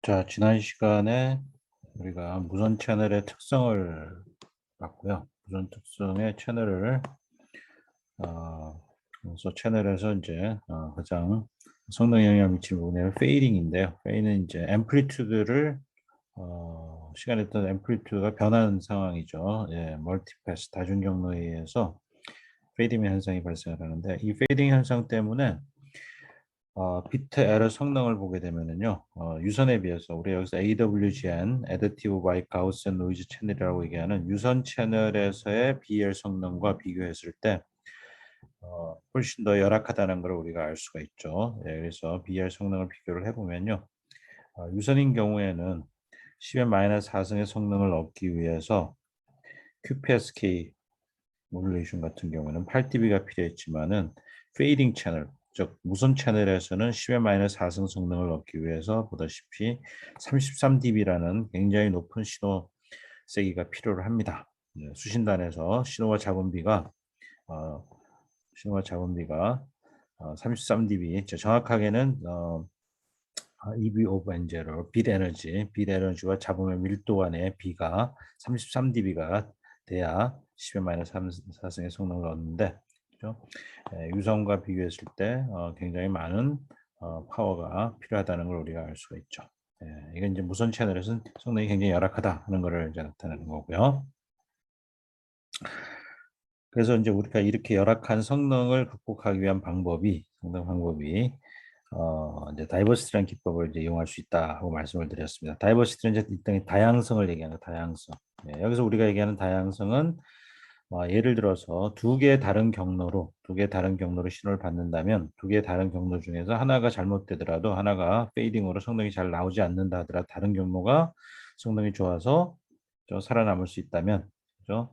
자, 지난 시간에 우리가 무선 채널의 특성을 봤고요. 무선 특성의 채널을 그래서 채널에서 이제 가장 성능 영향을 미치는 부분이 페이딩인데요. 페이는 이제 앰플리튜드를 시간에 따라 앰플리튜드가 변하는 상황이죠. 예, 멀티패스 다중 경로에 의해서 페이딩 현상이 발생을 하는데 이 페이딩 현상 때문에 비트 에러 성능을 보게 되면은요, 유선에 비해서 우리 여기서 AWGN, Additive by Gaussian Noise 채널이라고 얘기하는 유선 채널에서의 BL 성능과 비교했을 때 훨씬 더 열악하다는 걸 우리가 알 수가 있죠. 예, 그래서 BL 성능을 비교를 해보면요, 유선인 경우에는 10-4승의 성능을 얻기 위해서 QPSK 모듈레이션 같은 경우는 8dB가 필요했지만은 페이딩 채널, 즉 무선 채널에서는 10-4승 성능을 얻기 위해서 보다시피 33dB라는 굉장히 높은 신호 세기가 필요를 합니다. 수신단에서 어, 신호와 잡음비가 33dB, 정확하게는 EB 오브 엔제로 빛 에너지와 잡음의 밀도 간의 B가 33dB가 돼야 10-4승의 성능을 얻는데, 그죠? 유선과 비교했을 때 굉장히 많은 파워가 필요하다는 걸 우리가 알 수가 있죠. 이건 이제 무선 채널에서는 성능이 굉장히 열악하다 하는 것을 이제 나타내는 거고요. 그래서 이제 우리가 이렇게 열악한 성능을 극복하기 위한 성능 방법이 이제 다이버시티라는 기법을 이제 이용할 수 있다고 말씀을 드렸습니다. 다이버시티는 이제 일단 다양성을 얘기하는 다양성. 여기서 우리가 얘기하는 다양성은 예를 들어서 두 개의 다른 경로로 신호를 받는다면 두 개의 다른 경로 중에서 하나가 잘못되더라도 하나가 페이딩으로 성능이 잘 나오지 않는다 하더라도 다른 경로가 성능이 좋아서 살아남을 수 있다면, 그죠?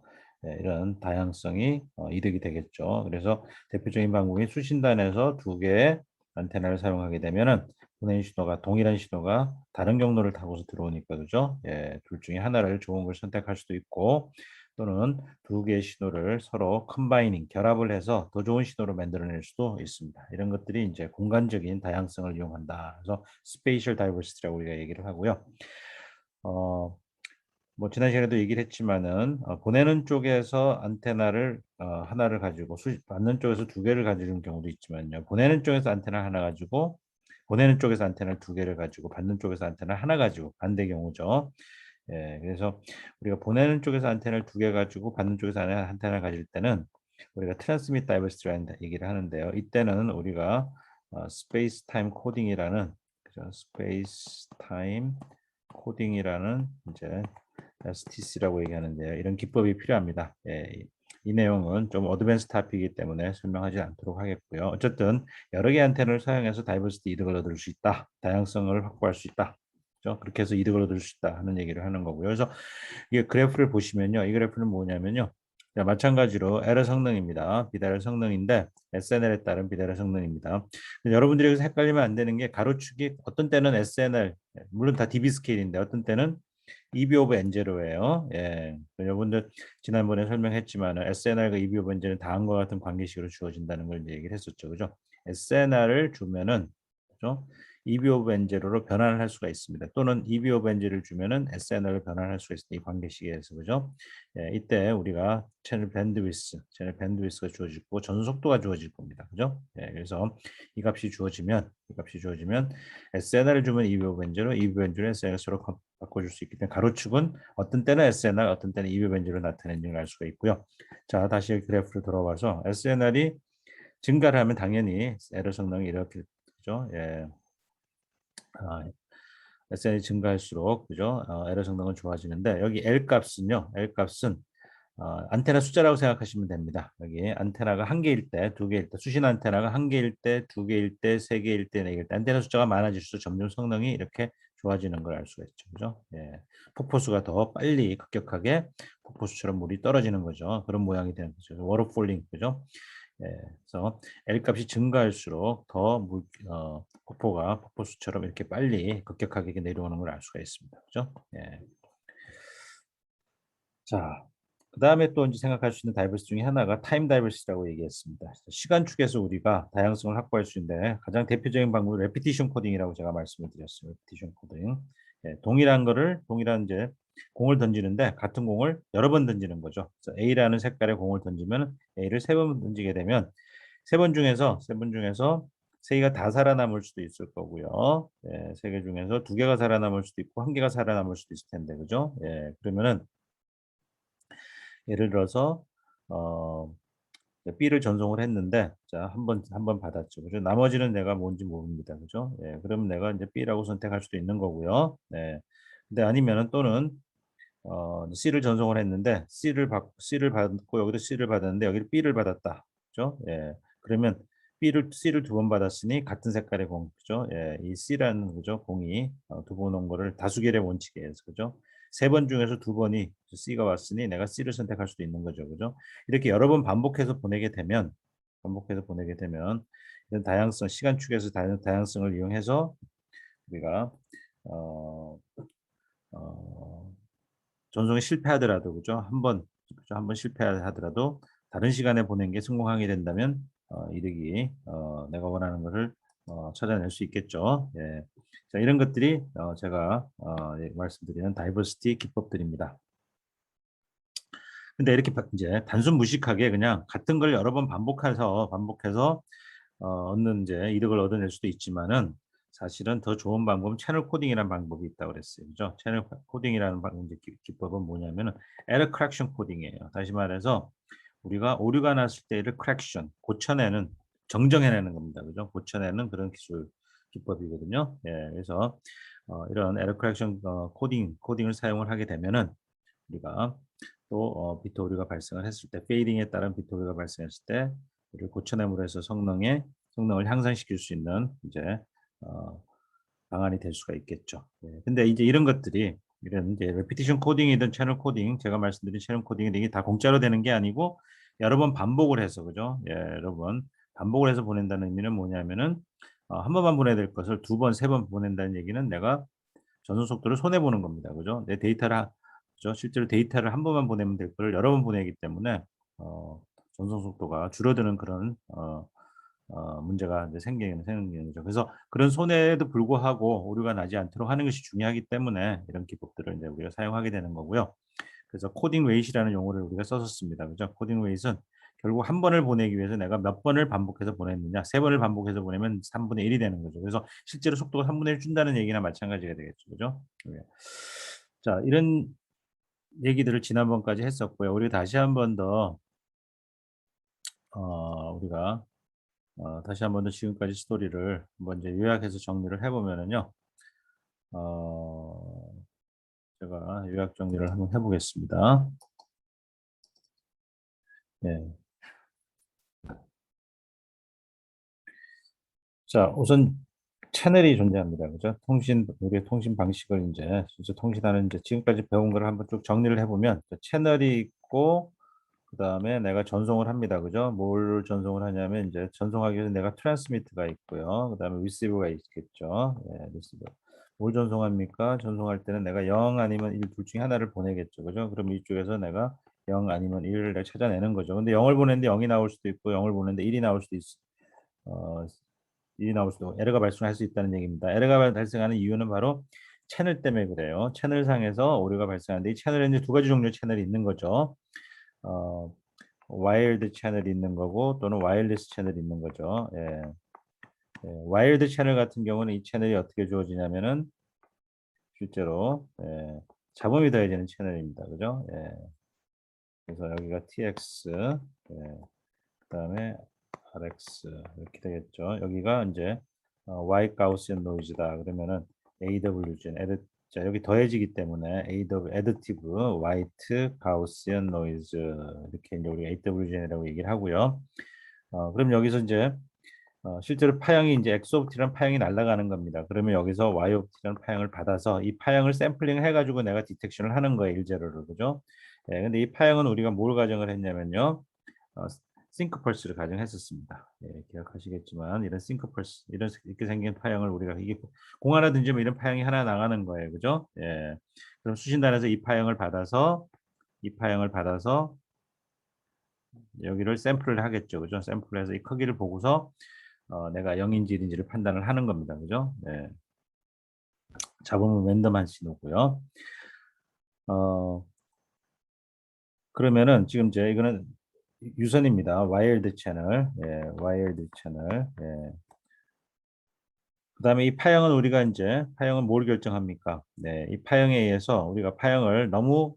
이런 다양성이 이득이 되겠죠. 그래서 대표적인 방법이 수신단에서 두 개의 안테나를 사용하게 되면은 보내는 신호가 동일한 신호가 다른 경로를 타고서 들어오니까, 그죠? 예, 둘 중에 하나를 좋은 걸 선택할 수도 있고, 또는 두 개의 신호를 서로 컴바이닝 결합을 해서 더 좋은 신호로 만들어낼 수도 있습니다. 이런 것들이 이제 공간적인 다양성을 이용한다. 그래서 스페이셜 다이버시티라고 우리가 얘기를 하고요. 어, 뭐 지난 시간에도 얘기를 했지만은 보내는 쪽에서 안테나를 하나를 가지고 받는 쪽에서 두 개를 가지는 경우도 있지만요. 보내는 쪽에서 안테나 하나 가지고 보내는 쪽에서 안테나를 두 개를 가지고 받는 쪽에서 안테나 하나 가지고 반대 경우죠. 예, 그래서 우리가 보내는 쪽에서 안테나를 두 개 가지고 받는 쪽에서 안테나를 가질 때는 우리가 트랜스밋 다이버시티라는 얘기를 하는데요. 이때는 우리가 스페이스 타임 코딩이라는, 그죠? 스페이스 타임 코딩이라는 이제 STC라고 얘기하는데요. 이런 기법이 필요합니다. 예, 이 내용은 좀 어드밴스 토픽이기 때문에 설명하지 않도록 하겠고요. 어쨌든 여러 개의 안테나를 사용해서 다이버시티 이득을 얻을 수 있다. 다양성을 확보할 수 있다. 그렇죠? 그렇게 해서 이득을 얻을 수 있다 하는 얘기를 하는 거고요. 그래서 이게 그래프를 보시면요. 이 그래프는 뭐냐면요. 자, 마찬가지로 에러 성능입니다. 비대러 성능인데 SNL에 따른 비대러 성능입니다. 여러분들이 여기서 헷갈리면 안 되는 게 가로축이 어떤 때는 SNL, 물론 다 DB 스케일인데 어떤 때는 EB 오브 N0예요. 예. 여러분들 지난번에 설명했지만 SNR과 EB 오브 N는 다음과 같은 관계식으로 주어진다는 걸 이제 얘기를 했었죠. 그죠? SNR을 주면은, 그죠? EB 오브 N0로 변환을 할 수가 있습니다. 또는 EB 오브 N를 주면은 SNR로 변환을 할 수가 있습니다. 이 관계식에서, 그죠? 예, 이때 우리가 채널 밴드위스가 주어지고 전송 속도가 주어질 겁니다. 그죠? 예, 그래서 이 값이 주어지면 SNR을 주면 EB 오브 N로, EB 오브 N를 SNR로 서로 바꿔줄 수 있기 때문에 가로축은 어떤 때는 SNR, 어떤 때는 EB 오브 N로 나타내는 걸 알 수가 있고요. 자, 다시 그래프를 돌아와서 SNR이 증가를 하면 당연히 에러 성능이 이렇게, 그죠? 예. SN이 증가할수록, 그죠? 에러 성능은 좋아지는데 여기 L 값은요. L 값은 안테나 숫자라고 생각하시면 됩니다. 여기 안테나가 한 개일 때, 두 개일 때, 수신 안테나가 한 개일 때, 두 개일 때, 세 개일 때, 네 개일 때, 안테나 숫자가 많아질수록 점점 성능이 이렇게 좋아지는 걸 알 수가 있죠. 그죠? 예. 폭포수가 더 빨리 급격하게 폭포수처럼 물이 떨어지는 거죠. 그런 모양이 되는 거죠. 워터폴링, 그죠? 예, 그래서 L 값이 증가할수록 더 폭포가 폭포수처럼 이렇게 빨리 급격하게 내려오는 걸 알 수가 있습니다. 그죠? 예. 자, 그 다음에 또 이제 생각할 수 있는 다이버시티 중에 하나가 타임 다이버시티라고 얘기했습니다. 시간축에서 우리가 다양성을 확보할 수 있는데 가장 대표적인 방법은 레피티션 코딩이라고 제가 말씀을 드렸어요. 레피티션 코딩. 동일한 이제 공을 던지는데 같은 공을 여러 번 던지는 거죠. 그래서 A라는 색깔의 공을 던지면 A를 3번 던지게 되면 세 번 중에서 3개가 다 살아남을 수도 있을 거고요. 3개 중에서 2개가 살아남을 수도 있고 1개가 살아남을 수도 있을 텐데, 그죠? 그러면은 예를 들어서 어, B를 전송을 했는데, 자, 한 번 받았죠. 그죠? 나머지는 내가 뭔지 모릅니다. 그죠? 그러면 내가 이제 B라고 선택할 수도 있는 거고요. 근데 아니면은 또는 C를 전송을 했는데 C를 받고 여기도 C를 받았는데 여기를 B를 받았다. 그죠? 그러면 C를 2번 받았으니 같은 색깔의 공, 그죠? 이 C라는, 그죠? 공이 두 번 온 거를 다수결의 원칙에 의해서, 그죠? 3번 중에서 2번이 C가 왔으니 내가 C를 선택할 수도 있는 거죠. 그죠? 이렇게 여러 번 반복해서 보내게 되면 이런 다양성, 시간축에서 다양성을 이용해서 우리가 어, 어, 전송에 실패하더라도, 그죠? 한 번 실패하더라도 다른 시간에 보낸 게 성공하게 된다면 이득이 내가 원하는 것을 찾아낼 수 있겠죠. 자, 이런 것들이 제가 말씀드리는 다이버시티 기법들입니다. 근데 이렇게 이제 단순 무식하게 그냥 같은 걸 여러 번 반복해서 얻는 이제 이득을 얻어낼 수도 있지만은 사실은 더 좋은 방법은 채널 코딩이라는 방법이 있다고 그랬어요. 그죠? 채널 코딩이라는 이제 기법은 뭐냐면은 에러 커렉션 코딩이에요. 다시 말해서 우리가 오류가 났을 때를 커렉션, 정정해내는 겁니다. 그죠? 고쳐내는 그런 기법이거든요. 그래서 이런 에러 커렉션 코딩을 사용을 하게 되면은 우리가 또 비트 오류가 발생을 했을 때, 페이딩에 따른 비트 오류가 발생했을 때 이를 고쳐냄으로 해서 성능을 향상시킬 수 있는 이제 어, 방안이 될 수가 있겠죠. 근데 이제 이런 이제 레피티션 코딩이든 채널 코딩, 제가 말씀드린 채널 코딩이 이게 다 공짜로 되는 게 아니고 여러 번 반복을 해서, 그죠? 여러 번 반복을 해서 보낸다는 의미는 뭐냐면은 한 번만 보내야 될 것을 2번, 3번 보낸다는 얘기는 내가 전송 속도를 손해 보는 겁니다. 그죠? 내 데이터를 그죠? 실제로 데이터를 한 번만 보내면 될 거를 여러 번 보내기 때문에 어, 전송 속도가 줄어드는 그런 문제가 이제 생기는 거죠. 그래서 그런 손해에도 불구하고 오류가 나지 않도록 하는 것이 중요하기 때문에 이런 기법들을 이제 우리가 사용하게 되는 거고요. 그래서 코딩 웨이트라는 용어를 우리가 썼었습니다. 그죠? 코딩 웨이트는 결국 한 번을 보내기 위해서 내가 몇 번을 반복해서 보냈느냐, 3번을 반복해서 보내면 3분의 1이 되는 거죠. 그래서 실제로 속도가 3분의 1 준다는 얘기나 마찬가지가 되겠죠. 그죠? 자, 이런 얘기들을 지난번까지 했었고요. 우리 다시 한 번 더, 우리가, 다시 한 번 더 지금까지 스토리를 한번 이제 요약해서 정리를 해보면은요, 어, 제가 요약 정리를 한번 해보겠습니다. 네. 자, 우선 채널이 존재합니다. 그죠? 우리의 통신 방식을 진짜 통신하는 지금까지 배운 걸 한번 쭉 정리를 해보면, 채널이 있고, 그 다음에 내가 전송을 합니다. 그죠? 뭘 전송을 하냐면, 이제 전송하기 위해서 내가 트랜스미트가 있고요. 그 다음에 리시브가 있겠죠. 리시브. 뭘 전송합니까? 전송할 때는 내가 0 아니면 1 둘 중에 하나를 보내겠죠. 그죠? 그럼 이쪽에서 내가 0 아니면 1을 내가 찾아내는 거죠. 근데 0을 보냈는데 0이 나올 수도 있고, 0을 보냈는데 1이 나올 수도 어, 일이 나올 수도 에러가 발생할 수 있다는 얘기입니다. 에러가 발생하는 이유는 바로 채널 때문에 그래요. 채널상에서 오류가 발생하는데 이 채널에는 이제 두 가지 종류의 채널이 있는 거죠. 어, 와일드 채널이 있는 거고 또는 와이어리스 채널이 있는 거죠. 와일드 채널 같은 경우는 이 채널이 어떻게 주어지냐면은 실제로 잡음이 더해지는 채널입니다. 그죠? 그래서 여기가 TX, 그다음에 RX 이렇게 되겠죠. 여기가 이제 Y 가우시안 노이즈다. 그러면은 AWG, 자, 여기 더해지기 때문에 Additive White Gaussian Noise 이렇게 이제 우리가 AWG라고 얘기를 하고요. 그럼 여기서 이제 실제로 파형이 이제 X of T라는 파형이 날아가는 겁니다. 그러면 여기서 Y of T라는 파형을 받아서 이 파형을 샘플링 해가지고 내가 디텍션을 하는 거예요. 일제로를. 그죠? 근데 이 파형은 우리가 뭘 가정을 했냐면요. 싱크 펄스를 가정했었습니다. 기억하시겠지만 이런 싱크 펄스 이렇게 생긴 파형을 우리가 이게 공 하나 던지면 이런 파형이 하나 나가는 거예요. 그죠? 그럼 수신단에서 이 파형을 받아서 여기를 샘플을 하겠죠. 그죠? 샘플해서 이 크기를 보고서 내가 0인지 1인지를 판단을 하는 겁니다. 그죠? 잡음은 랜덤한 신호고요. 그러면은 지금 이제 이거는 유선입니다. 와이어드 채널, 와이어드 채널. 그다음에 이 파형은 우리가 이제 파형은 뭘 결정합니까? 네, 이 파형에 의해서 우리가 파형을 너무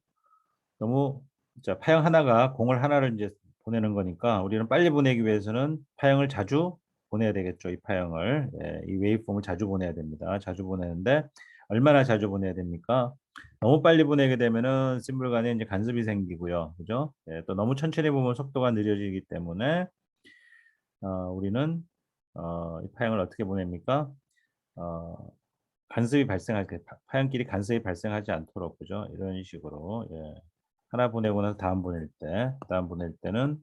자, 파형 하나가 공을 하나를 이제 보내는 거니까 우리는 빨리 보내기 위해서는 파형을 자주 보내야 되겠죠. 이 파형을 이 웨이브폼을 자주 보내야 됩니다. 자주 보내는데 얼마나 자주 보내야 됩니까? 너무 빨리 보내게 되면은 심볼 간에 이제 간섭이 생기고요. 그죠? 또 너무 천천히 보면 속도가 느려지기 때문에 우리는 이 파형을 어떻게 보냅니까? 어, 간섭이 발생할 때 파형끼리 간섭이 발생하지 않도록 그죠? 이런 식으로 하나 보내고 나서 다음 보낼 때는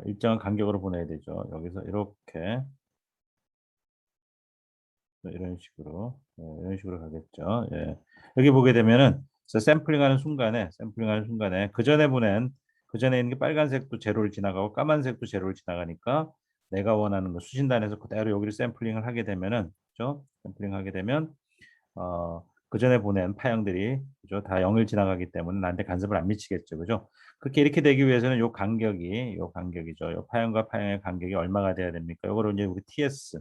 일정한 간격으로 보내야 되죠. 여기서 이렇게 이런 식으로 가겠죠. 여기 보게 되면은 샘플링하는 순간에 그 전에 있는 게 빨간색도 제로를 지나가고 까만색도 제로를 지나가니까 내가 원하는 거 수신단에서 그대로 여기를 샘플링을 하게 되면은 그죠? 샘플링하게 되면 그 전에 보낸 파형들이 그죠? 다 0을 지나가기 때문에 나한테 간섭을 안 미치겠죠. 그죠? 그렇게 이렇게 되기 위해서는 요 간격이죠. 요 파형과 파형의 간격이 얼마가 돼야 됩니까? 요거를 이제 우리 TS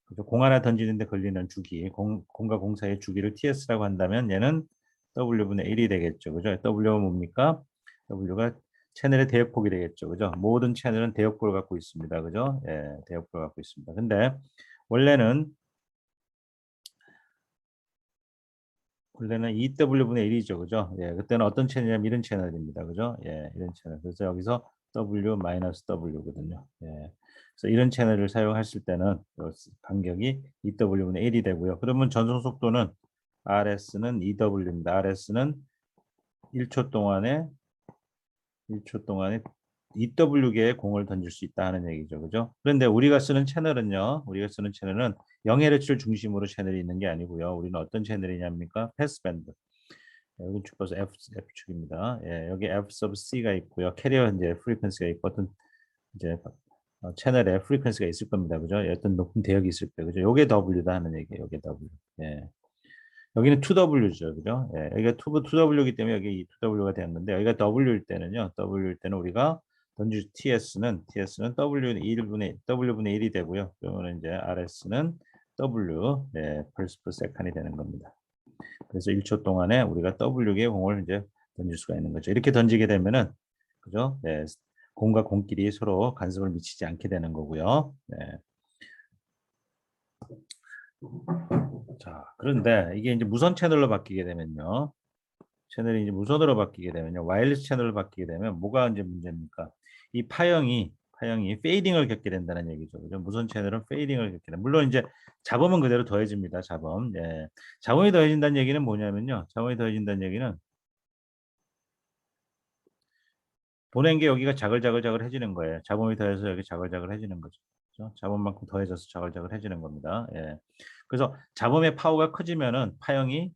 그죠? 공 하나 던지는데 걸리는 주기, 공과 공 사이의 주기를 TS라고 한다면 얘는 W분의 1이 되겠죠. 그죠? W가 뭡니까? W가 채널의 대역폭이 되겠죠. 그죠? 모든 채널은 대역폭을 갖고 있습니다. 그죠? 대역폭을 갖고 있습니다. 근데 원래는 원래는 EW분의 1이죠. 그죠? 그때는 어떤 채널이냐면 이런 채널입니다. 그죠? 이런 채널. 그래서 여기서 W-W거든요. 그래서 이런 채널을 사용하실 때는 요 간격이 EW분의 1이 되고요. 그러면 전송 속도는 RS는 EW입니다. RS는 1초 동안에 1초 동안에 EW계의 공을 던질 수 있다 하는 얘기죠. 그죠? 그런데 우리가 쓰는 채널은 0Hz를 중심으로 채널이 있는 게 아니고요. 우리는 어떤 채널이냐입니까? 패스밴드. 여기 주파수 F축입니다. 여기 F sub C가 있고요. 캐리어 이제 프리퀀시가 있고 어떤 이제 채널에 프리퀀시가 있을 겁니다. 그죠? 어떤 높은 대역이 있을 거예요. 그죠? 요게 W다 하는 얘기예요. 요게 W. 여기는 2W죠. 그죠? 여기가 2W이기 때문에 여기 2W가 되었는데 여기가 W일 때는요. W일 때는 우리가 던질 TS는 W분의 1이 되고요. 그러면 이제 RS는 W pulse per second이 되는 겁니다. 그래서 1초 동안에 우리가 W의 공을 이제 던질 수가 있는 거죠. 이렇게 던지게 되면은 그죠? 공과 공끼리 서로 간섭을 미치지 않게 되는 거고요. 자, 그런데 이게 이제 무선 채널로 바뀌게 되면요. 채널이 이제 무선으로 바뀌게 되면요. 와이어리스 채널로 바뀌게 되면 뭐가 이제 문제입니까? 이 파형이 페이딩을 겪게 된다는 얘기죠. 그죠? 무선 채널은 페이딩을 겪게 돼. 물론 이제 잡음은 그대로 더해집니다. 잡음. 잡음이 더해진다는 얘기는 뭐냐면요. 잡음이 더해진다는 얘기는 보낸 게 여기가 자글자글자글해지는 거예요. 잡음이 더해서 여기 자글자글해지는 거죠. 그죠? 잡음만큼 더해져서 자글자글해지는 겁니다. 그래서 잡음의 파워가 커지면은 파형이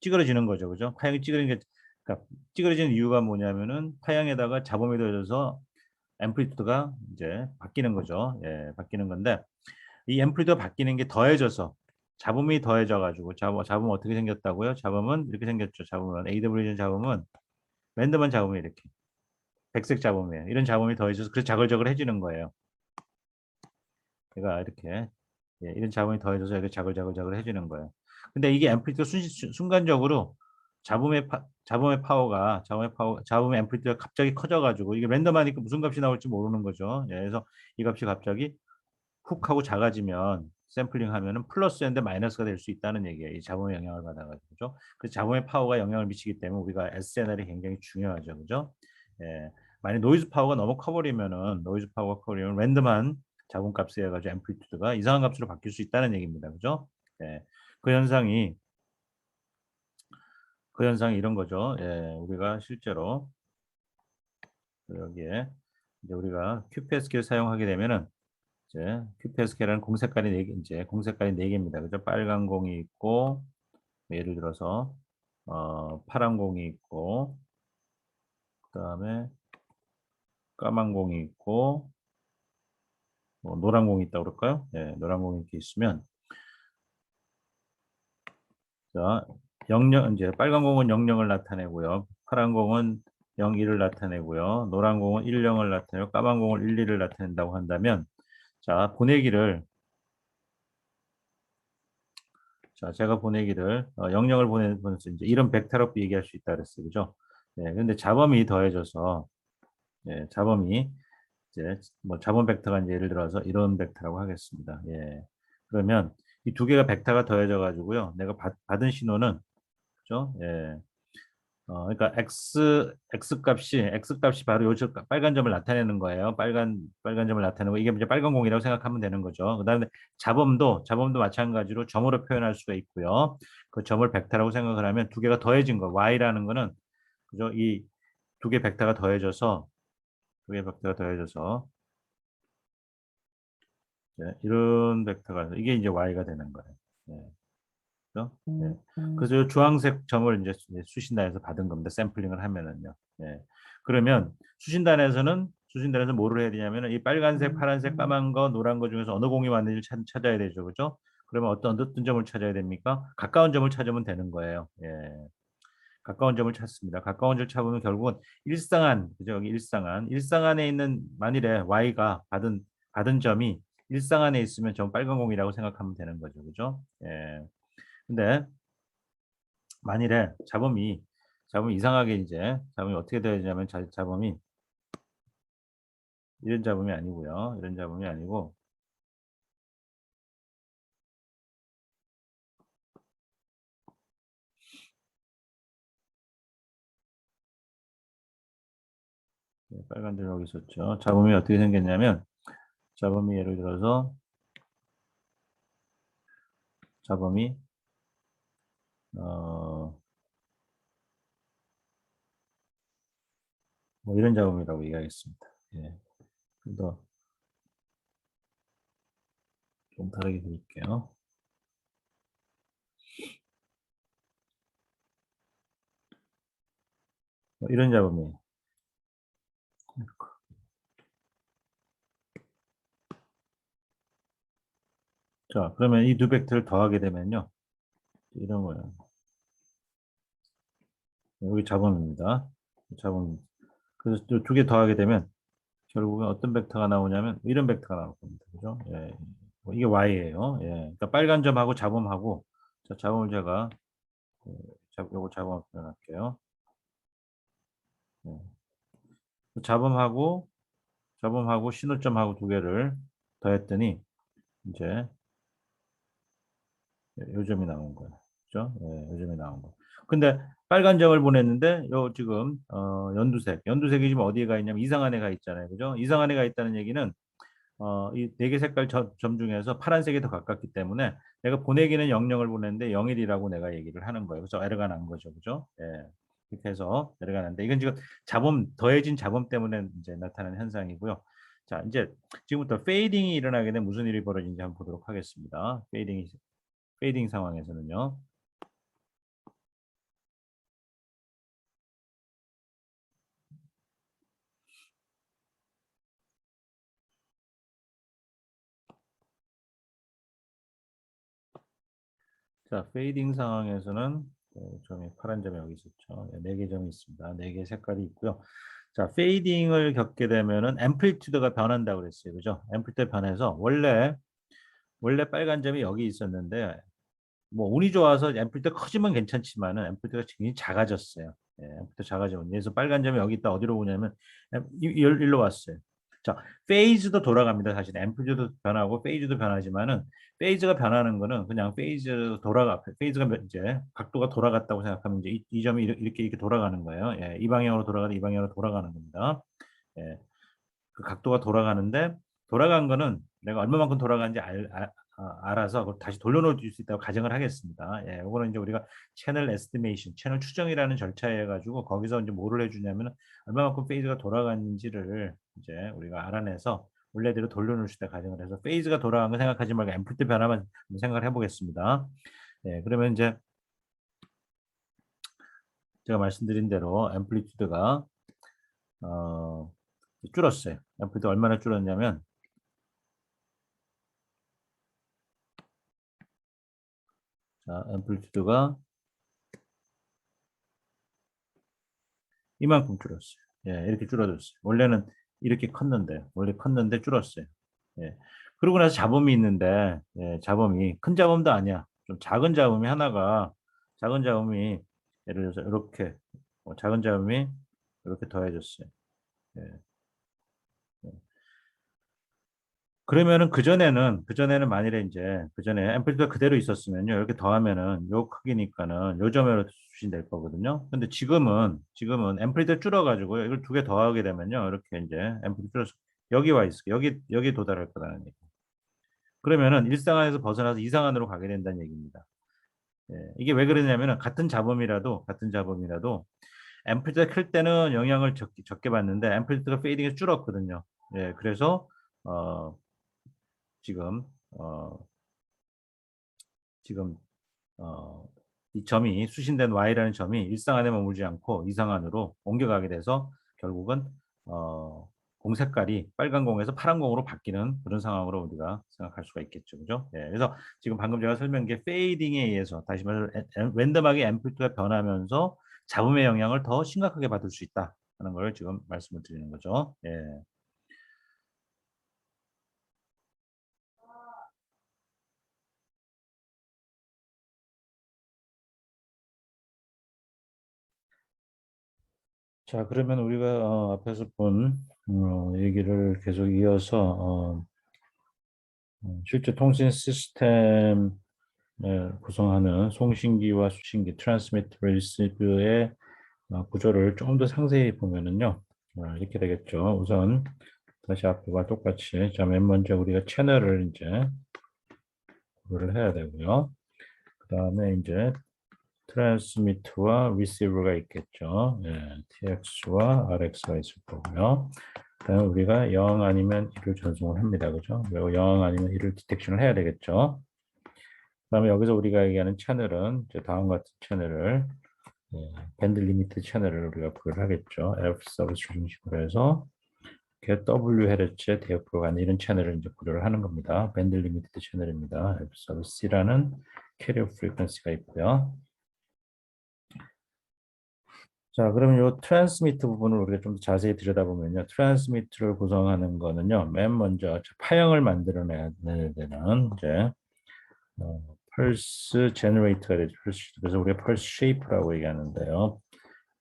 찌그러지는 거죠. 그죠? 파형이 찌그러지는 게 그러니까 찌그러지는 이유가 뭐냐면은 파형에다가 잡음이 더해져서 앰플리튜드가 이제 바뀌는 거죠. 바뀌는 건데 이 앰플리튜드가 바뀌는 게 더해져서 잡음이 더해져 가지고 잡음은 어떻게 생겼다고요? 잡음은 이렇게 생겼죠. 잡음은 AWG 잡음은 랜덤한 잡음이 이렇게 백색 잡음이에요. 이런 잡음이 더해져서 그래서 자글자글해지는 거예요. 얘가 이렇게 이런 잡음이 더해져서 이렇게 자글자글해지는 거예요. 근데 이게 앰플리튜드 순간적으로 잡음의 앰플리튜드가 갑자기 커져가지고 이게 랜덤하니까 무슨 값이 나올지 모르는 거죠. 그래서 이 값이 갑자기 훅 하고 작아지면 샘플링 하면은 플러스인데 마이너스가 될 수 있다는 얘기예요. 이 잡음의 영향을 받아가지고. 그죠? 그래서 잡음의 파워가 영향을 미치기 때문에 우리가 SNL이 굉장히 중요하죠. 그죠? 예. 만약 노이즈 파워가 커버리면 랜덤한 잡음값에 해가지고 앰플리튜드가 이상한 값으로 바뀔 수 있다는 얘기입니다. 그죠? 예. 그 현상이 이런 거죠. 우리가 실제로 여기에 이제 우리가 QPSK를 사용하게 되면은 이제 QPSK라는 공 색깔이 네 개입니다. 그죠? 빨간 공이 있고 예를 들어서 파란 공이 있고 그다음에 까만 공이 있고 뭐 노란 공이 있다고 그럴까요? 노란 공이 이렇게 있으면 자, 00 이제 빨간 공은 00을 나타내고요. 파란 공은 01을 나타내고요. 노란 공은 10을 나타내고 까만 공은 12를 나타낸다고 한다면 자, 제가 보내기를 00을 보내면서 이제 이런 벡터로 얘기할 수 있다 그랬어요. 그죠? 네, 근데 자범이 더해져서 자범이 이제 뭐 자본 벡터가 이제 예를 들어서 이런 벡터라고 하겠습니다. 예. 그러면 이 두 개가 벡터가 더해져 가지고요. 내가 받은 신호는 그죠? 예. 그러니까 x 값이 바로 요 빨간 점을 나타내는 거예요. 빨간 점을 나타내고 이게 이제 빨간 공이라고 생각하면 되는 거죠. 그다음에 자범도 마찬가지로 점으로 표현할 수가 있고요. 그 점을 벡터라고 생각을 하면 두 개가 더해진 거 y라는 거는 그죠? 이 두 개 벡터가 더해져서 두 개 벡터가 더해져서 이런 벡터가 이게 이제 y가 되는 거예요. 예. 그죠? 예. 그래서 요 주황색 점을 이제 수신단에서 받은 겁니다. 샘플링을 하면은요. 예. 그러면 수신단에서 뭐를 해야 되냐면은 이 빨간색, 파란색, 까만 거, 노란 거 중에서 어느 공이 왔는지 찾아야 되죠. 그죠? 그러면 어떤 점을 찾아야 됩니까? 가까운 점을 찾으면 되는 거예요. 예. 가까운 점을 찾습니다. 가까운 점을 찾으면 결국은 일상안, 그죠? 여기 일상안에 있는 만일에 y가 받은 점이 일상안에 있으면 전 빨간 공이라고 생각하면 되는 거죠. 그죠? 예. 근데 만일에 자범이 이상하게 이제 자범이 어떻게 되냐면 자범이 이런 자범이 아니고요. 이런 자범이 아니고 빨간 점 여기 있었죠. 자범이 어떻게 생겼냐면 자범이 예를 들어서 자범이 어, 뭐 이런 자범이라고 얘기하겠습니다. 예. 좀더 좀 다르게 드릴게요. 뭐 이런 자범이에요. 자, 그러면 이 두 벡터를 더하게 되면요. 이런 거예요. 여기 자범입니다. 자범. 그래서 두 개 더하게 되면 결국은 어떤 벡터가 나오냐면 이런 벡터가 나올 겁니다. 그죠? 예. 뭐 이게 y예요. 예. 그러니까 빨간 점하고 자범하고 자, 자범을 제가 요거 자범을 표현할게요. 예. 자범하고 신호점하고 두 개를 더했더니 이제 요점이 나온 거예요. 그죠? 예, 요점이 나온 거. 근데 빨간 점을 보냈는데 요 지금 연두색이 지금 어디에 가 있냐면 이상한 애가 있잖아요. 그죠? 이상한 애가 있다는 얘기는 이 네 개 색깔 점 중에서 파란색이 더 가깝기 때문에 내가 보내기는 00을 보냈는데 01이라고 내가 얘기를 하는 거예요. 그래서 에러가 난 거죠. 그죠? 예. 이렇게 해서 에러가 났는데 이건 지금 더해진 자범 때문에 이제 나타나는 현상이고요. 자, 이제 지금부터 페이딩이 일어나게 되면 무슨 일이 벌어지는지 한번 보도록 하겠습니다. 페이딩 상황에서는요. 자, 페이딩 상황에서는 점이 파란 점이 여기 있었죠. 네 개 점이 있습니다. 네 개 색깔이 있고요. 자, 페이딩을 겪게 되면은 앰플리튜드가 변한다고 그랬어요. 그죠? 앰플리튜드 변해서 원래 빨간 점이 여기 있었는데 뭐 운이 좋아서 앰플리튜드 커지면 괜찮지만은 앰플리튜드가 굉장히 작아졌어요. 예, 앰플리튜드 작아지고 그래서 빨간 점이 여기 있다 어디로 오냐면 일로 왔어요. 자, 페이즈도 돌아갑니다. 사실 앰플리튜드도 변하고 페이즈도 변하지만은 페이즈가 변하는 거는 그냥 페이즈가 이제 각도가 돌아갔다고 생각하면 이제 이 점이 이렇게 돌아가는 거예요. 예, 이 방향으로 돌아가다 이 방향으로 돌아가는 겁니다. 예, 그 각도가 돌아가는데 돌아간 거는 내가 얼마만큼 돌아가는지 알아서 그걸 다시 돌려놓을 수 있다고 가정을 하겠습니다. 예, 이거는 이제 우리가 채널 에스티메이션, 채널 추정이라는 절차에 가지고 거기서 이제 뭐를 해주냐면 얼마만큼 페이즈가 돌아가는지를 이제 우리가 알아내서 원래대로 돌려놓을 수 있다 가정을 해서 페이즈가 돌아간 거 생각하지 말고 앰플리튜드 변화만 생각을 해보겠습니다. 예, 그러면 이제 제가 말씀드린 대로 앰플리튜드가 어, 줄었어요. 앰플리튜드 얼마나 줄었냐면 자, 앰플리튜드가 이만큼 줄었어요. 예, 이렇게 줄어들었어요. 원래는 이렇게 컸는데, 원래 컸는데 줄었어요. 예. 그러고 나서 잡음이 있는데, 예, 잡음이 큰 잡음도 아니야. 좀 작은 잡음이 하나가, 작은 잡음이 예를 들어서 이렇게 작은 잡음이 이렇게 더해졌어요. 예. 예. 그러면은 그전에는 만일에 이제 그전에 앰플리튜드가 그대로 있었으면요. 이렇게 더하면은 요 크기니까는 요 점으로 수신될 거거든요. 근데 지금은 앰플리튜드 줄어가지고 이걸 두 개 더하게 되면요. 이렇게 이제 앰플리튜드 줄어서 여기 와 있어. 여기 도달할 거라는 얘기. 그러면은 일상안에서 벗어나서 이상안으로 가게 된다는 얘기입니다. 예, 이게 왜 그러냐면은 같은 잡음이라도 앰플리튜드가 클 때는 영향을 적게 받는데 앰플리튜드가 페이딩이 줄었거든요. 예, 그래서 어, 지금 어, 지금 어, 이 점이 수신된 y라는 점이 일상 안에 머물지 않고 이상 안으로 옮겨가게 돼서 결국은 어, 공 색깔이 빨간 공에서 파란 공으로 바뀌는 그런 상황으로 우리가 생각할 수가 있겠죠, 그죠? 예, 그래서 지금 방금 제가 설명한 게 페이딩에 의해서 다시 말해서 랜덤하게 앰플리튜드가 변하면서 잡음의 영향을 더 심각하게 받을 수 있다 하는 걸 지금 말씀을 드리는 거죠. 예. 자, 그러면 우리가 앞에서 본 얘기를 계속 이어서 실제 통신 시스템을 구성하는 송신기와 수신기 트랜스미터 리시브의 구조를 조금 더 상세히 보면은요. 이렇게 되겠죠. 우선 다시 앞과 똑같이 자, 맨 먼저 우리가 채널을 이제 구별을 해야 되고요. 그 다음에 이제 트랜스미터와 리시버가 있겠죠. 예, TX와 RX가 있을 거고요. 그다음에 우리가 0 아니면 1을 전송을 합니다. 그죠? 그리고 0 아니면 1을 디텍션을 해야 되겠죠. 그다음에 여기서 우리가 얘기하는 채널은 이제 다음 같은 채널을 예, 밴드 리미트 채널을 우리가 구별 하겠죠. F 서비스 중심으로 해서 W 헤르츠의 대역으로 가는 이런 채널을 이제 구별을 하는 겁니다. 밴드 리미트 채널입니다. F 서비스 C라는 캐리어 프리퀀시가 있고요. 자, 그러면 이 트랜스미터 부분을 우리가 좀 더 자세히 들여다보면요. 트랜스미터를 구성하는 거는요. 맨 먼저 파형을 만들어내야 되는 이제 펄스 제너레이터가 되죠. 그래서 우리가 펄스 쉐이프라고 얘기하는데요.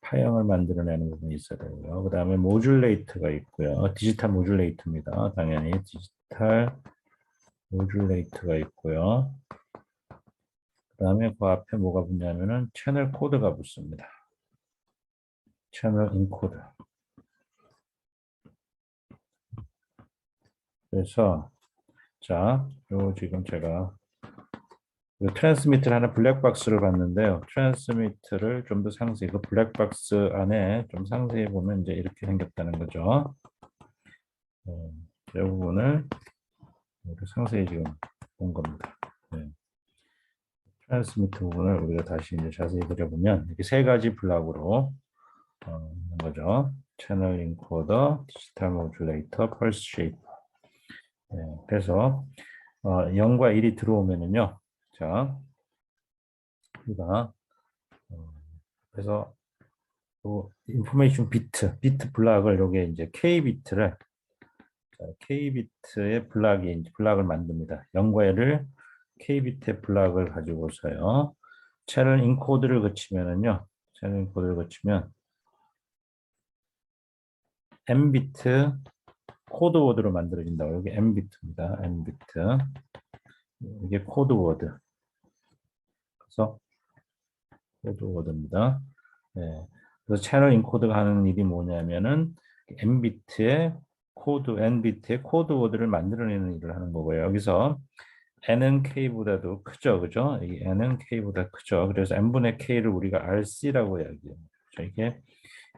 파형을 만들어내는 부분이 있어야 되고요. 그 다음에 모듈레이터가 있고요. 디지털 모듈레이터입니다. 당연히 디지털 모듈레이터가 있고요. 그 다음에 그 앞에 뭐가 붙냐면은 채널 코드가 붙습니다. 채널 인코드. 그래서 자, 요 지금 제가 트랜스미터를 하는 블랙박스를 봤는데요. 트랜스미터를 좀 더 상세히 그 블랙박스 안에 좀 상세히 보면 이제 이렇게 생겼다는 거죠. 이 부분을 이렇게 상세히 지금 본 겁니다. 네. 트랜스미터 부분을 우리가 다시 이제 자세히 그려보면 이렇게 세 가지 블록으로 있는 거죠. 채널 인코더, 디지털 모듈레이터, 펄스 쉐이프. 네. 그래서 0과 1이 들어오면은요. 자, 우리가 그래서 인포메이션 비트 블락을 요게 이제 K비트의 블락을 만듭니다. 0과 1을 K비트의 블락을 가지고서요. 채널 인코드를 거치면은요. 채널 인코드를 거치면 M비트 코드워드로 만들어진다고. 여기 M비트입니다. M비트. 이게 코드워드. 그래서 코드워드입니다. 네. 그래서 채널 인코드가 하는 일이 뭐냐면은 N비트의 코드워드를 만들어내는 일을 하는 거고요. 여기서 N은 K보다도 크죠, 그죠? 이 N은 K보다 크죠. 그래서 N분의 K를 우리가 RC라고 이야기해요. 이게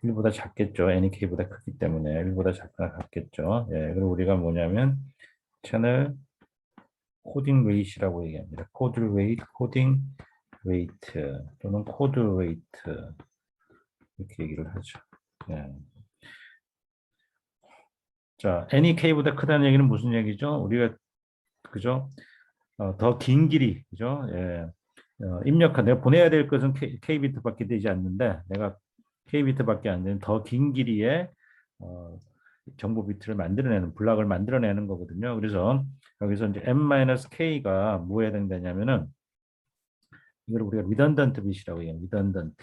1보다 작겠죠. N이 K보다 크기 때문에 1보다 작거나 같겠죠. 예, 그리고 우리가 뭐냐면 채널 코딩 웨이트라고 얘기합니다. 코딩 웨이트 또는 코드 웨이트 이렇게 얘기를 하죠. 예. 자, N이 K보다 크다는 얘기는 무슨 얘기죠? 우리가 그죠? 더 긴 길이 그죠? 예. 입력한 내가 보내야 될 것은 K비트밖에 되지 않는데 내가 K비트밖에 안 되는 더 긴 길이의 어, 정보 비트를 만들어내는 블락을 만들어내는 거거든요. 그래서 여기서 이제 m-k가 뭐에 해당되냐면은 이걸 우리가 리던던트 bit이라고 해요. 리던던트.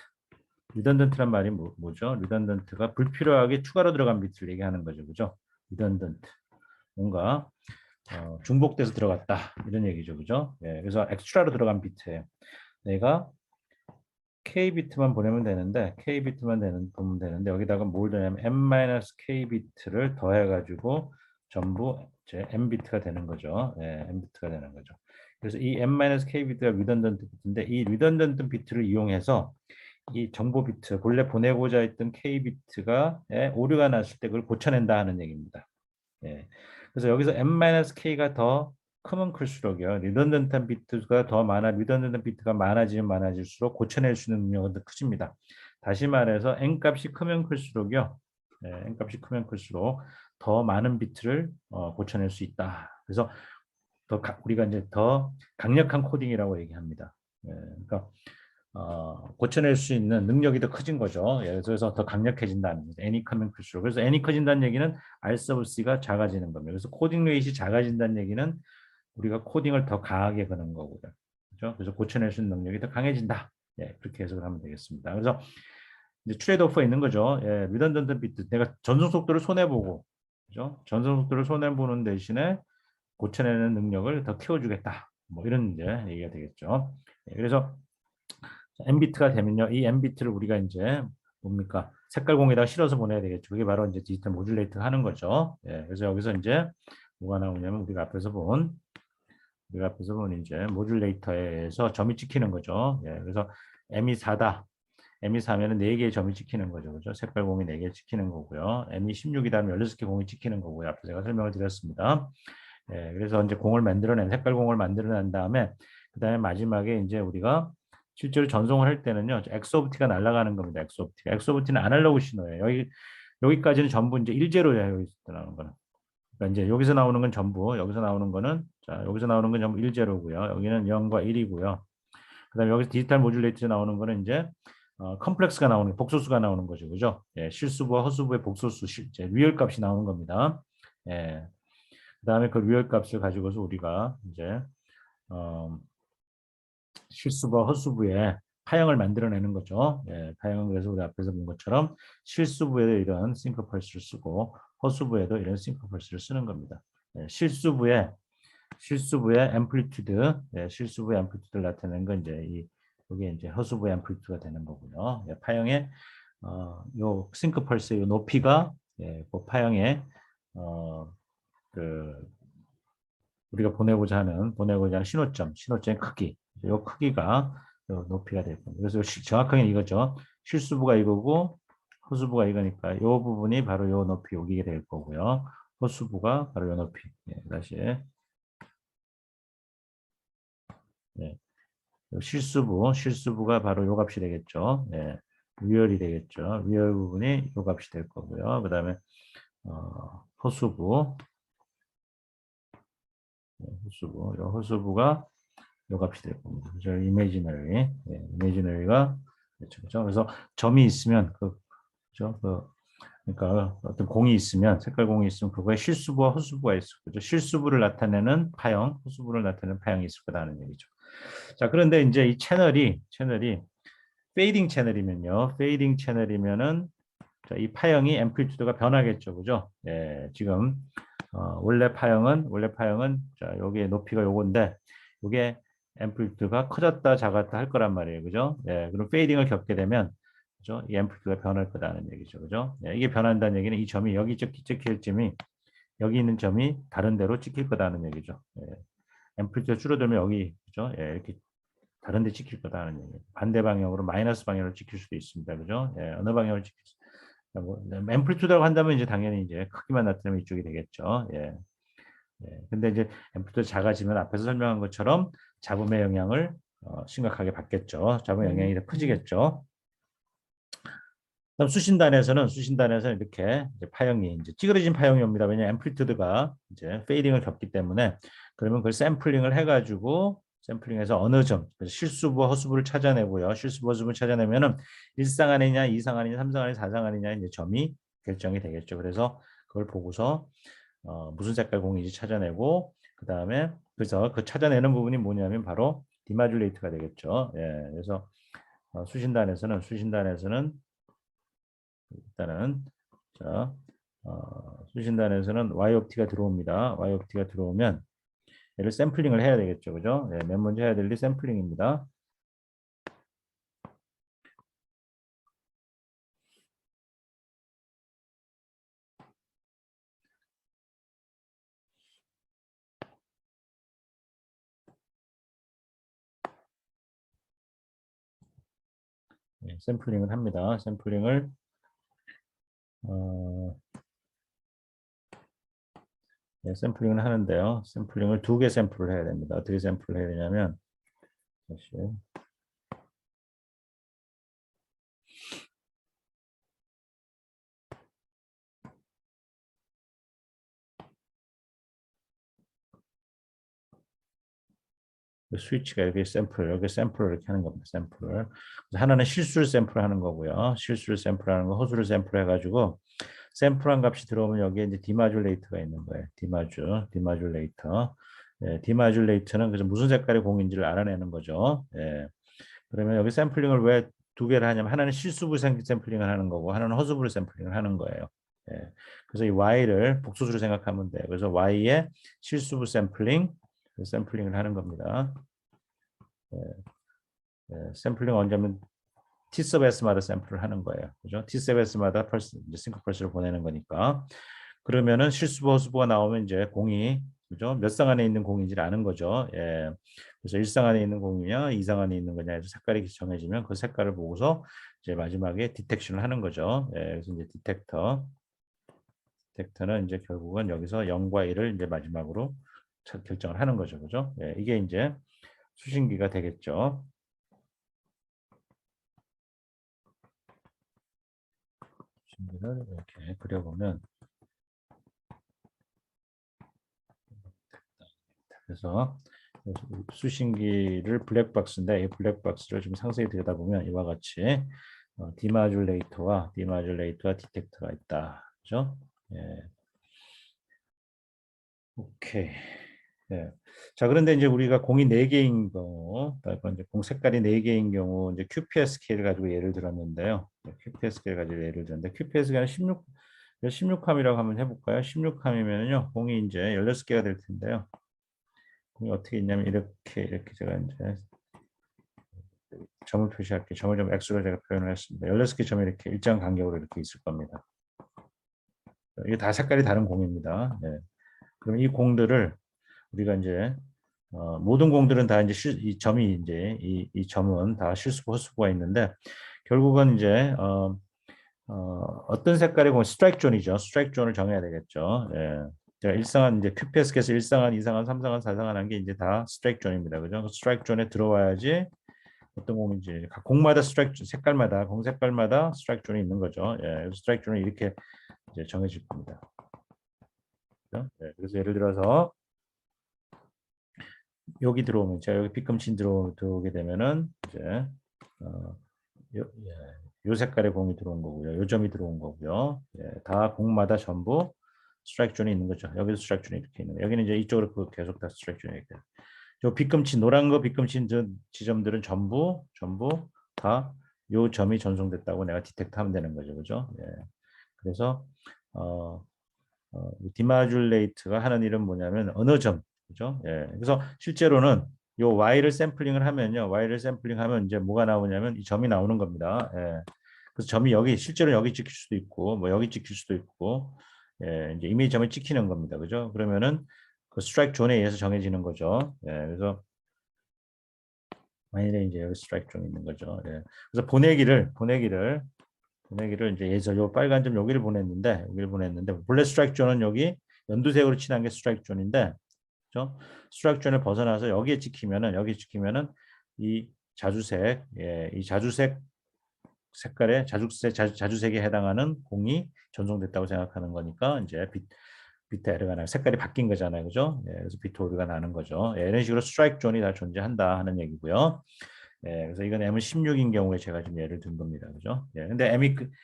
리던던트란 말이 뭐죠? 리던던트가 불필요하게 추가로 들어간 비트를 얘기하는 거죠. 그죠? 리던던트. 뭔가 중복돼서 들어갔다. 이런 얘기죠. 그죠? 예, 그래서 엑스트라로 들어간 비트예요. 내가 K비트만 보내면 되는데 보면 되는데 여기다가 뭘 더냐면 m-k 비트를 더해가지고 전부 이제 m 비트가 되는 거죠. 예, m 비트가 되는 거죠. 그래서 이 m-k 비트가 리던던트 비트인데 이 리던던트 비트를 이용해서 이 정보 비트 본래 보내고자 했던 k 비트가 오류가 났을 때 그걸 고쳐낸다 하는 얘기입니다. 예. 그래서 여기서 m-k가 더 크면 클수록요. 리던던트한 비트가 더 리던던트 비트가 많아지면 많아질수록 고쳐낼 수 있는 능력은 더 커집니다. 다시 말해서 n 값이 크면 클수록요. n 값이 크면 클수록 더 많은 비트를 고쳐낼 수 있다. 그래서 우리가 이제 더 강력한 코딩이라고 얘기합니다. 그러니까 고쳐낼 수 있는 능력이 더 커진 거죠. 그래서 더 강력해진다는 거죠. n이 크면 클수록. 그래서 n이 커진다는 얘기는 R sub c가 작아지는 겁니다. 그래서 코딩 레이시 작아진다는 얘기는 우리가 코딩을 더 강하게 거는 거고요. 그렇죠? 그래서 고쳐낼 수 있는 능력이 더 강해진다. 예, 그렇게 해석을 하면 되겠습니다. 그래서 이제 트레이드 오프가 있는 거죠. 예, 리던던트 비트. 내가 전송 속도를 손해보고, 그죠? 전송 속도를 손해보는 대신에 고쳐내는 능력을 더 키워주겠다. 뭐 이런 이제 얘기가 되겠죠. 예, 그래서 M비트가 되면요. 이 M비트를 우리가 이제 뭡니까? 색깔 공에다가 실어서 보내야 되겠죠. 그게 바로 이제 디지털 모듈레이터 하는 거죠. 예, 그래서 여기서 이제 뭐가 나오냐면 우리가 앞에서 본 이제 모듈레이터에서 점이 찍히는 거죠. 예, 그래서 M이 4다. M이 4면은 4개의 점이 찍히는 거죠. 그죠? 색깔 공이 4개 찍히는 거고요. M이 16이다 면 16개 공이 찍히는 거고요. 앞서 제가 설명을 드렸습니다. 예, 그래서 이제 색깔 공을 만들어낸 다음에 그다음에 마지막에 이제 우리가 실제로 전송을 할 때는요. X 오브 T가 날아가는 겁니다. X 오브 T. X 오브 T는 아날로그 신호예요. 여기까지는 전부 이제 일제로예요. 여기서 나오는 거는. 그러니까 이제 여기서 나오는 건 전부, 여기서 나오는 건 전부 일제로고요. 여기는 0과 1이고요. 그다음에 여기서 디지털 모듈레이터 나오는 거는 이제 컴플렉스가 나오는 복소수가 나오는 거죠. 그죠? 예, 실수부와 허수부의 복소수 이제 리얼 값이 나오는 겁니다. 예. 그다음에 그 리얼 값을 가지고서 우리가 이제 어, 실수부와 허수부의 파형을 만들어내는 거죠. 예, 파형은 그래서 우리 앞에서 본 것처럼 실수부에도 이런 싱크펄스를 쓰고 허수부에도 이런 싱크펄스를 쓰는 겁니다. 예, 실수부의 앰플리튜드, 실수부의 앰플리튜드를 나타내는 건 이제 이게 이제 허수부의 앰플리튜드가 되는 거고요. 예, 파형의 요 싱크펄스의 요 높이가 그 파형의 그 우리가 보내고자 하는 신호점의 크기, 이 크기가 높이가 될 겁니다. 그래서 정확하게 이거죠. 실수부가 이거고 허수부가 이거니까 이 부분이 바로 이 높이 여기게 될 거고요. 허수부가 바로 이 높이. 예, 다시 예, 실수부가 바로 요 값이 되겠죠. 예, 위열이 되겠죠. 위열 부분이 요 값이 될 거고요. 그 다음에 허수부, 허수부가 요 값이 될 겁니다. 그죠? 이미지너리가 그렇죠. 그래서 점이 있으면 그죠? 그러니까 어떤 공이 있으면 색깔 공이 있으면 그거에 실수부와 허수부가 있을 거죠. 실수부를 나타내는 파형, 허수부를 나타내는 파형이 있을 거라는 얘기죠. 자, 그런데 이제 이 채널이 페이딩 채널이면은 자, 이 파형이 앰플리튜드가 변하겠죠, 그죠? 예, 지금 원래 파형은 자, 여기에 높이가 요건데 요게 앰플리튜드가 커졌다 작았다 할 거란 말이에요. 그죠? 예, 그럼 페이딩을 겪게 되면 그죠? 이 앰플리튜드가 변할 거다는 얘기죠. 그죠? 예, 이게 변한다는 얘기는 이 점이 여기 찍힐 점이 여기 있는 점이 다른 데로 찍힐 거다는 얘기죠. 예, 앰플리튜드가 줄어들면 여기 그죠? 예, 이렇게 다른 데 찍힐 거다는 얘기예요. 반대 방향으로 마이너스 방향으로 찍힐 수도 있습니다. 그죠? 예, 어느 방향으로 찍힐 수 앰플리튜드라고 한다면 이제 당연히 이제 크기만 나타내면 이쪽이 되겠죠. 예. 근데 이제 앰플리튜드 작아지면 앞에서 설명한 것처럼 잡음의 영향을 심각하게 받겠죠. 잡음의 영향이 더 커지겠죠. 그럼 수신단에서는 이렇게 이제 파형이 이제 찌그러진 파형이 옵니다. 왜냐하면 앰플리튜드가 이제 페이딩을 겪기 때문에 그러면 그걸 샘플링을 해가지고 샘플링해서 어느 점, 그래서 실수부, 허수부를 찾아내고요. 실수부, 허수부를 찾아내면은 1상안이냐, 2상안이냐, 3상안이냐, 4상안이냐 이제 점이 결정이 되겠죠. 그래서 그걸 보고서 무슨 색깔 공인지 찾아내고 그 다음에 그래서 그 찾아내는 부분이 뭐냐면 바로 디마줄레이트가 되겠죠. 예, 그래서 수신단에서는 일단은 자 수신단에서는 y-t가 들어옵니다. y-t가 들어오면 얘를 샘플링을 해야 되겠죠, 그죠? 예, 맨 먼저 해야 될 일이 샘플링입니다. 예, 샘플링을 합니다. 어, 샘플링을 하는데요. 샘플링을 2개 샘플을 해야 됩니다. 어떻게 샘플을 해야 되냐면 다시 스위치가 여기 샘플을 이렇게 하는 겁니다. 샘플을. 하나는 실수를 샘플하는 거고요. 실수를 샘플하는 거, 허수를 샘플해가지고 샘플한 값이 들어오면 여기에 이제 디마줄레이터가 있는 거예요. 디마줄레이터. 예, 디마줄레이터는 그래서 무슨 색깔의 공인지를 알아내는 거죠. 예. 그러면 여기 샘플링을 왜 2개를 하냐면 하나는 실수부 샘플링을 하는 거고 하나는 허수부 샘플링을 하는 거예요. 예. 그래서 이 y를 복소수로 생각하면 돼요. 그래서 y의 실수부 샘플링을 하는 겁니다. 예. 예. 샘플링 언제 하면 T섭 S마다 샘플을 하는 거예요. 그죠? T섭 S마다 싱크 펄스를 보내는 거니까. 그러면은 실수부, 허수부가 나오면 이제 공이 그죠? 몇 상 안에 있는 공인지를 아는 거죠. 예. 그래서 1상 안에 있는 공이냐, 2상 안에 있는 거냐 해서 색깔이 정해지면 그 색깔을 보고서 이제 마지막에 디텍션을 하는 거죠. 예. 그래서 이제 디텍터는 이제 결국은 여기서 0과 1을 이제 마지막으로 결정을 하는 거죠. 그죠? 예. 이게 이제 수신기가 되겠죠. 수신기를 이렇게 그려보면 그래서 수신기를 블랙박스인데 이 블랙박스를 좀 상세히 들여다보면 이와 같이 디마줄레이터와 디텍터가 있다. 그죠? 예. 오케이. 예. 자, 그런데 이제 우리가 공이 4개인 경우, 이제 공 색깔이 4개인 경우, 이제 QPS 스케일을 가지고 예를 들었는데요. QPS 스케일 가지고 예를 들었는데, QPS 스케일은 16캄이라고 한번 해볼까요? 16캄이면요, 공이 이제 16개가 될 텐데요. 공이 어떻게 있냐면, 이렇게 제가 이제 점을 표시할게요. 점을 좀 X로 제가 표현을 했습니다. 16개 점이 이렇게 일정 간격으로 이렇게 있을 겁니다. 이게 다 색깔이 다른 공입니다. 네. 그럼 이 공들을 우리가 이제 모든 공들은 다 이제 이 점이 이제 이 점은 다 실수부 허수부가 있는데 결국은 이제 어떤 색깔의 공 스트라이크 존이죠. 스트라이크 존을 정해야 되겠죠. 예. 제가 일상한 이제 QPS께서 1상한, 2상한, 3상한, 4상한 한 게 이제 다 스트라이크 존입니다. 그죠? 스트라이크 존에 들어와야지 어떤 공인지 각 공마다 스트라이크 존, 색깔마다 공 색깔마다 스트라이크 존이 있는 거죠. 예. 스트라이크 존은 이렇게 이제 정해질 겁니다. 그죠? 예. 그래서 예를 들어서 여기 들어오면 제가 여기 빗금친 들어오게 되면은 이제 요 색깔의 공이 들어온 거고요. 요 점이 들어온 거고요. 예, 다 공마다 전부 스트라이크 존이 있는 거죠. 여기도 스트라이크 존이 이렇게 있는 거예요. 여기는 이제 이쪽으로 계속 다 스트라이크 존이 이렇게. 요 빗금친 노란 거 빗금친 지점들은 전부 다 요 점이 전송됐다고 내가 디텍트 하면 되는 거죠. 그죠? 예. 그래서 디마줄레이트가 하는 일은 뭐냐면 어느 점, 그죠? 예. 그래서 실제로는 요 y를 샘플링을 하면요, y를 샘플링하면 이제 뭐가 나오냐면 이 점이 나오는 겁니다. 예. 그래서 점이 여기 실제로 여기 찍힐 수도 있고, 뭐 여기 찍힐 수도 있고, 예, 이제 이미 점을 찍히는 겁니다, 그죠? 그러면은 그 스트라이크 존에 의해서 정해지는 거죠. 예. 그래서 만일에 이제 여기 스트라이크 존이 있는 거죠. 예. 그래서 보내기를 이제 예서 요 빨간 점 여기를 보냈는데 본래 스트라이크 존은 여기 연두색으로 칠한 게 스트라이크 존인데 그죠? 스트라이크 존을 벗어나서 여기 찍히면은 이 자주색 이 자주색 색깔의 자주색에 해당하는 공이 전송됐다고 생각하는 거니까 이제 비트 에러가 나 색깔이 바뀐 거잖아요, 그죠? 예, 그래서 비트 오류가 나는 거죠. 예, 이런 식으로 스트라이크 존이 다 존재한다 하는 얘기고요. 예, 그래서 이건 M은 16인 경우에 제가 좀 예를 든 겁니다. 그죠? 예, 근데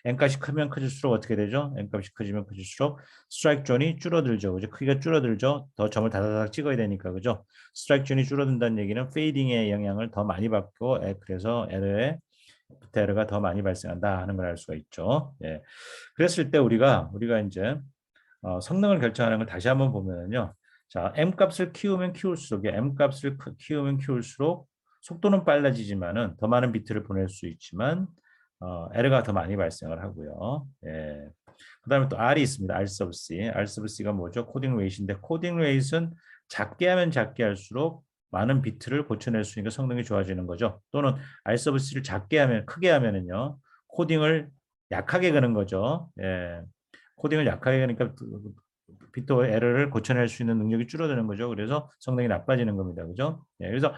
N값이 크면 커질수록 어떻게 되죠? N값이 커지면 커질수록 스트라이크 존이 줄어들죠. 그죠? 크기가 줄어들죠. 더 점을 다다닥 찍어야 되니까. 그죠? 스트라이크 존이 줄어든다는 얘기는 페이딩의 영향을 더 많이 받고, 그래서 비트 에러가 더 많이 발생한다 하는 걸 알 수가 있죠. 예. 그랬을 때 우리가 이제 성능을 결정하는 걸 다시 한번 보면요. 자, M 값을 키우면 키울수록, M 값을 키우면 키울수록 속도는 빨라지지만은 더 많은 비트를 보낼 수 있지만 에러가 더 많이 발생을 하고요. 예. 그다음에 또 R이 있습니다. R sub C. R sub C가 뭐죠? 코딩 레이트인데 코딩 레이트는 작게 하면 작게 할수록 많은 비트를 고쳐낼 수 있으니까 성능이 좋아지는 거죠. 또는 R sub C를 작게 하면 크게 하면은요. 코딩을 약하게 그는 거죠. 예. 코딩을 약하게 하니까 비트 에러를 고쳐낼 수 있는 능력이 줄어드는 거죠. 그래서 성능이 나빠지는 겁니다. 그죠? 예, 그래서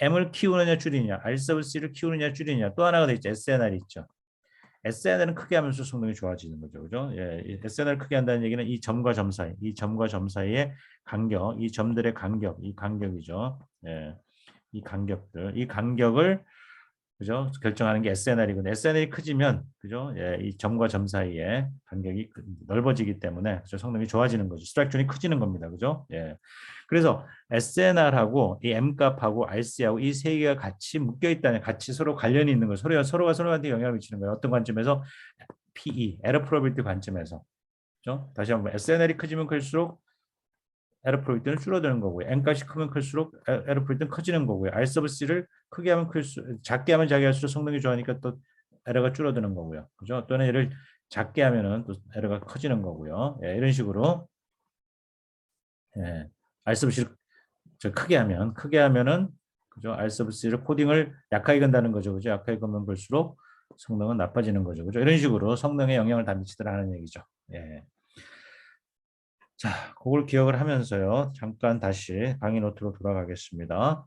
M을 키우느냐 줄이느냐, R sub C를 키우느냐 줄이느냐 또 하나가 더 있죠. SNR이 있죠. SNR은 크게 하면서 성능이 좋아지는 거죠. 그죠? 예, SNR을 크게 한다는 얘기는 이 점과 점 사이, 이 점과 점 사이의 간격, 이 점들의 간격, 이 간격이죠. 예, 이 간격을 그죠? 결정하는 게 SNR이거든요. SNR이 커지면 그죠? 예, 이 점과 점 사이에 간격이 넓어지기 때문에 그죠? 성능이 좋아지는 거죠. 스트라이크 존이 커지는 겁니다. 그죠? 예. 그래서 SNR하고 이 M값하고 RC하고 이 세 개가 같이 묶여 있다는 같이 서로 관련이 있는 거예요. 서로가 서로한테 영향을 미치는 거예요. 어떤 관점에서 PE, 에러 프로비티 관점에서. 그죠? 다시 한번 SNR이 커지면 클수록 에러 프로비티는 줄어드는 거고요. n값이 크면 클수록 에러 프로비티는 커지는 거고요. R 서브 C를 크게 하면 클수록 작게 하면 작게 할수록 성능이 좋아하니까 또 에러가 줄어드는 거고요. 그죠? 또는 얘를 작게 하면은 또 에러가 커지는 거고요. 예, 이런 식으로 예, R 서브 C를 크게 하면은 그죠? R 서브 C를 코딩을 약하게 건다는 거죠. 그죠? 약하게 건면 볼수록 성능은 나빠지는 거죠. 그죠? 이런 식으로 성능에 영향을 다 미치더라는 얘기죠. 예. 자, 그걸 기억을 하면서요. 잠깐 다시 강의 노트로 돌아가겠습니다.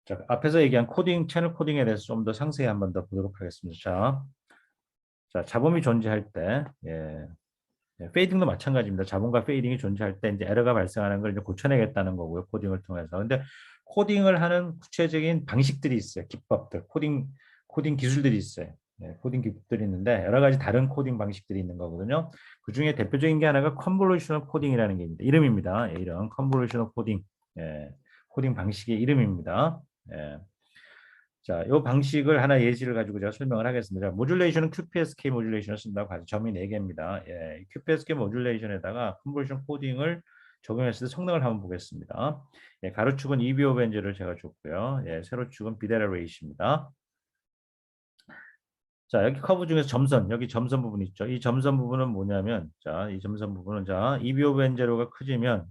자, 앞에서 얘기한 채널 코딩에 대해서 좀 더 상세히 한번 더 보도록 하겠습니다. 자본이 존재할 때, 예, 페이딩도 마찬가지입니다. 자본과 페이딩이 존재할 때 이제 에러가 발생하는 걸 이제 고쳐내겠다는 거고요. 코딩을 통해서. 근데 코딩을 하는 구체적인 방식들이 있어요. 기법들, 코딩 기술들이 있어요. 예, 코딩 기법들이 있는데 여러 가지 다른 코딩 방식들이 있는 거거든요. 그 중에 대표적인 게 하나가 컨볼루셔널 코딩이라는 게 있습니다. 이름입니다. 예, 이런 컨볼루셔널 코딩, 코딩 방식의 이름입니다. 예. 자, 이 방식을 하나 예시를 가지고 제가 설명을 하겠습니다. 모듈레이션은 QPSK 모듈레이션을 쓴다고 하죠. 점이 4개입니다. 예, QPSK 모듈레이션에다가 컨볼루션 코딩을 적용했을 때 성능을 한번 보겠습니다. 예, 가로축은 EBO 벤즈를 제가 줬고요. 예, 세로축은 비데라 레이시입니다. 자, 여기 커브 중에서 여기 점선 부분 있죠. 이 점선 부분은 뭐냐면, 이 점선 부분은, EBO 벤제로가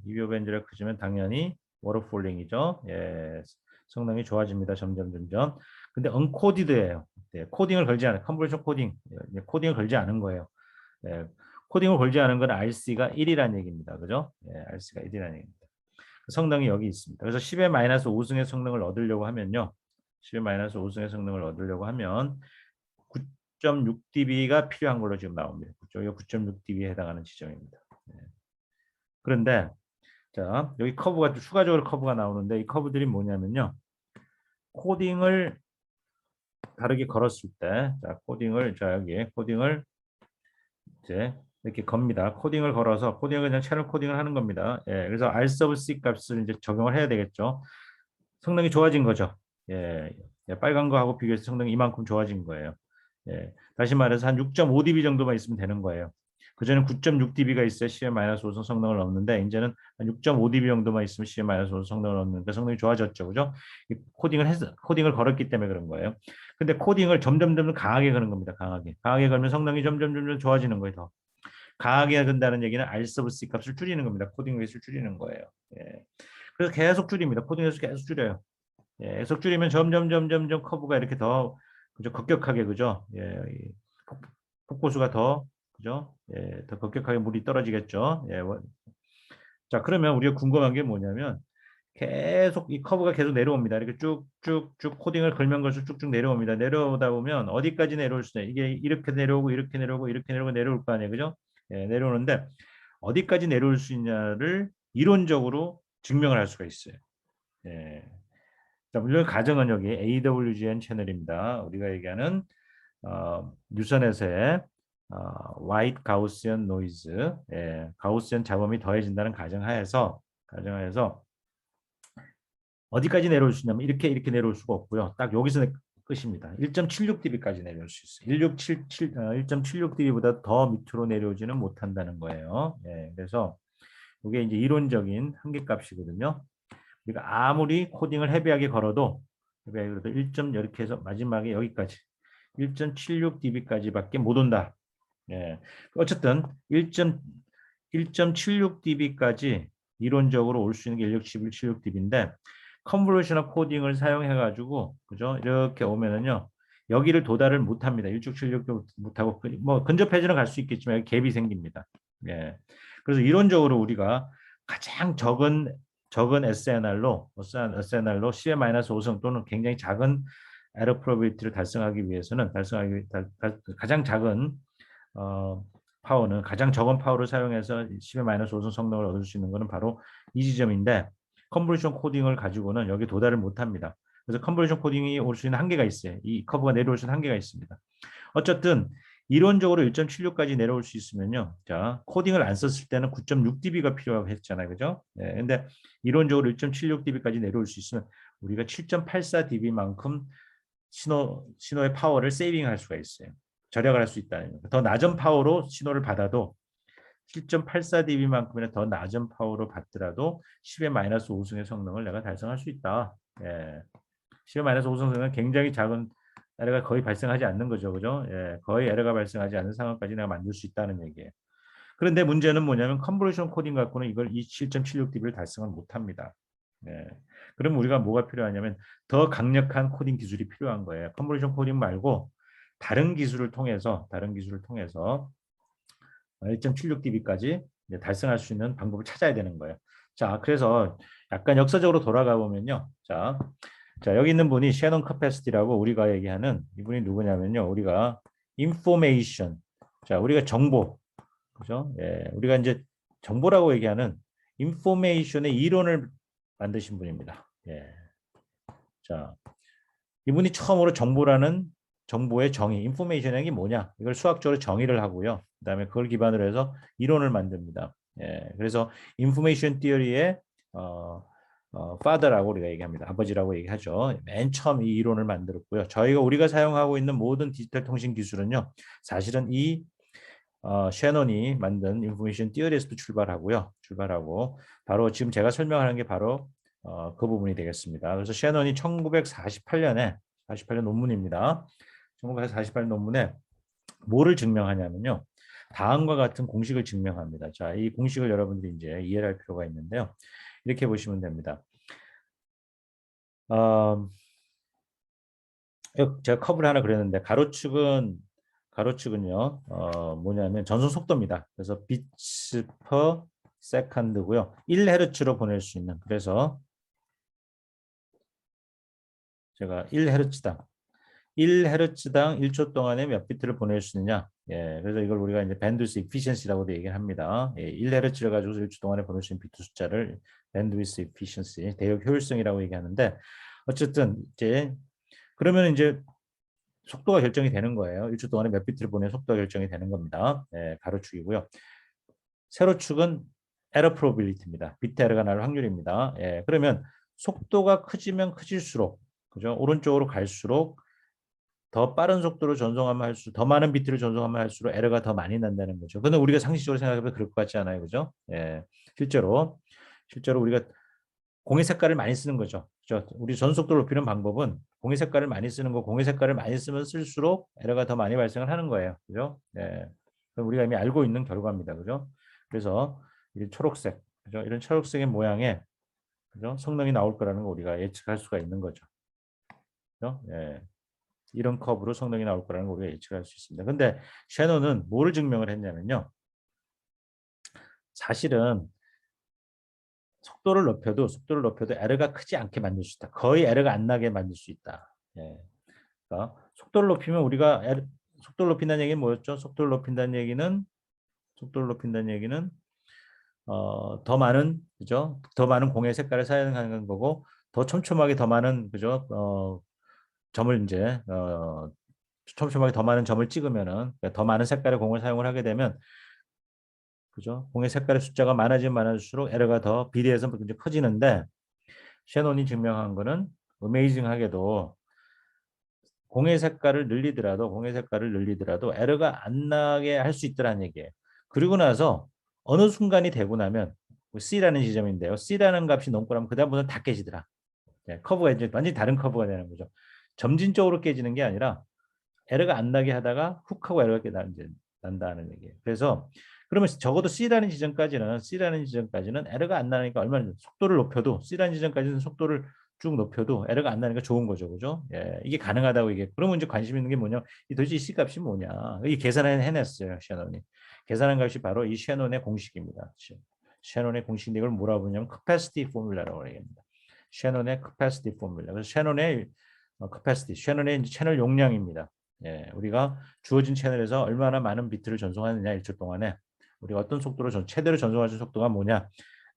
EBO 벤제로가 커지면 당연히 워터폴링이죠. 예, 성능이 좋아집니다. 점점. 근데 언코디드예요. 예, 코딩을 걸지 않은, 컨버전 코딩, 코딩을 걸지 않은 거예요. 예, 코딩을 걸지 않은 건 RC가 1이라는 얘기입니다. 그죠? 예, RC가 1이라는 얘기입니다. 성능이 여기 있습니다. 그래서 10의 마이너스 5승의 성능을 얻으려고 하면요. 10의 마이너스 5승의 성능을 얻으려고 하면 9.6dB가 필요한 걸로 지금 나옵니다. 9.6dB에 해당하는 지점입니다. 그런데 여기 커브가 추가적으로 커브가 나오는데 이 커브들이 뭐냐면요. 코딩을 다르게 걸었을 때, 여기 코딩을 이제 이렇게 겁니다. 코딩을 걸어서 코딩을 그냥 채널 코딩을 하는 겁니다. 예, 그래서 R sub C 값을 이제 적용을 해야 되겠죠. 성능이 좋아진 거죠. 예, 빨간 거하고 비교해서 성능이 이만큼 좋아진 거예요. 예, 다시 말해서 한 6.5dB 정도만 있으면 되는 거예요. 그전엔 9.6dB가 있어야 CM-5선 성능을 얻는데 이제는 한 6.5dB 정도만 있으면 CM-5선 성능을 얻는데 성능이 좋아졌죠. 그죠? 코딩을 걸었기 때문에 그런 거예요. 근데 코딩을 점점 강하게 거는 겁니다. 강하게 걸면 성능이 점점 좋아지는 거예요. 더. 강하게 건다는 얘기는 R sub C 값을 줄이는 겁니다. 코딩 웨이스를 줄이는 거예요. 예. 그래서 계속 줄입니다. 코딩 웨이스 계속 줄여요. 예, 계속 줄이면 점점 커브가 이렇게 더 그죠 급격하게 그죠 예, 폭포수가 더 그죠 예, 더 급격하게 물이 떨어지겠죠 예, 자 그러면 우리가 궁금한 게 뭐냐면 계속 이 커브가 계속 내려옵니다. 이렇게 쭉쭉쭉 코딩을 걸면 걸수록 쭉쭉 내려옵니다. 내려오다 보면 어디까지 내려올 수 있냐? 이게 이렇게 내려오고 이렇게 내려오고 이렇게 내려오고 내려올 거 아니에요, 그죠? 예, 내려오는데 어디까지 내려올 수 있냐를 이론적으로 증명을 할 수가 있어요. 예. 자, 물론 가정은 여기 AWGN 채널입니다. 우리가 얘기하는 유선에서의 White Gaussian Noise, 예, 가우스현 잡음이 더해진다는 가정하에서 어디까지 내려올 수 있냐면 이렇게 내려올 수가 없고요. 딱 여기서 끝입니다. 1.76dB까지 내려올 수 있어요. 1.76dB보다 더 밑으로 내려오지는 못한다는 거예요. 예, 그래서 이게 이제 이론적인 한계값이거든요. 우리가 아무리 코딩을 헤비하게 걸어도 1. 이렇게 해서 마지막에 여기까지 1.76dB까지밖에 못 온다. 예. 어쨌든 1.76dB까지 이론적으로 올 수 있는 게 1.76dB인데 컨볼루셔널 코딩을 사용해 가지고 그죠? 이렇게 오면은요. 여기를 도달을 못 합니다. 1.76도 못 하고 뭐 근접해지는 갈 수 있겠지만 여기 갭이 생깁니다. 예. 그래서 이론적으로 우리가 가장 적은 SNR로 10의 마이너스 5성 또는 굉장히 작은 에러 프로비리티를 달성하기 위해서는 가장 작은 파워는 가장 적은 파워를 사용해서 10의 마이너스 5성 성능을 얻을 수 있는 것은 바로 이 지점인데 컨볼루션 코딩을 가지고는 여기 도달을 못합니다. 그래서 컨볼루션 코딩이 올 수 있는 한계가 있어요. 이 커브가 내려올 수 있는 한계가 있습니다. 어쨌든 이론적으로 1.76까지 내려올 수 있으면요. 자, 코딩을 안 썼을 때는 9.6dB가 필요하고 했잖아요. 그죠? 네, 근데 이론적으로 1.76dB까지 내려올 수 있으면 우리가 7.84dB만큼 신호의 파워를 세이빙할 수가 있어요. 절약을 할 수 있다는 거예요. 더 낮은 파워로 신호를 받아도 7.84dB만큼이나 더 낮은 파워로 받더라도 10의 마이너스 5승의 성능을 내가 달성할 수 있다. 예. 10의 마이너스 5승 성능은 굉장히 작은 에러가 거의 발생하지 않는 거죠. 그죠? 예. 거의 에러가 발생하지 않는 상황까지 내가 만들 수 있다는 얘기예요. 그런데 문제는 뭐냐면 컨볼루션 코딩 갖고는 이걸 이 7.76dB를 달성을 못합니다. 예. 그럼 우리가 뭐가 필요하냐면 더 강력한 코딩 기술이 필요한 거예요. 컨볼루션 코딩 말고 다른 기술을 통해서 1.76dB까지 달성할 수 있는 방법을 찾아야 되는 거예요. 자, 그래서 약간 역사적으로 돌아가 보면요. 자, 여기 있는 분이 셰넌 카패시티라고 우리가 얘기하는 이분이 누구냐면요. 우리가 인포메이션. 자, 우리가 정보. 그죠? 예, 우리가 이제 정보라고 얘기하는 인포메이션의 이론을 만드신 분입니다. 예. 자, 이분이 처음으로 정보의 정의, 인포메이션이 뭐냐? 이걸 수학적으로 정의를 하고요. 그다음에 그걸 기반으로 해서 이론을 만듭니다. 예, 그래서 인포메이션 티어리의 father라고 우리가 얘기합니다. 아버지라고 얘기하죠. 맨 처음 이 이론을 만들었고요. 우리가 사용하고 있는 모든 디지털 통신 기술은요, 사실은 이 셰넌이 만든 인포메이션 티어리에서도 출발하고 바로 지금 제가 설명하는 게 바로 그 부분이 되겠습니다. 그래서 셰넌이 1948년 논문입니다. 1948년 논문에 뭐를 증명하냐면요. 다음과 같은 공식을 증명합니다. 자, 이 공식을 여러분들이 이제 이해를 할 필요가 있는데요. 이렇게 보시면 됩니다. 제가 커브를 하나 그렸는데 가로축은요. 뭐냐면 전송 속도입니다. 그래서 비츠 퍼 세컨드고요. 1헤르츠로 보낼 수 있는. 그래서 제가 1헤르츠당 1초 동안에 몇 비트를 보낼 수 있느냐. 예, 그래서 이걸 우리가 이제 밴드위스 이피션시라고도 얘기를 합니다. 예, 1헤르츠를 가지고 1초 동안에 보낼 수 있는 비트 숫자를 밴드위스 이피션시, 대역 효율성이라고 얘기하는데 어쨌든 이제 그러면 이제 속도가 결정이 되는 거예요. 1초 동안에 몇 비트를 보내는 속도가 결정이 되는 겁니다. 예, 가로축이고요. 세로축은 에러 프로빌리티입니다. 비트 에러가 날 확률입니다. 예, 그러면 속도가 커지면 커질수록 그죠? 오른쪽으로 갈수록 더 빠른 속도로 전송하면 할수록 더 많은 비트를 전송하면 할수록 에러가 더 많이 난다는 거죠. 근데 우리가 상식적으로 생각해보면 그럴 것 같지 않아요, 그죠? 예, 실제로 우리가 공의 색깔을 많이 쓰는 거죠. 그렇죠? 우리 전속도를 높이는 방법은 공의 색깔을 많이 쓰는 거, 공의 색깔을 많이 쓰면 쓸수록 에러가 더 많이 발생을 하는 거예요. 그죠? 네. 그럼 우리가 이미 알고 있는 결과입니다. 그죠? 그래서 이 초록색, 그죠? 이런 초록색의 모양의 그죠? 성능이 나올 거라는 거 우리가 예측할 수가 있는 거죠. 그죠? 예. 이런 커브로 성능이 나올 거라는 거 우리가 예측할 수 있습니다. 근데 셰넌은 뭐를 증명을 했냐면요. 사실은 속도를 높여도 에러가 크지 않게 만들 수 있다. 거의 에러가 안 나게 만들 수 있다. 예. 그러니까 속도를 높이면 속도를 높인다는 얘기는 뭐였죠? 속도를 높인다는 얘기는 더 많은 그죠? 더 많은 공의 색깔을 사용하는 거고 더 촘촘하게 더 많은 그죠? 점을 이제 촘촘하게 더 많은 점을 찍으면은 그러니까 더 많은 색깔의 공을 사용을 하게 되면 그죠? 공의 색깔의 숫자가 많아지면 많아질수록 에러가 더 비례해서 이제 커지는데 셰논이 증명한 거는 어메이징하게도 공의 색깔을 늘리더라도 에러가 안 나게 할 수 있더라는 얘기예요. 그리고 나서 어느 순간이 되고 나면 C라는 지점인데요. C라는 값이 넘고 나면 그다음부터는 다 깨지더라. 네, 커브가 이제 완전히 다른 커브가 되는 거죠. 점진적으로 깨지는 게 아니라 에러가 안 나게 하다가 훅 하고 에러가 난다는 얘기예요. 그래서 그러면 적어도 C라는 지점까지는 에러가 안 나니까 얼마나 속도를 높여도 C라는 지점까지는 속도를 쭉 높여도 에러가 안 나니까 좋은 거죠. 그죠? 예, 이게 가능하다고 이게. 그러면 이제 관심 있는 게 뭐냐? 이 도대체 이 C 값이 뭐냐? 이 계산을 해냈어요. 셰논이. 계산한 값이 바로 이 셰논의 공식입니다. 셰논의 공식인데 이걸 뭐라고 부르냐면 capacity formula라고 얘기합니다. 셰논의 capacity formula. 그래서 셰논의 capacity, 셰논의 채널 용량입니다. 예, 우리가 주어진 채널에서 얼마나 많은 비트를 전송하느냐 1초 동안에 우리가 어떤 속도로 최대로 전송할 수 있는 속도가 뭐냐.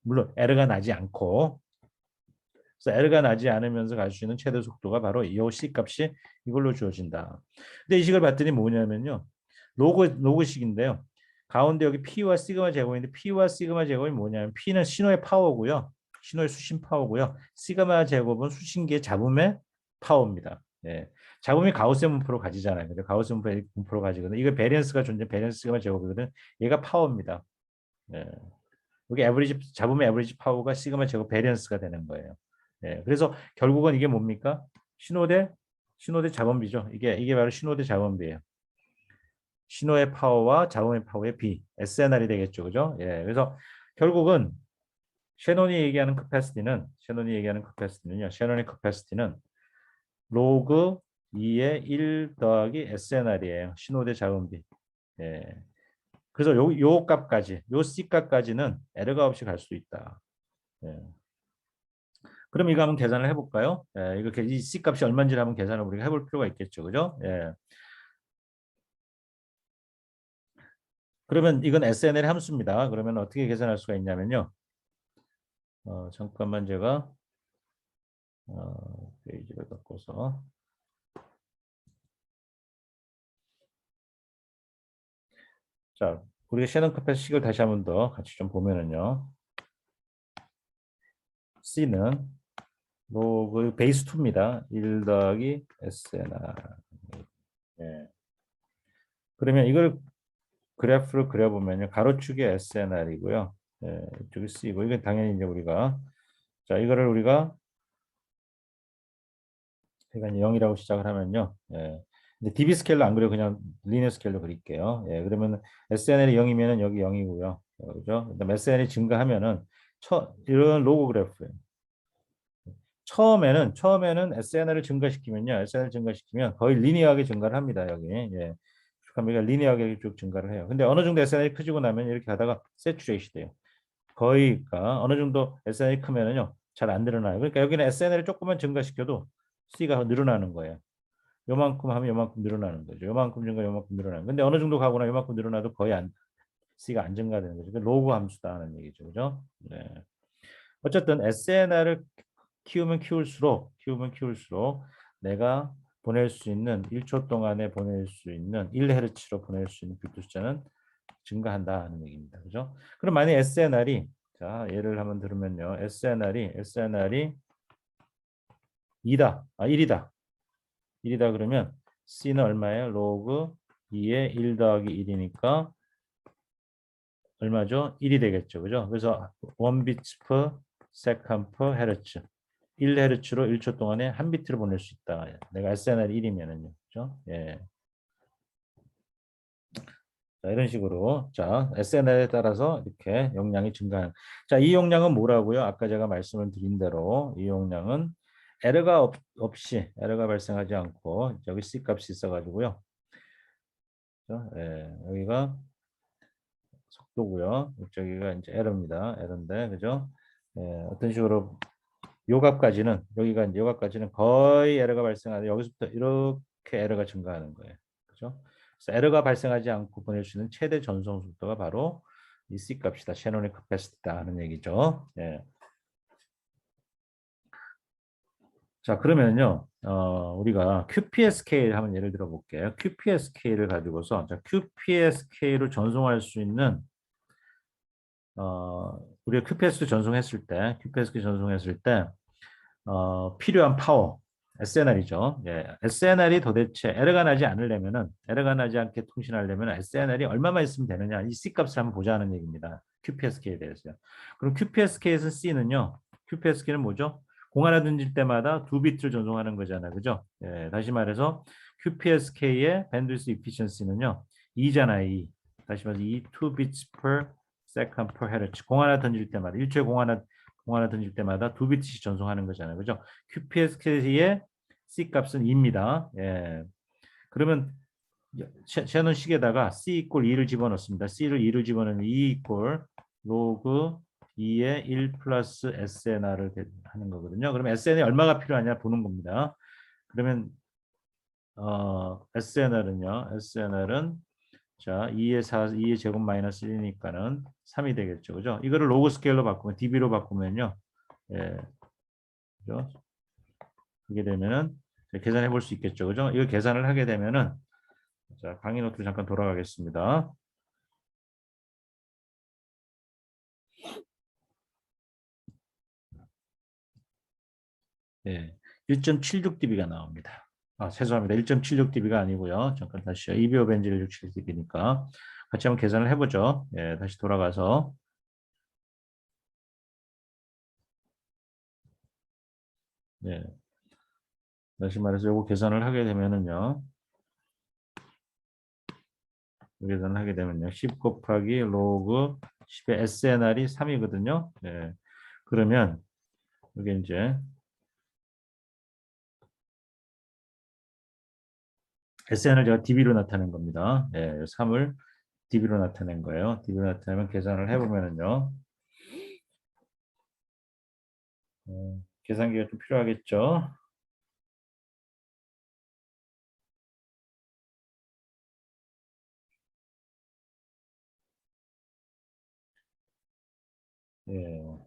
물론 에러가 나지 않고 그래서 에러가 나지 않으면서 갈 수 있는 최대 속도가 바로 이 C 값이 이걸로 주어진다. 근데 이 식을 봤더니 뭐냐면요. 로그식인데요. 가운데 여기 P와 시그마 제곱인데 P와 시그마 제곱이 뭐냐면 P는 신호의 파워고요. 신호의 수신 파워고요. 시그마 제곱은 수신기의 잡음의 파워입니다. 예. 잡음이 가우스의 분포로 가지잖아요. 근데 가우스 분포로 가지거든. 이거 베리언스가 베리언스 시그마 제곱이거든. 얘가 파워입니다. 예. 여기 잡음의 에버리지 파워가 시그마 제곱 베리언스가 되는 거예요. 예. 그래서 결국은 이게 뭡니까? 신호 대 잡음비죠. 이게 바로 신호 대 잡음비예요. 신호의 파워와 잡음의 파워의 비, SNR이 되겠죠. 그죠? 예. 그래서 결국은 셰논의 캐패시티는 로그 2의 1 더하기 SNR이에요. 신호 대 잡음비. 예. 그래서 요 값까지, 요 C 값까지는 에러가 없이 갈 수 있다. 예. 그럼 이거 한번 계산을 해볼까요? 예, 이렇게 이 C 값이 얼마인지를 한번 계산을 우리가 해볼 필요가 있겠죠. 그죠? 예. 그러면 이건 SNL의 함수입니다. 그러면 어떻게 계산할 수가 있냐면요. 잠깐만 제가 페이지를 바꿔서 자, 우리가 셰넌 커패식을 다시 한번 더 같이 좀 보면은요. C는 로그 베이스 2입니다. 1 더하기 SNR. 예. 그러면 이걸 그래프를 그려보면요. 가로축이 SNR이고요. 예, 이쪽이 C고 이건 당연히 이제 우리가 이거를 우리가 0이라고 시작을 하면요. 예. 근데 DB 스케일로 안 그려 그냥 리니어 스케일로 그릴게요. 예, 그러면 SNL이 0이면은 여기 0이고요. 그죠? 그다음 SNL이 증가하면은 이런 로그 그래프예요. 처음에는 SNL을 증가시키면 거의 리니어하게 증가를 합니다. 여기. 예. 그러니까 리니어하게 쭉 증가를 해요. 근데 어느 정도 SNL이 커지고 나면 이렇게 가다가 세츄레이시 돼요. 거의 그러니까 어느 정도 SNL이 크면은요. 잘 안 늘어나요. 그러니까 여기는 SNL을 조금만 증가시켜도 C가 늘어나는 거예요. 요만큼 하면 요만큼 늘어나는 거죠. 요만큼 증가, 요만큼 늘어나는. 근데 어느 정도 가거나 요만큼 늘어나도 거의 C가 안 증가되는 거죠. 그 로그 함수다 하는 얘기죠. 그죠? 네. 어쨌든 SNR을 키우면 키울수록 내가 보낼 수 있는 1초 동안에 보낼 수 있는 1헤르츠로 보낼 수 있는 비트 숫자는 증가한다 하는 얘기입니다. 그죠? 그럼 만약 SNR이 예를 한번 들으면요. SNR이 2다. 1이다. 1이다 그러면 C는 얼마예요? 로그 2의 1 더하기 1이니까 얼마죠? 1이 되겠죠. 그죠? 그래서 1 bits per second per hertz. 1헤르츠로 1초 동안에 한 비트를 보낼 수 있다. 내가 SNR이 1이면은요. 그죠? 예. 자, 이런 식으로 SNL에 따라서 이렇게 용량이 증가하는. 이 용량은 뭐라고요? 아까 제가 말씀을 드린 대로 이 용량은 에러가 발생하지 않고 여기 C 값이 있어 가지고요. 예, 여기가 속도고요. 저기가 이제 에러입니다. 에러인데 그죠? 어떤 식으로 요값까지는 여기가 이제 요값까지는 거의 에러가 발생하는데 여기서부터 이렇게 에러가 증가하는 거예요. 그죠? 그래서 에러가 발생하지 않고 보낼 수 있는 최대 전송 속도가 바로 이 C 값이다. 셰논의 캐패시티다 하는 얘기죠. 예. 자, 그러면요. 우리가 QPSK 한번 예를 들어 볼게요. QPSK를 가지고서 자, QPSK를 전송할 수 있는 우리가 QPSK 전송했을 때 QPSK 전송했을 때 필요한 파워 SNR이죠. 예, SNR이 도대체 에러가 나지 않으려면은 에러가 나지 않게 통신하려면 SNR이 얼마만 있으면 되느냐 이 C 값을 한번 보자는 얘기입니다. QPSK에 대해서요. 그럼 QPSK에서 C는요. QPSK는 뭐죠? 공 하나 던질 때마다 2비트를 전송하는 거잖아요. 그죠? 예, 다시 말해서 QPSK의 밴드위스 이피션시는요. 2잖아요. 2. 다시 말해서 2bits per second per hertz. 공 하나 던질 때마다 1초에 공 하나 던질 때마다 2비트씩 전송하는 거잖아요. 그죠? QPSK의 C 값은 2입니다. 예. 그러면 셰논 식에다가 C 이꼴 2를 집어넣습니다. C를 2를 집어넣으면 2 이꼴 로그 2의 1 플러스 SNR을 하는 거거든요. 그러면 SNR이 얼마가 필요하냐 보는 겁니다. 그러면 SNR은 자, 2의 4, 2의 제곱 마이너스 1이니까는 3이 되겠죠. 그죠? 이거를 로그 스케일로 바꾸면 DB로 바꾸면요. 예. 그죠? 그게 되면은 계산해 볼 수 있겠죠. 그죠? 이거 계산을 하게 되면은 자, 강의 노트로 잠깐 돌아가겠습니다. 예. 1.76dB가 나옵니다. 죄송합니다. 1.76dB가 아니고요. 잠깐 다시요. EBO 벤즈 1.76dB니까 같이 한번 계산을 해보죠. 예, 다시 돌아가서 예, 다시 말해서 이거 계산을 하게 되면은요. 계산을 하게 되면요. 10 곱하기 로그 10의 SNR이 3이거든요. 예. 그러면 이게 이제 SN을 제가 DB로 나타낸 겁니다. 예, 3을 DB로 나타낸 거예요. DB로 나타내면 계산을 해보면은요. 계산기가 좀 필요하겠죠. 예.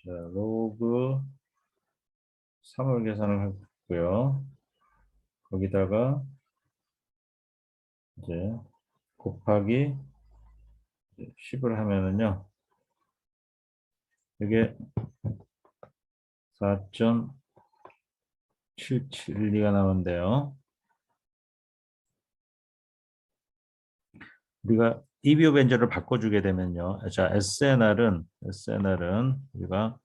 자, 로그 3을 계산을 했고요. 거기다가 이제 곱하기 10을 하면은요. 이게 4.772가 나오는데요. 우리가 EBO 벤저를 바꿔주게 되면요. 자, SNR은 우리가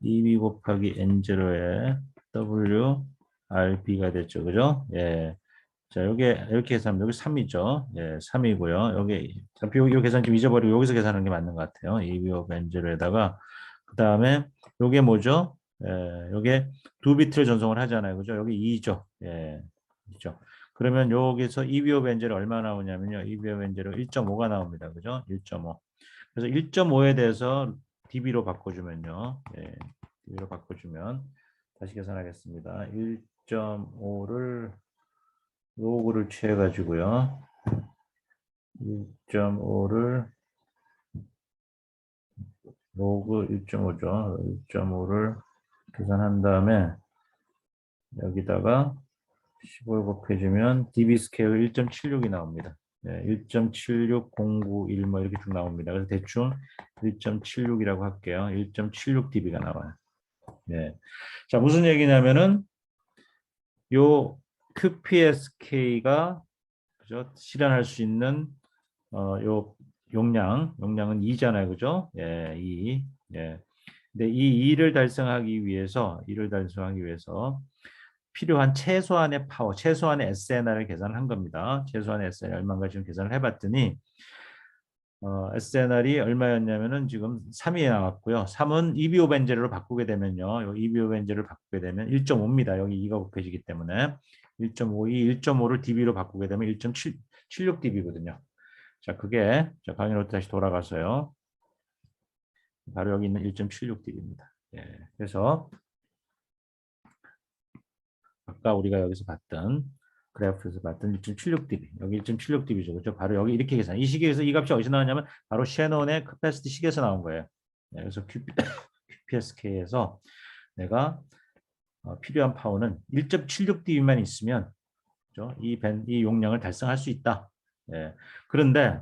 EB 곱하기 N0에 WRB가 됐죠. 그죠? 예. 자, 요게 이렇게 계산하면 여기 3이죠. 예, 3이고요. 여기 요 계산 좀 잊어버리고 여기서 계산하는 게 맞는 것 같아요. EB 곱 N0에다가 그다음에 요게 뭐죠? 예, 요게 2비트를 전송을 하잖아요. 그죠? 여기 2죠. 예. 있죠. 그러면 여기서 EBO 벤젤이 얼마 나오냐면요. EBO 벤젤이 1.5가 나옵니다. 그죠? 1.5. 그래서 1.5에 대해서 DB로 바꿔주면요. 예, DB로 바꿔주면 다시 계산하겠습니다. 1.5를 로그를 취해가지고요. 1.5를 로그 1.5죠. 1.5를 계산한 다음에 여기다가 15를 곱해주면 DB 스케일 1.76이 나옵니다. 네, 1.76091 뭐 이렇게 쭉 나옵니다. 그래서 대충 1.76이라고 할게요. 1.76 dB가 나와요. 네. 자, 무슨 얘기냐면은 요 QPSK가 그죠? 실현할 수 있는 요 용량은 2잖아요. 그죠? 예, 2. 예. 근데 이 2를 달성하기 위해서 필요한 최소한의 파워, 최소한의 SNR을 계산한 겁니다. 최소한의 SNR 얼마인가 지금 계산을 해봤더니 SNR이 얼마였냐면은 지금 3이 나왔고요. 3은 EBO 벤제로 바꾸게 되면요. 요 EBO 벤제를 바꾸게 되면 1.5입니다. 여기 2가 곱해지기 때문에 1.5를 DB로 바꾸게 되면 1.7 76dB거든요. 자, 그게 자, 강의 노트 다시 돌아가서요. 바로 여기 있는 1.76dB입니다. 예, 그래서 아까 우리가 여기서 봤던 그래프에서 봤던 1.76dB, 여기 1.76dB죠. 그죠? 바로 여기 이렇게 계산. 이 식에서 이 값이 어디서 나왔냐면 바로 셰논의 캐패시티 식에서 나온 거예요. 네, 그래서 QPSK에서 내가 필요한 파워는 1.76dB만 있으면 그죠? 이 용량을 달성할 수 있다. 예. 그런데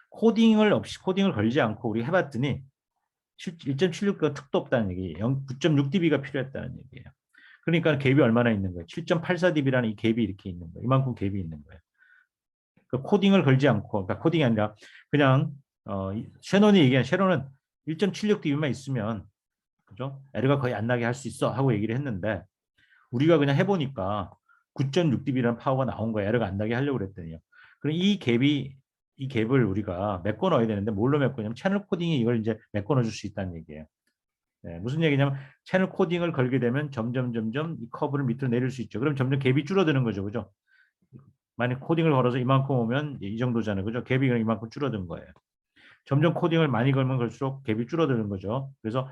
코딩을 걸지 않고 우리 해봤더니 1.76가 툭도 없다는 얘기, 9.6dB가 필요했다는 얘기예요. 그러니까 갭이 얼마나 있는 거예요? 7.84dB라는 이 갭이 이렇게 있는 거예요. 이만큼 갭이 있는 거예요. 그러니까 코딩을 걸지 않고, 그러니까 코딩이 아니라 그냥 셰논이 얘기한 셰논은 1.76dB만 있으면 그죠? 에러가 거의 안 나게 할 수 있어 하고 얘기를 했는데 우리가 그냥 해보니까 9.6dB라는 파워가 나온 거예요. 에러가 안 나게 하려고 그랬더니요. 그럼 이 갭을 우리가 메꿔 넣어야 되는데 뭘로 메꿔냐면 채널 코딩이 이걸 이제 메꿔 넣어줄 수 있다는 얘기예요. 네, 무슨 얘기냐면 채널 코딩을 걸게 되면 점점 이 커브를 밑으로 내릴 수 있죠. 그럼 점점 갭이 줄어드는 거죠. 그죠? 만약 코딩을 걸어서 이만큼 오면 이 정도잖아요. 그죠? 갭이 이만큼 줄어든 거예요. 점점 코딩을 많이 걸면 걸수록 갭이 줄어드는 거죠. 그래서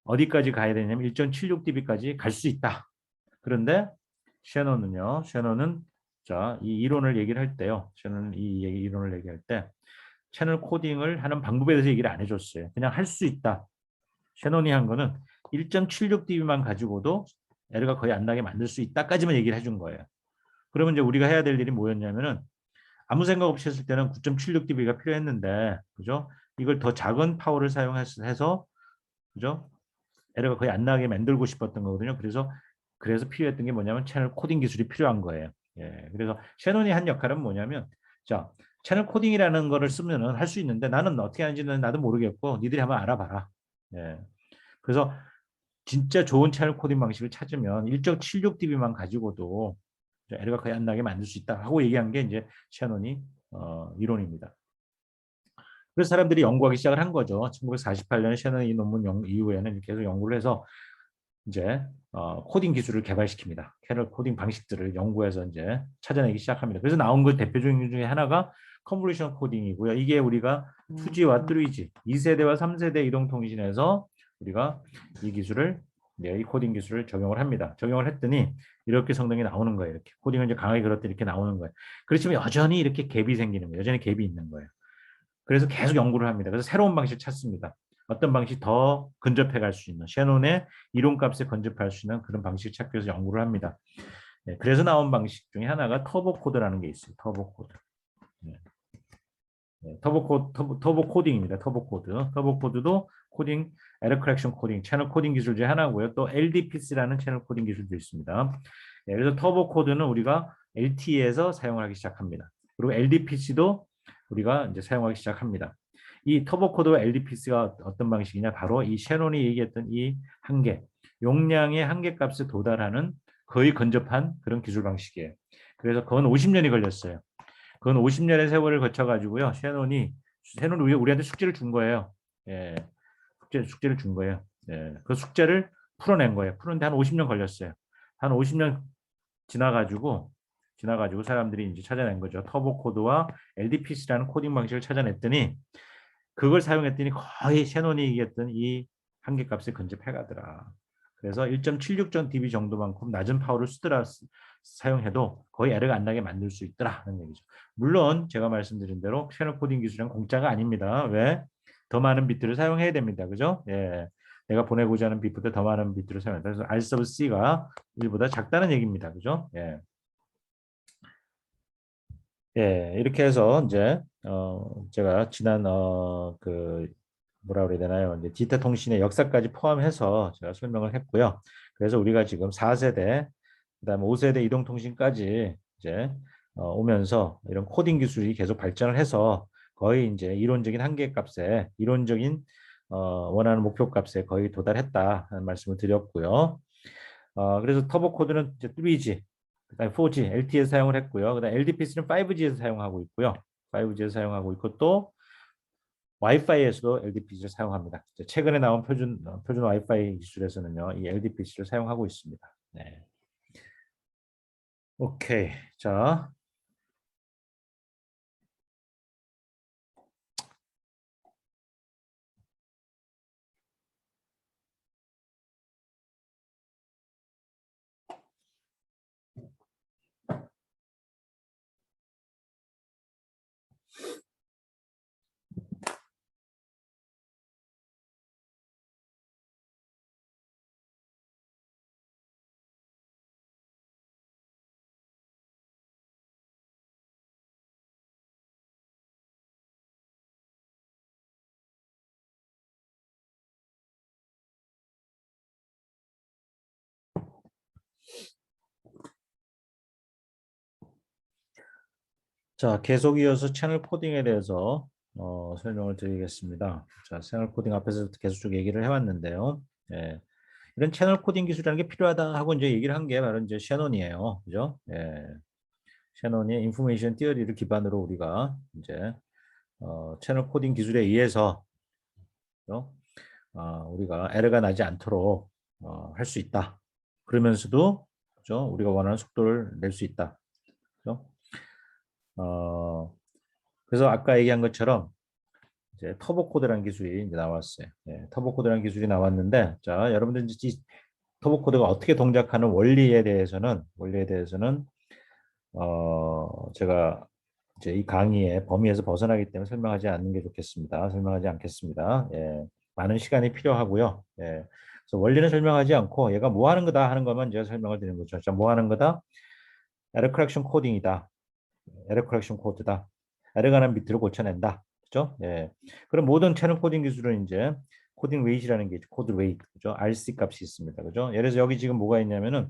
어디까지 가야 되냐면 1.76dB까지 갈 수 있다. 그런데 셰넌은 자, 이 이론을 얘기를 할 때요. 셰넌은 이론을 얘기할 때 채널 코딩을 하는 방법에 대해서 얘기를 안 해줬어요. 그냥 할 수 있다. 셰넌이 한 거는 1.76dB만 가지고도 에러가 거의 안 나게 만들 수 있다까지만 얘기를 해준 거예요. 그러면 이제 우리가 해야 될 일이 뭐였냐면은 아무 생각 없이 했을 때는 9.76dB가 필요했는데, 그죠? 이걸 더 작은 파워를 사용해서, 그죠? 에러가 거의 안 나게 만들고 싶었던 거거든요. 그래서 필요했던 게 뭐냐면 채널 코딩 기술이 필요한 거예요. 예, 그래서 셰논이 한 역할은 뭐냐면, 자, 채널 코딩이라는 거를 쓰면은 할 수 있는데 나는 어떻게 하는지는 나도 모르겠고, 니들이 한번 알아봐라. 예, 그래서 진짜 좋은 채널 코딩 방식을 찾으면 1.76dB만 가지고도 에러가 거의 안 나게 만들 수 있다 하고 얘기한 게 이제 셰논이 이론입니다. 그래서 사람들이 연구하기 시작을 한 거죠. 1948년에 셰논이 이 논문 이후에는 계속 연구를 해서 이제 코딩 기술을 개발시킵니다. 캐럴 코딩 방식들을 연구해서 이제 찾아내기 시작합니다. 그래서 나온 그 대표적인 중에 하나가 컨볼루션 코딩이고요. 이게 우리가 2G와 3G, 2세대와 3세대 이동통신에서 우리가 이 기술을 이 코딩 기술을 적용을 합니다. 적용을 했더니 이렇게 성능이 나오는 거예요. 이렇게 코딩을 이제 강하게 걸었더니 이렇게 나오는 거예요. 그렇지만 여전히 이렇게 갭이 생기는 거예요. 여전히 갭이 있는 거예요. 그래서 계속 연구를 합니다. 그래서 새로운 방식을 찾습니다. 어떤 방식이 더 근접해 갈 수 있는 셰논의 이론값에 근접할 수 있는 그런 방식을 찾기 위해서 연구를 합니다. 네, 그래서 나온 방식 중에 하나가 터보 코드라는 게 있어요. 터보 코드. 네. 네, 터보 코딩입니다. 터보 코드. 터보 코드도 코딩, 에러 커렉션 코딩, 채널 코딩 기술 중에 하나고요. 또 LDPC라는 채널 코딩 기술도 있습니다. 네, 그래서 터보 코드는 우리가 LTE에서 사용하기 시작합니다. 그리고 LDPC도 우리가 이제 사용하기 시작합니다. 이 터보 코드와 LDPC가 어떤 방식이냐? 바로 이 셰논이 얘기했던 이 한계, 용량의 한계값에 도달하는 거의 근접한 그런 기술 방식이에요. 그래서 그건 50년이 걸렸어요. 그건 50년의 세월을 거쳐가지고요. 셰논이 우리한테 숙제를 준 거예요. 예, 숙제를 준 거예요. 예, 그 숙제를 풀어낸 거예요. 푸는데 한 50년 걸렸어요. 한 50년 지나가지고 사람들이 이제 찾아낸 거죠. 터보 코드와 LDPC라는 코딩 방식을 찾아냈더니 그걸 사용했더니 거의 셰논이 얘기했던 이 한계값에 근접해 가더라. 그래서 1.76dB 정도만큼 낮은 파워를 사용해도 거의 에러가 안 나게 만들 수 있더라는 얘기죠. 물론 제가 말씀드린 대로 셰논 코딩 기술은 공짜가 아닙니다. 왜? 더 많은 비트를 사용해야 됩니다. 그죠? 예. 내가 보내고자 하는 빛보다 더 많은 비트를 사용한다. 그래서 R sub C가 1보다 작다는 얘기입니다. 그죠? 예. 예, 이렇게 해서 이제 제가 지난 그 뭐라 그래야 되나요? 이제 디지털 통신의 역사까지 포함해서 제가 설명을 했고요. 그래서 우리가 지금 4세대, 그다음에 5세대 이동통신까지 이제 오면서 이런 코딩 기술이 계속 발전을 해서 거의 이제 이론적인 한계값에 이론적인 원하는 목표값에 거의 도달했다는 말씀을 드렸고요. 그래서 터보 코드는 이제 3G, 그다음에 4G, LTE 사용을 했고요. 그다음 LDPC는 5G에서 사용하고 있고요. 5G에서 사용하고 있고 또 와이파이에서도 LDPC를 사용합니다. 최근에 나온 표준 와이파이 기술에서는요, 이 LDPC를 사용하고 있습니다. 네. 오케이. 자, 자, 계속 이어서 채널 코딩에 대해서 설명을 드리겠습니다. 자, 채널 코딩 앞에서 계속 쭉 얘기를 해왔는데요. 예, 이런 채널 코딩 기술이라는 게 필요하다 하고 이제 얘기를 한 게 바로 이제 셰논이에요. 그죠? 예, 셰논의 인포메이션 티어리를 기반으로 우리가 이제 채널 코딩 기술에 의해서 그죠? 우리가 에러가 나지 않도록 할 수 있다. 그러면서도 그죠? 우리가 원하는 속도를 낼 수 있다. 그죠? 어, 그래서 아까 얘기한 것처럼 이제 터보 코드라는 기술이 이제 나왔어요. 예, 터보 코드라는 기술이 나왔는데, 자, 여러분들 이제 이 터보 코드가 어떻게 동작하는 원리에 대해서는 제가 이제 이 강의의 범위에서 벗어나기 때문에 설명하지 않는 게 좋겠습니다. 설명하지 않겠습니다. 예, 많은 시간이 필요하고요. 예, 그래서 원리는 설명하지 않고 얘가 뭐 하는 거다 하는 것만 제가 설명을 드리는 거죠. 자, 뭐 하는 거다? 에러 커렉션 코딩이다. 에러 커렉션 코드다. 에러가 난 비트를 고쳐낸다. 그죠? 예. 그럼 모든 채널 코딩 기술은 이제 코딩 웨이트라는 게 있죠. 코드 웨이트. 그죠? RC 값이 있습니다. 그죠? 예를 들어서 여기 지금 뭐가 있냐면은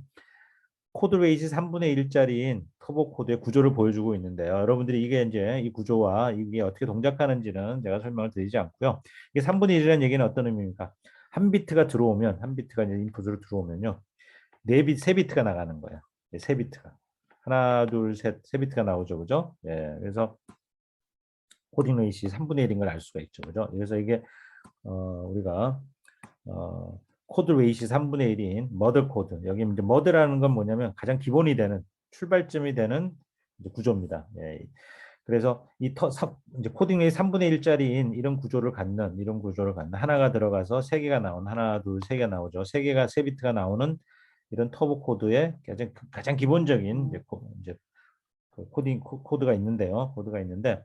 코드 웨이트 3분의 1짜리인 터보 코드의 구조를 보여주고 있는데요. 여러분들이 이게 이제 이 구조와 이게 어떻게 동작하는지는 제가 설명을 드리지 않고요. 이게 3분의 1이라는 얘기는 어떤 의미입니까? 한 비트가 들어오면 한 비트가 이제 인풋으로 들어오면요. 세 비트가 나가는 거예요. 세 비트가. 하나, 둘, 셋, 세 비트가 나오죠. 그죠? 예. 그래서 코딩 레이시 3분의 1인 걸 알 수가 있죠. 그죠? 그래서 이게 우리가 코드 레이시 3분의 1인 머더 코드. 여기 이제 머더라는 건 뭐냐면 가장 기본이 되는 출발점이 되는 이제 구조입니다. 예. 그래서 이제 코딩 레이시 3분의 1짜리인 이런 구조를 갖는 하나가 들어가서 세 개가 나온 하나, 둘, 세 개가 나오죠. 세 개가 세 비트가 나오는 이런 터보 코드의 가장 기본적인 이제 그 코드가 있는데요. 코드가 있는데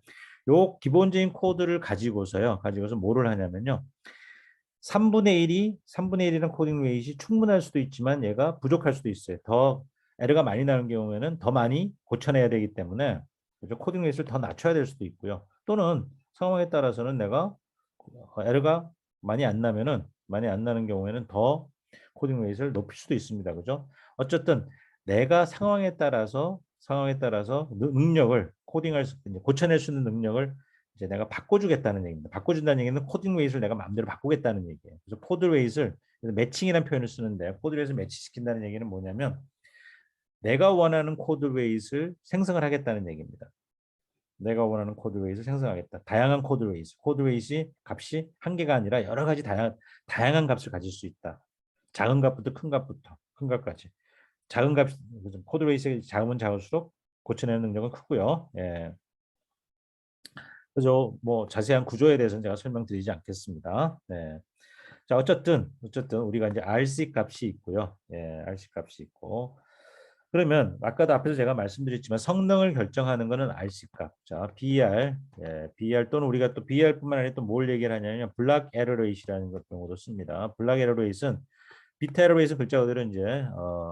요 기본적인 코드를 가지고서 뭐를 하냐면요. 3분의 1이라는 코딩 웨이트이 충분할 수도 있지만 얘가 부족할 수도 있어요. 더 에러가 많이 나는 경우에는 더 많이 고쳐내야 되기 때문에 그죠? 코딩 웨이트를 더 낮춰야 될 수도 있고요. 또는 상황에 따라서는 내가 에러가 많이 안 나는 경우에는 더 코딩 웨이트를 높일 수도 있습니다. 그죠? 어쨌든 내가 상황에 따라서 능력을 고쳐낼 수 있는 능력을 이제 내가 바꿔주겠다는 얘기입니다. 바꿔준다는 얘기는 코딩 웨이트를 내가 마음대로 바꾸겠다는 얘기예요. 그래서 코드 웨이트를 매칭이라는 표현을 쓰는데 코드 웨이트를 매치시킨다는 얘기는 뭐냐면 내가 원하는 코드 웨이트를 생성을 하겠다는 얘기입니다. 내가 원하는 코드 웨이트를 생성하겠다. 다양한 코드 웨이트 값이 한 개가 아니라 여러 가지 다양한 값을 가질 수 있다. 작은 값부터 큰 값까지. 작은 값 코드 웨이트가 작으면 작을수록 고쳐내는 능력은 크고요. 예. 그죠? 뭐 자세한 구조에 대해서는 제가 설명드리지 않겠습니다. 네. 자, 어쨌든 우리가 이제 RC 값이 있고요. 예, RC 값이 있고. 그러면 아까도 앞에서 제가 말씀드렸지만 성능을 결정하는 거는 RC 값. 자, BR, BR 또는 우리가 또 BR뿐만 아니라 또 뭘 얘기를 하냐면 블락 에러 레이시라는 것 경우도 씁니다. 블락 에러 레이스는 비트 에러 레이스 글자 그대로 이제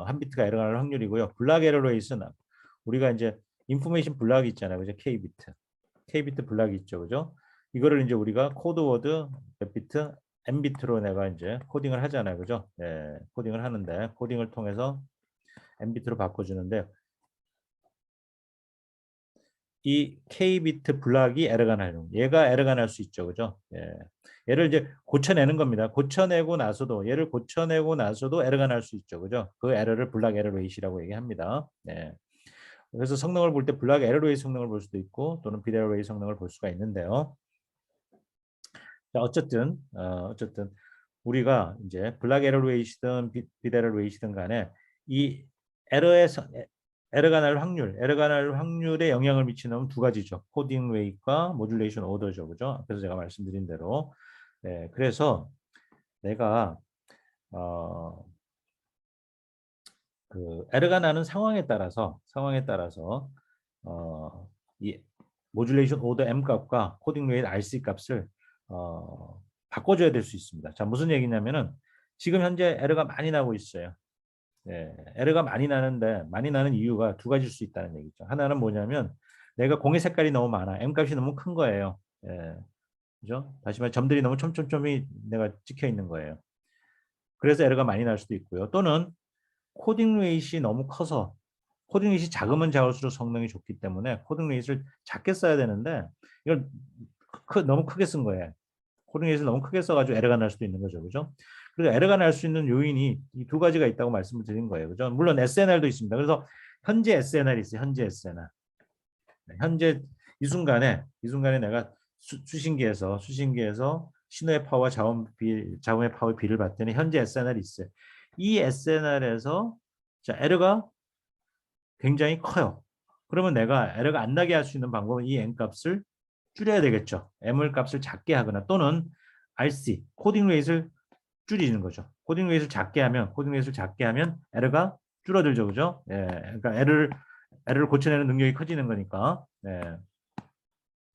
한 비트가 에러가 날 확률이고요. 블락 에러 레이스는 우리가 이제 인포메이션 블락이 있잖아요. 그죠? K비트 블락이 있죠. 그죠? 이거를 이제 우리가 코드워드 몇 비트, n 비트로 내가 이제 코딩을 하잖아요. 그죠? 예, 코딩을 하는데 코딩을 통해서 n 비트로 바꿔주는데 이 K비트 블락이 에러가 나요. 얘가 에러가 날 수 있죠. 그죠? 예. 얘를 이제 고쳐내는 겁니다. 얘를 고쳐내고 나서도 에러가 날 수 있죠. 그죠? 그 에러를 블락 에러 레이시라고 얘기합니다. 예. 그래서 성능을 볼 때 블락 에러 레이시 성능을 볼 수도 있고 또는 비트 에러 레이시 성능을 볼 수가 있는데요. 자, 어쨌든 우리가 이제 블락 에러 레이시든 비트 에러 레이시든 간에 이 에러에서 에러가 날 확률에 영향을 미치는 두 가지죠. 코딩 웨이과 모듈레이션 오더죠. 그죠? 앞에서 제가 말씀드린 대로. 네, 그래서 내가 어, 그 에러가 나는 상황에 따라서 이 모듈레이션 오더 M 값과 코딩 웨이 RC 값을 바꿔줘야 될 수 있습니다. 자, 무슨 얘기냐면은 지금 현재 에러가 많이 나고 있어요. 예, 에러가 많이 나는 이유가 두 가지일 수 있다는 얘기죠. 하나는 뭐냐면 내가 공의 색깔이 너무 많아. M 값이 너무 큰 거예요. 예, 그죠? 다시 말해 점들이 너무 촘촘히 내가 찍혀 있는 거예요. 그래서 에러가 많이 날 수도 있고요. 또는 코딩 웨이트이 너무 커서 코딩 레이스 작으면 작을수록 성능이 좋기 때문에 코딩 레이스를 작게 써야 되는데 이걸 너무 크게 쓴 거예요. 코딩 레이스를 너무 크게 써가지고 에러가 날 수도 있는 거죠, 그죠? 그래서 에러가 날 수 있는 요인이 이 두 가지가 있다고 말씀을 드린 거예요, 그죠? 물론 SNR도 있습니다. 그래서 현재 SNR이 있어요, 현재 SNR. 현재 이 순간에 내가 수신기에서 신호의 파워와 자음의 파워의 비를 봤더니 현재 SNR이 있어요. 이 SNR에서 자, 에러가 굉장히 커요. 그러면 내가 에러가 안 나게 할 수 있는 방법은 이 n 값을 줄여야 되겠죠. m을 값을 작게 하거나 또는 RC 코딩 레이트를 줄이는 거죠. 코딩 레이트를 작게 하면 에러가 줄어들죠, 그죠? 예, 그러니까 에러를 고쳐내는 능력이 커지는 거니까. 예,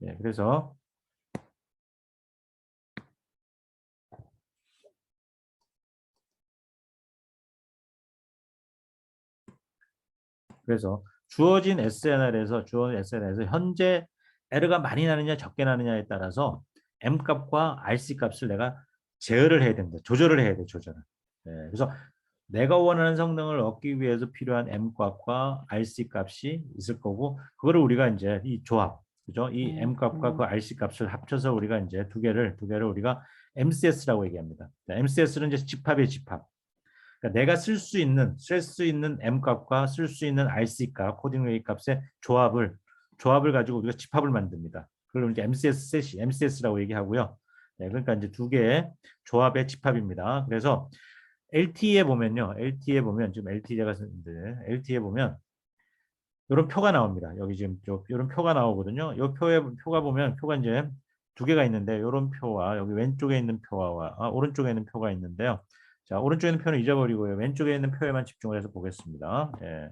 예, 그래서 주어진 SNR에서 현재 에러가 많이 나느냐 적게 나느냐에 따라서 M 값과 RC 값을 내가 제어를 해야 된다. 조절을 해야 돼, 조절을. 네, 그래서 내가 원하는 성능을 얻기 위해서 필요한 M 값과 RC 값이 있을 거고, 그거를 우리가 이제 이 조합, 그죠? 이 M 값과 그 RC 값을 합쳐서 우리가 이제 두 개를 우리가 MCS라고 얘기합니다. MCS는 이제 집합의 집합. 그러니까 내가 쓸 수 있는 M 값과 쓸 수 있는 RC 값, 코딩 웨이 값의 조합을 가지고 우리가 집합을 만듭니다. 그걸 이제 MCS 셋이 MCS라고 얘기하고요. 네, 그러니까 이제 두 개의 조합의 집합입니다. 그래서 LTE에 보면 지금 LTE 가 쓰는데 LTE에 보면 이런 표가 나옵니다. 여기 지금 이런 표가 나오거든요. 이 표가 보면 표가 이제 두 개가 있는데 이런 표와 여기 왼쪽에 있는 표와 오른쪽에 있는 표가 있는데요. 자, 오른쪽에 있는 표는 잊어버리고요. 왼쪽에 있는 표에만 집중을 해서 보겠습니다. 예.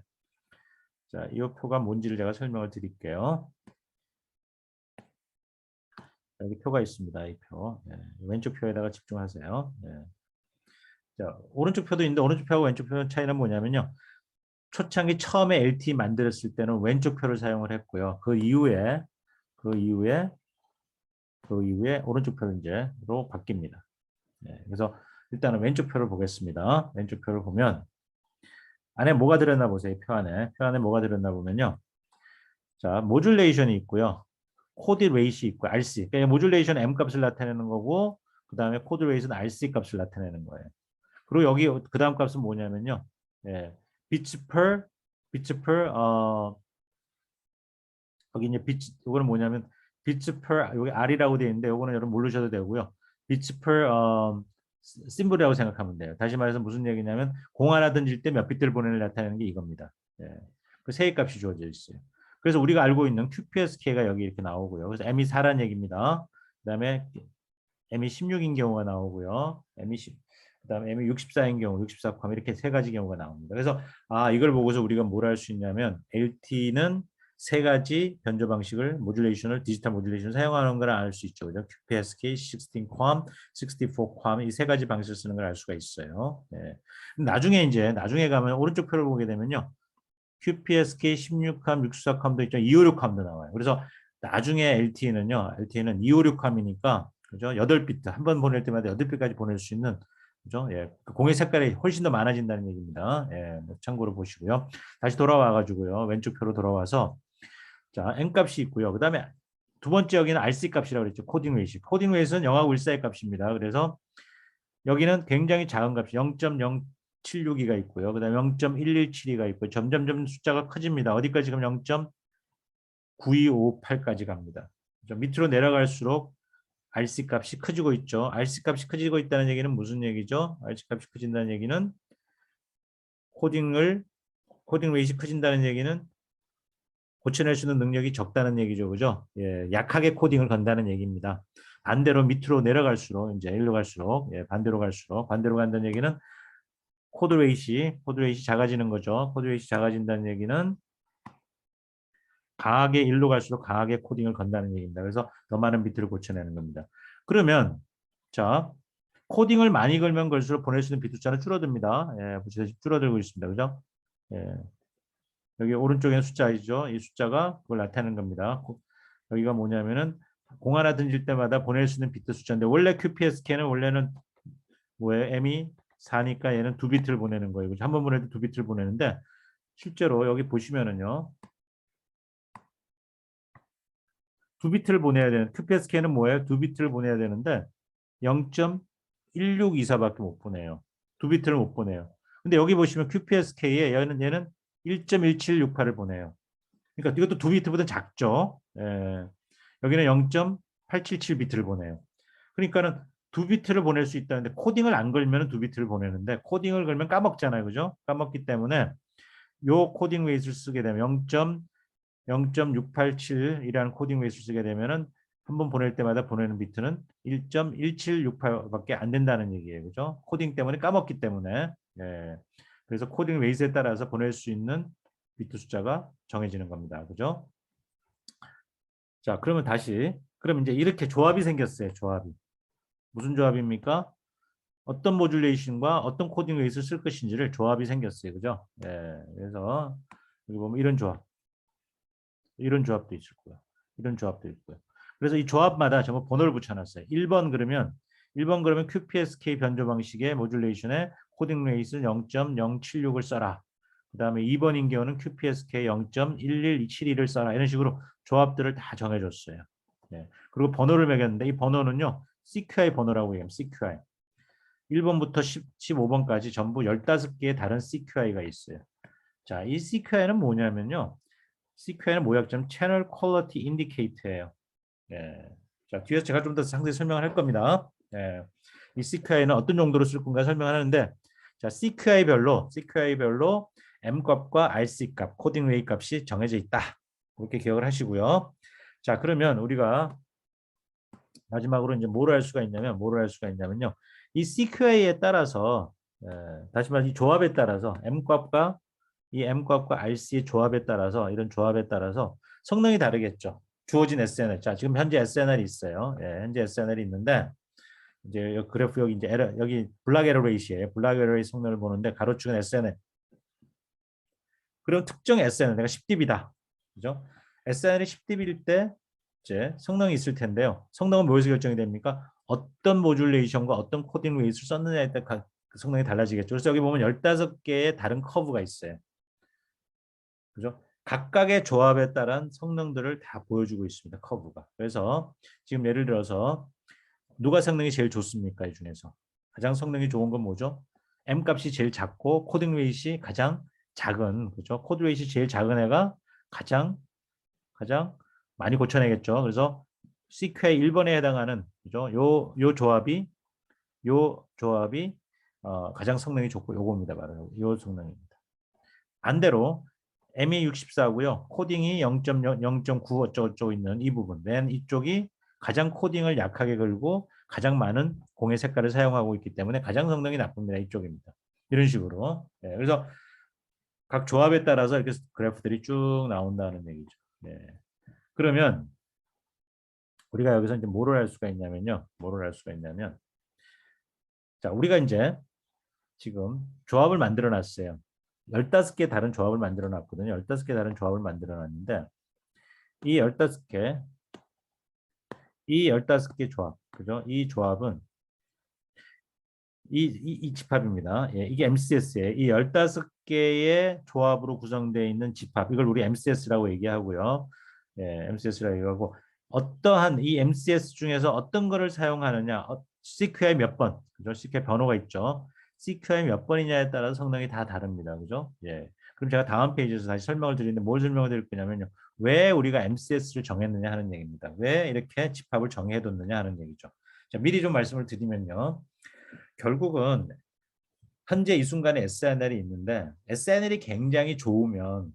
자, 이 표가 뭔지를 제가 설명을 드릴게요. 여기 표가 있습니다. 이 표. 예. 왼쪽 표에다가 집중하세요. 예. 자, 오른쪽 표도 있는데 오른쪽 표하고 왼쪽 표 차이는 뭐냐면요. 초창기 처음에 LTE 만들었을 때는 왼쪽 표를 사용을 했고요. 그 이후에 오른쪽 표로 이제로 바뀝니다. 네, 그래서 일단은 왼쪽 표를 보겠습니다. 왼쪽 표를 보면 안에 뭐가 들었나 보세요. 표 안에 뭐가 들었나 보면요. 자, 모듈레이션이 있고요. 코드 레이시 있고 RC. 그러니까 모듈레이션 M 값을 나타내는 거고 그다음에 코드 레이시는 RC 값을 나타내는 거예요. 그리고 여기 그다음 값은 뭐냐면요. 예. 비츠 per 여기 이제 이거는 뭐냐면 비츠 per 여기 R이라고 되어 있는데 이거는 여러분 모르셔도 되고요. 비츠 per 심볼이라고 생각하면 돼요. 다시 말해서 무슨 얘기냐면 공 하나 던질 때 몇 비트를 보내는 나타내는 게 이겁니다. 예. 그 세개 값이 주어져 있어요. 그래서 우리가 알고 있는 QPSK가 여기 이렇게 나오고요. 그래서 M이 4란 얘기입니다. 그다음에 M이 16인 경우가 나오고요. 그다음에 M이 64인 경우, 64, 이렇게 세 가지 경우가 나옵니다. 그래서 이걸 보고서 우리가 뭘 할 수 있냐면 LT는 세 가지 변조 방식을 디지털 모듈레이션을 사용하는 걸 알 수 있죠. 그죠? QPSK, 16컴, 64컴 이 세 가지 방식을 쓰는 걸 알 수가 있어요. 네. 나중에 가면 오른쪽 표를 보게 되면요. QPSK 16컴, 64컴도 있죠. 256컴도 나와요. 그래서 나중에 LTE는 256컴이니까 그죠? 8비트 한 번 보낼 때마다 8비트까지 보낼 수 있는 그죠? 예. 그 공의 색깔이 훨씬 더 많아진다는 얘기입니다. 예. 참고로 보시고요. 다시 돌아와 가지고요. 왼쪽 표로 돌아와서 자, n 값이 있고요. 그다음에 두 번째 여기는 RC 값이라고 그랬죠. 코딩 웨이트. 코딩 웨이트는 0하고 1사이의 값입니다. 그래서 여기는 굉장히 작은 값이 0.076가 있고요. 그다음에 0.1172가 있고 점점점 숫자가 커집니다. 어디까지 가면 0.9258까지 갑니다. 밑으로 내려갈수록 RC 값이 커지고 있죠. RC 값이 커지고 있다는 얘기는 무슨 얘기죠? RC 값이 커진다는 얘기는 코딩 웨이트가 커진다는 얘기는 고쳐낼 수 있는 능력이 적다는 얘기죠. 그죠? 예, 약하게 코딩을 건다는 얘기입니다. 반대로 밑으로 내려갈수록 이제 일로 갈수록 반대로 간다는 얘기는 코드 웨이시 작아지는 거죠. 코드 웨이시 작아진다는 얘기는 강하게 일로 갈수록 강하게 코딩을 건다는 얘기입니다. 그래서 더 많은 비트를 고쳐내는 겁니다. 그러면 자 코딩을 많이 걸면 걸수록 보낼 수 있는 비트 숫자는 줄어듭니다. 예, 줄어들고 있습니다. 그죠? 예. 여기 오른쪽에 숫자이죠. 이 숫자가 그걸 나타내는 겁니다. 여기가 뭐냐면은 공 하나 던질 때마다 보낼 수 있는 비트 숫자인데 원래 QPSK는 원래는 뭐예요? M이 4니까 얘는 2비트를 보내는 거예요. 한 번 보낼 때 2비트를 보내는데 실제로 여기 보시면은요. 2비트를 보내야 되는 QPSK는 뭐예요? 2비트를 보내야 되는데 0.1624밖에 못 보내요. 2비트를 못 보내요. 근데 여기 보시면 QPSK에 얘는 1.1768을 보내요. 그러니까 이것도 2비트보다 작죠. 예. 여기는 0.877비트를 보내요. 그러니까는 2비트를 보낼 수 있다는데 코딩을 안 걸면 2비트를 보내는데 코딩을 걸면 까먹잖아요. 그죠? 까먹기 때문에 요 코딩 웨이트를 쓰게 되면 0.687이라는 코딩 웨이트를 쓰게 되면은 한 번 보낼 때마다 보내는 비트는 1.1768밖에 안 된다는 얘기예요. 그죠? 코딩 때문에 까먹기 때문에. 예. 그래서 코딩 웨이트에 따라서 보낼 수 있는 비트 숫자가 정해지는 겁니다. 그죠? 자, 그러면 다시 그럼 이제 이렇게 조합이 생겼어요. 조합이. 무슨 조합입니까? 어떤 모듈레이션과 어떤 코딩 웨이트를 쓸 것인지를 조합이 생겼어요. 그죠? 예. 그래서 여기 보면 이런 조합도 있을 거예요. 이런 조합도 있고요. 그래서 이 조합마다 전부 번호를 붙여놨어요. 1번 그러면 QPSK 변조 방식의 모듈레이션에 코딩 레이스 0.076을 써라. 그 다음에 2번인 경우는 QPSK 0.11272를 써라. 이런 식으로 조합들을 다 정해줬어요. 네. 그리고 번호를 매겼는데 이 번호는요. CQI 번호라고 얘기합니다. CQI. 1번부터 15번까지 전부 15개의 다른 CQI가 있어요. 자, 이 CQI는 뭐냐면요. CQI는 모약점 채널 퀄리티 인디케이터예요. 예. 자, 뒤에서 제가 좀 더 상세히 설명을 할 겁니다. 예. 이 CQI는 어떤 용도로 쓸 건가 설명하는데, 자, CQI별로 M 값과 RC 값, 코딩 웨이 값이 정해져 있다. 그렇게 기억을 하시고요. 자, 그러면 우리가 마지막으로 이제 뭐를 할 수가 있냐면요. 이 CQI에 따라서 다시 말해 이 조합에 따라서 M 값과 RC의 조합에 따라서 이런 조합에 따라서 성능이 다르겠죠. 주어진 SNL. 자, 지금 현재 SNL이 있어요. 예, 현재 SNL이 있는데 이제 여기 그래프 여기 이제 여기 블락 에러 레이시에요. 블락 에러 레이 성능을 보는데 가로축은 SNL. 그럼 특정 SNL 내가 10dB다. 그죠? SNL이 10dB일 때 이제 성능이 있을 텐데요. 성능은 뭐에서 결정이 됩니까? 어떤 모듈레이션과 어떤 코딩 웨이트를 썼느냐에 따라 그 성능이 달라지겠죠. 그래서 여기 보면 15개의 다른 커브가 있어요. 그죠? 각각의 조합에 따른 성능들을 다 보여주고 있습니다. 커브가. 그래서 지금 예를 들어서 누가 성능이 제일 좋습니까? 이 중에서. 가장 성능이 좋은 건 뭐죠? M 값이 제일 작고 코딩 웨이트이 가장 작은, 그죠? 코드 웨이트이 제일 작은 애가 가장 많이 고쳐내겠죠. 그래서 CQI 1번에 해당하는, 그죠? 요 조합이 가장 성능이 좋고 요겁니다. 바로 요 성능입니다. 반대로 M이 64고요. 코딩이 0.9 어쩌고저쩌고 있는 이 부분. 맨 이쪽이 가장 코딩을 약하게 걸고 가장 많은 공의 색깔을 사용하고 있기 때문에 가장 성능이 나쁩니다. 이쪽입니다. 이런 식으로. 네, 그래서 각 조합에 따라서 이렇게 그래프들이 쭉 나온다는 얘기죠. 네. 그러면 우리가 여기서 이제 뭐를 할 수가 있냐면요. 자, 우리가 이제 지금 조합을 만들어 놨어요. 15개 다른 조합을 만들어 놨거든요. 15개 다른 조합을 만들어 놨는데 이 15개 조합. 그죠? 이 조합은 이 집합입니다. 예, 이게 MCS예요. 이 15개의 조합으로 구성되어 있는 집합. 이걸 우리 MCS라고 얘기하고요. 예, MCS라고 얘기하고 어떠한 이 MCS 중에서 어떤 거를 사용하느냐. CQI 몇 번. 그죠? CQI 번호가 있죠. CQI 몇 번이냐에 따라서 성능이 다 다릅니다. 그죠? 예. 그럼 제가 다음 페이지에서 다시 설명을 드리는데 뭘 설명을 드릴 거냐면요. 왜 우리가 MCS를 정했느냐 하는 얘기입니다. 왜 이렇게 집합을 정해뒀느냐 하는 얘기죠. 자, 미리 좀 말씀을 드리면요. 결국은 현재 이 순간에 SNL이 있는데 SNL이 굉장히 좋으면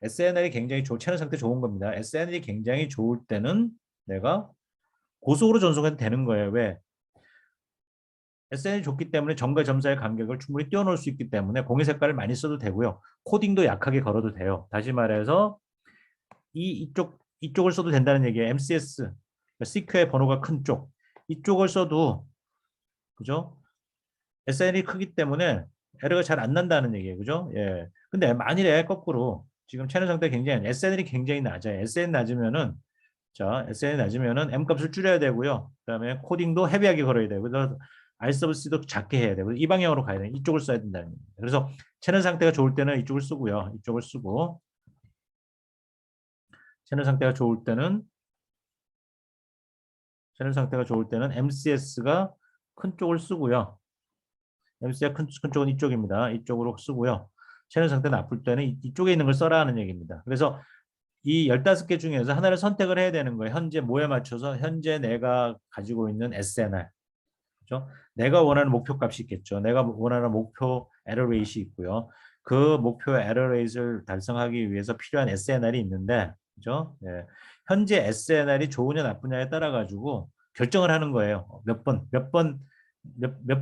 SNL이 굉장히 채널 상태 좋은 겁니다. SNL이 굉장히 좋을 때는 내가 고속으로 전송해도 되는 거예요. 왜? SNL이 좋기 때문에 점과 점 사이의 간격을 충분히 띄워놓을 수 있기 때문에 공의 색깔을 많이 써도 되고요. 코딩도 약하게 걸어도 돼요. 다시 말해서 이쪽을 써도 된다는 얘기예요. MCS, CQ의 번호가 큰 쪽. 이쪽을 써도 그죠? SN이 크기 때문에 에러가 잘 안 난다는 얘기예요. 그죠? 예. 근데 만일에 거꾸로 지금 채널 상태 굉장히 SN이 굉장히 낮아요. SN 낮으면은 M 값을 줄여야 되고요. 그다음에 코딩도 헤비하게 걸어야 되고 그래서 R sub C도 작게 해야 되고 이 방향으로 가야 돼. 이쪽을 써야 된다는 겁니다. 그래서 채널 상태가 좋을 때는 이쪽을 쓰고요. 이쪽을 쓰고 채널 상태가 좋을 때는 MCS가 큰 쪽을 쓰고요. MCS가 큰 쪽은 이쪽입니다. 이쪽으로 쓰고요. 채널 상태 나쁠 때는 이쪽에 있는 걸 써라 하는 얘기입니다. 그래서 이 15개 중에서 하나를 선택을 해야 되는 거예요. 현재 뭐에 맞춰서 현재 내가 가지고 있는 SNR. 그렇죠? 내가 원하는 목표 값이 있겠죠. 내가 원하는 목표 에러 레이시 있고요. 그 목표 에러 레이스를 달성하기 위해서 필요한 SNR이 있는데, 그죠? 예. 현재 SNR이 좋으냐 나쁘냐에 따라 가지고 결정을 하는 거예요. 몇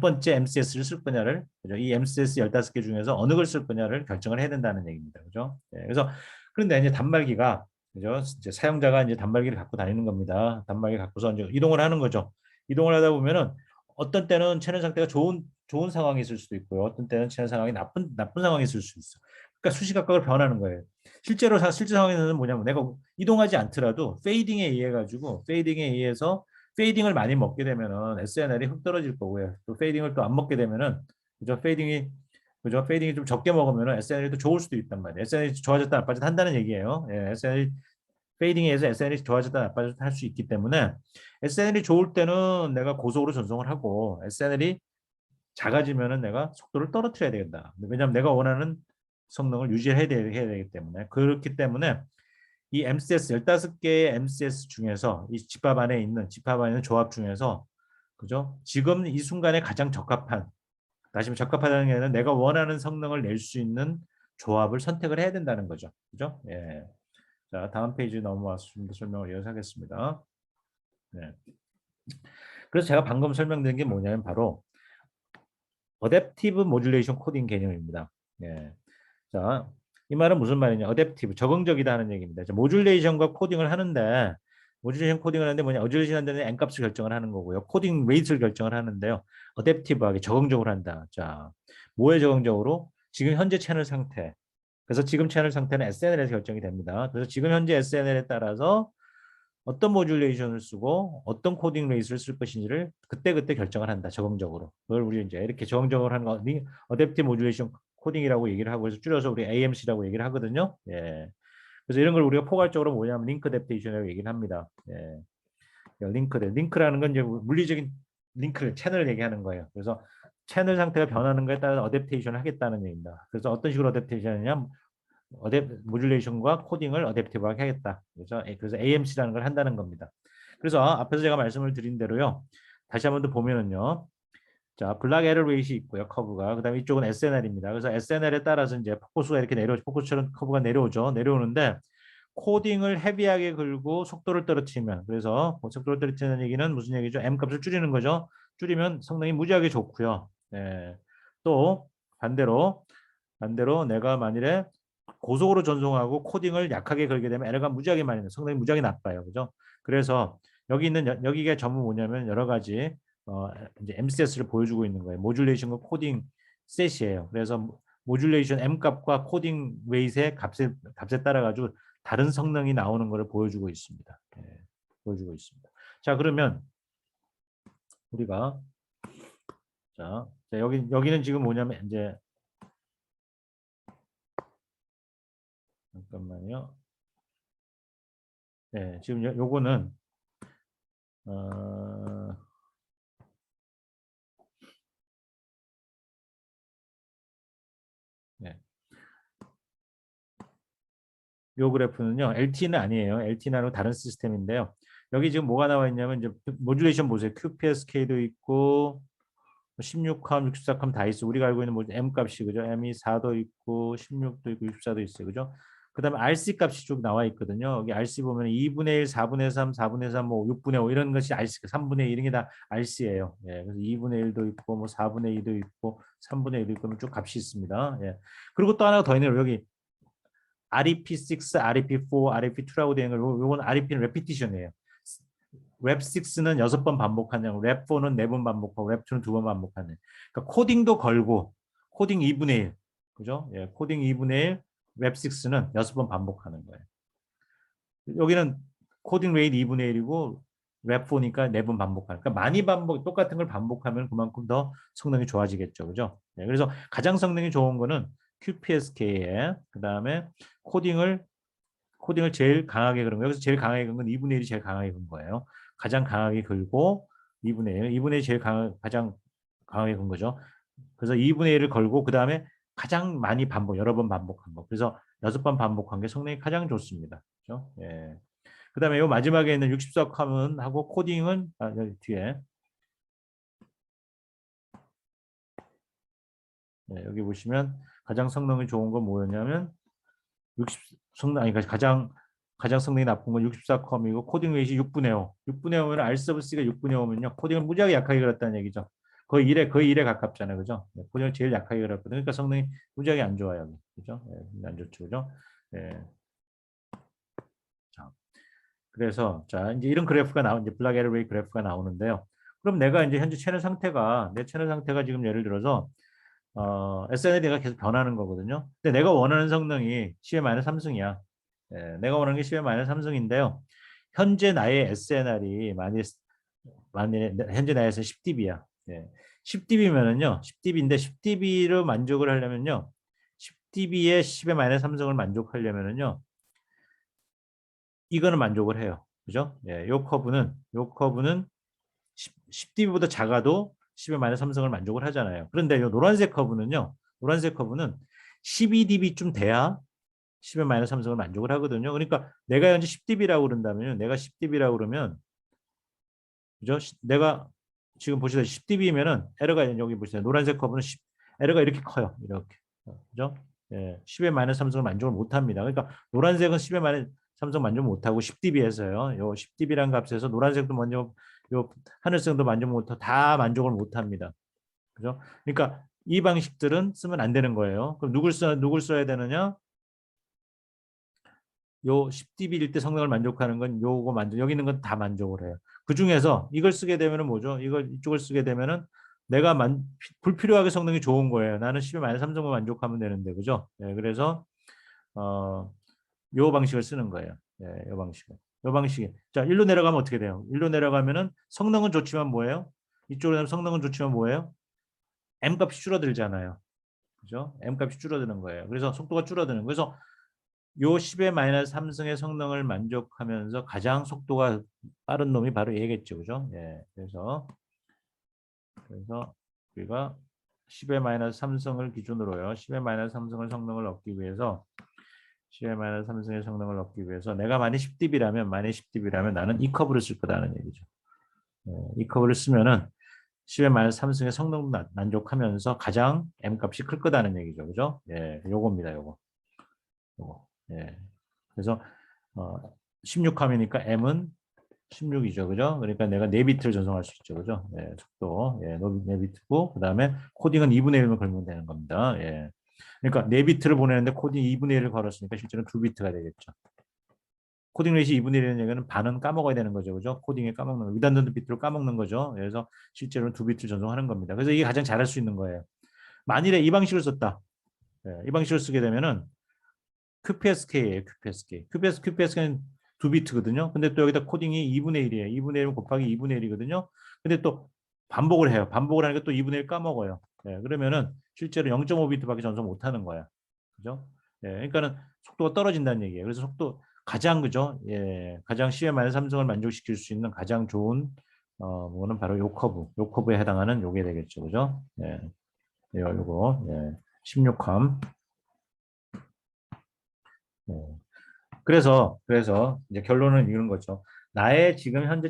번째 MCS를 쓸 거냐를, 그죠? 이 MCS 15개 중에서 어느 걸 쓸 거냐를 결정을 해야 된다는 얘기입니다. 그죠? 예. 그래서 그런데 이제 단말기가, 그죠? 이제 사용자가 이제 단말기를 갖고 다니는 겁니다. 단말기 갖고서 이제 이동을 하는 거죠. 이동을 하다 보면은 어떤 때는 체내 상태가 좋은 상황이 있을 수도 있고요. 어떤 때는 체내 상황이 나쁜 상황이 있을 수 있어. 그러니까 수시각각을 변하는 거예요. 실제 상황에서는 뭐냐면 내가 이동하지 않더라도 페이딩에 의해서 페이딩을 많이 먹게 되면은 SNL이 훅 떨어질 거고요. 또 페이딩을 또 안 먹게 되면은 그죠? 페이딩이 좀 적게 먹으면은 SNL이 또 좋을 수도 있단 말이에요. SNL이 좋아졌다 나빠졌다 한다는 얘기예요. 예, SNL이 페이딩에서 SNL이 좋아졌다 나빠졌다 할 수 있기 때문에 SNL이 좋을 때는 내가 고속으로 전송을 하고 SNL이 작아지면은 내가 속도를 떨어뜨려야 되겠다. 왜냐하면 내가 원하는 성능을 유지해야 되기 때문에 그렇기 때문에 이 MCS 15개의 MCS 중에서 이 집합 안에 있는 조합 중에서 그죠? 지금 이 순간에 가장 적합한 다시 말해 적합하다는 게 아니라 내가 원하는 성능을 낼 수 있는 조합을 선택을 해야 된다는 거죠. 그죠? 예. 자, 다음 페이지 넘어와서 좀 더 설명을 이어가겠습니다. 네. 그래서 제가 방금 설명드린 게 뭐냐면 바로 어댑티브 모듈레이션 코딩 개념입니다. 예. 자, 이 말은 무슨 말이냐? 어댑티브, 적응적이다 하는 얘기입니다. 모듈레이션과 코딩을 하는데 모듈레이션 코딩을 하는데 뭐냐? 어듈레이션 하는 데는 n값을 결정을 하는 거고요. 코딩 웨이트를 결정을 하는데요. 어댑티브하게 적응적으로 한다. 자, 뭐에 적응적으로? 지금 현재 채널 상태. 그래서 지금 채널 상태는 SNL에서 결정이 됩니다. 그래서 지금 현재 SNL에 따라서 어떤 모듈레이션을 쓰고 어떤 코딩 레이스를 쓸 것인지를 그때그때 결정을 한다. 적응적으로. 그걸 우리 이제 이렇게 적응적으로 하는 거 어댑티브 모듈레이션 코딩이라고 얘기를 하고 해서 줄여서 우리 AMC라고 얘기를 하거든요. 예. 그래서 이런 걸 우리가 포괄적으로 뭐냐면 링크 어댑테이션이라고 얘기를 합니다. 예. 링크라는 건 이제 물리적인 링크를 채널을 얘기하는 거예요. 그래서 채널 상태가 변하는 거에 따라 어댑테이션을 하겠다는 얘기입니다. 그래서 어떤 식으로 어댑테이션이냐 모듈레이션과 코딩을 어댑티브하게 하겠다. 그래서 AMC라는 걸 한다는 겁니다. 그래서 앞에서 제가 말씀을 드린 대로요. 다시 한번 더 보면은요. 자, 블락 에러 레이시 있고요. 커브가. 그다음에 이쪽은 SNL입니다. 그래서 SNL에 따라서 이제 포커스가 이렇게 포커스처럼 커브가 내려오죠. 내려오는데 코딩을 헤비하게 걸고 속도를 떨어뜨리면 그래서 속도를 떨어뜨리는 얘기는 무슨 얘기죠? M 값을 줄이는 거죠. 줄이면 성능이 무지하게 좋고요. 네. 또 반대로 내가 만일에 고속으로 전송하고 코딩을 약하게 걸게 되면 에러가 무지하게 많이 나요. 성능이 무지하게 나빠요. 그죠? 그래서 여기가 전부 뭐냐면 여러 가지 이제 MCS를 보여주고 있는 거예요. 모듈레이션과 코딩 셋이에요. 그래서 모듈레이션 M 값과 코딩 웨이트의 값에 따라 가지고 다른 성능이 나오는 것을 보여주고 있습니다. 네, 보여주고 있습니다. 자, 그러면 우리가 여기는 지금 뭐냐면 이제 잠깐만요. 네, 지금 요거는 어, 네. 요 그래프는요. LT는 아니에요. LT는 아니고 다른 시스템인데요. 여기 지금 뭐가 나와 있냐면 이제 모듈레이션 보세요. QPSK도 있고 16컴, 64컴 다 있어. 우리가 알고 있는 뭐 M 값이 그죠? M이 4도 있고 16도 있고 64도 있어요. 그죠? 그다음에 RC 값이 쭉 나와 있거든요. 여기 RC 보면 2분의 1, 4분의 3, 4분의 3, 뭐 6분의 5 이런 것이 RC, 3분의 1 이런 게 다 RC예요. 예. 그래서 2분의 1도 있고 뭐 4분의 2도 있고 3분의 1도 있고 쭉 값이 있습니다. 예. 그리고 또 하나가 더 있네요. 여기 REP6, REP4, REP2라고 되는 걸 요건 REP는 레피티션이에요. 랩6는 6번 반복하는 랩4는 4번 반복하고 랩2는 2번 반복하는 그러니까 코딩도 걸고 코딩 2분의 1 그죠? 예, 코딩 2분의 1 랩6는 6번 반복하는 거예요. 여기는 코딩 레이트 2분의 1이고 랩4니까 4번 반복하니까 그러니까 많이 반복 똑같은 걸 반복하면 그만큼 더 성능이 좋아지겠죠, 그죠? 네, 그래서 가장 성능이 좋은 거는 QPSK에 그다음에 코딩을 제일 강하게 그런 거예요. 여기서 제일 강하게 그은 건 2분의 1이 제일 강하게 그은 거예요. 가장 강하게 걸고 2분의 1, 2분의 1이 제일 가장 강하게 그은 거죠. 그래서 2분의 1을 걸고 그다음에 가장 많이 반복, 여러 번 반복한 거. 그래서 6번 반복한 게 성능이 가장 좋습니다. 그렇죠? 예. 그다음에 요 마지막에 있는 64 커먼하고 코딩은 여기 뒤에 여기 보시면 가장 성능이 좋은 건 뭐였냐면 60 성능 아니 그러니까 가장 성능이 나쁜 건 64컴이고 코딩 웨이시 6분의 5. 6분의 5면 R 서브 C가 6분의 5면요. 코딩을 무지하게 약하게 그렸다는 얘기죠. 거의 1에 가깝잖아요. 그죠? 코딩을 제일 약하게 그렸거든요. 그러니까 성능이 무지하게 안 좋아요. 그죠? 안 좋죠. 그죠? 예. 자, 그래서 자, 이제 이런 그래프가 이제 블락 에러웨이 그래프가 나오는데요. 그럼 내가 이제 현재 내 채널 상태가 지금 예를 들어서 SNLD가 계속 변하는 거거든요. 근데 내가 원하는 성능이 10의 삼승이야. 내가 원하는 게 10의 삼승인데요. 현재 나의 SNR이 만일 현재 나의 SNR 10dB야. 10dB면은요. 10dB인데 10dB로 만족을 하려면요. 10dB의 10의 삼승을 만족하려면은요. 이거는 만족을 해요. 그죠? 요 커브는 10dB보다 작아도 10의 삼성을 만족을 하잖아요. 그런데 이 노란색 커브는 12dB쯤 돼야 10의 삼성을 만족을 하거든요. 그러니까 내가 현재 10dB라고 그런다면, 내가 10dB라고 그러면, 그죠? 내가 지금 보시다 10dB면은 에러가 여기 보시다 노란색 커브는 에러가 이렇게 커요. 이렇게. 그죠? 10의 삼성을 만족을 못 합니다. 그러니까 노란색은 10의 삼성 만족 못 하고 10dB에서요. 요 10dB라는 값에서 노란색도 먼저 요 하늘색도 만족 못 하고 다 만족을 못 합니다. 그죠? 그러니까 이 방식들은 쓰면 안 되는 거예요. 그럼 누굴 써야 되느냐? 요 10dB일 때 성능을 만족하는 건 요거 여기 있는 건 다 만족을 해요. 그 중에서 이걸 쓰게 되면은 뭐죠? 이쪽을 쓰게 되면은 내가 불필요하게 성능이 좋은 거예요. 나는 10의 삼성만 만족하면 되는데, 그죠? 그래서 어, 요 방식을 쓰는 거예요. 요 방식을. 요 방식이. 자, 일로 내려가면 어떻게 돼요? 일로 내려가면은 성능은 좋지만 뭐예요? 이쪽으로 가면 성능은 좋지만 뭐예요? M 값이 줄어들잖아요. 그죠? M 값이 줄어드는 거예요. 그래서 속도가 줄어드는. 그래서 요 10의 삼승의 성능을 만족하면서 가장 속도가 빠른 놈이 바로 얘겠죠. 그죠? 그래서 우리가 10의 삼승을 기준으로요. 10의 삼승을 성능을 얻기 위해서 10의 삼승의 성능을 얻기 위해서 내가 만약 10dB라면 나는 이 커브를 쓸 거다는 얘기죠. 이 커브를 쓰면은 10의 삼승의 성능 만족하면서 가장 M 값이 클 거다는 얘기죠. 그죠? 요겁니다. 요거. 그래서 16함이니까 M은 16이죠. 그죠? 그러니까 내가 4비트를 전송할 수 있죠. 그죠? 속도 4비트고 그다음에 코딩은 2분의 1만 걸면 되는 겁니다. 그러니까 4비트를 보내는데 코딩 2분의 1을 걸었으니까 실제로는 2비트가 되겠죠. 코딩 레이시 2분의 1이라는 얘기는 반은 까먹어야 되는 거죠. 그죠? 코딩에 까먹는 거. 위단전도 비트로 까먹는 거죠. 그래서 실제로는 2비트 전송하는 겁니다. 그래서 이게 가장 잘할 수 있는 거예요. 만일에 이 방식을 썼다. 이 방식을 쓰게 되면은 QPSK예요. QPSK는 2비트거든요. 근데 또 여기다 코딩이 2분의 1이에요. 2분의 1 곱하기 2분의 1이거든요. 근데 또 반복을 해요. 반복을 하니까 또 2분의 1 까먹어요. 그러면은 실제로 0.5비트밖에 전송 못 하는 거야. 그죠? 그러니까는 속도가 떨어진다는 얘기예요. 그래서 가장 그죠? 가장 CMR 삼성을 만족시킬 수 있는 가장 좋은 뭐는 바로 요 커브에 해당하는 요게 되겠죠. 그죠? 요거 16함. 그래서 이제 결론은 이런 거죠. 나의 지금 현재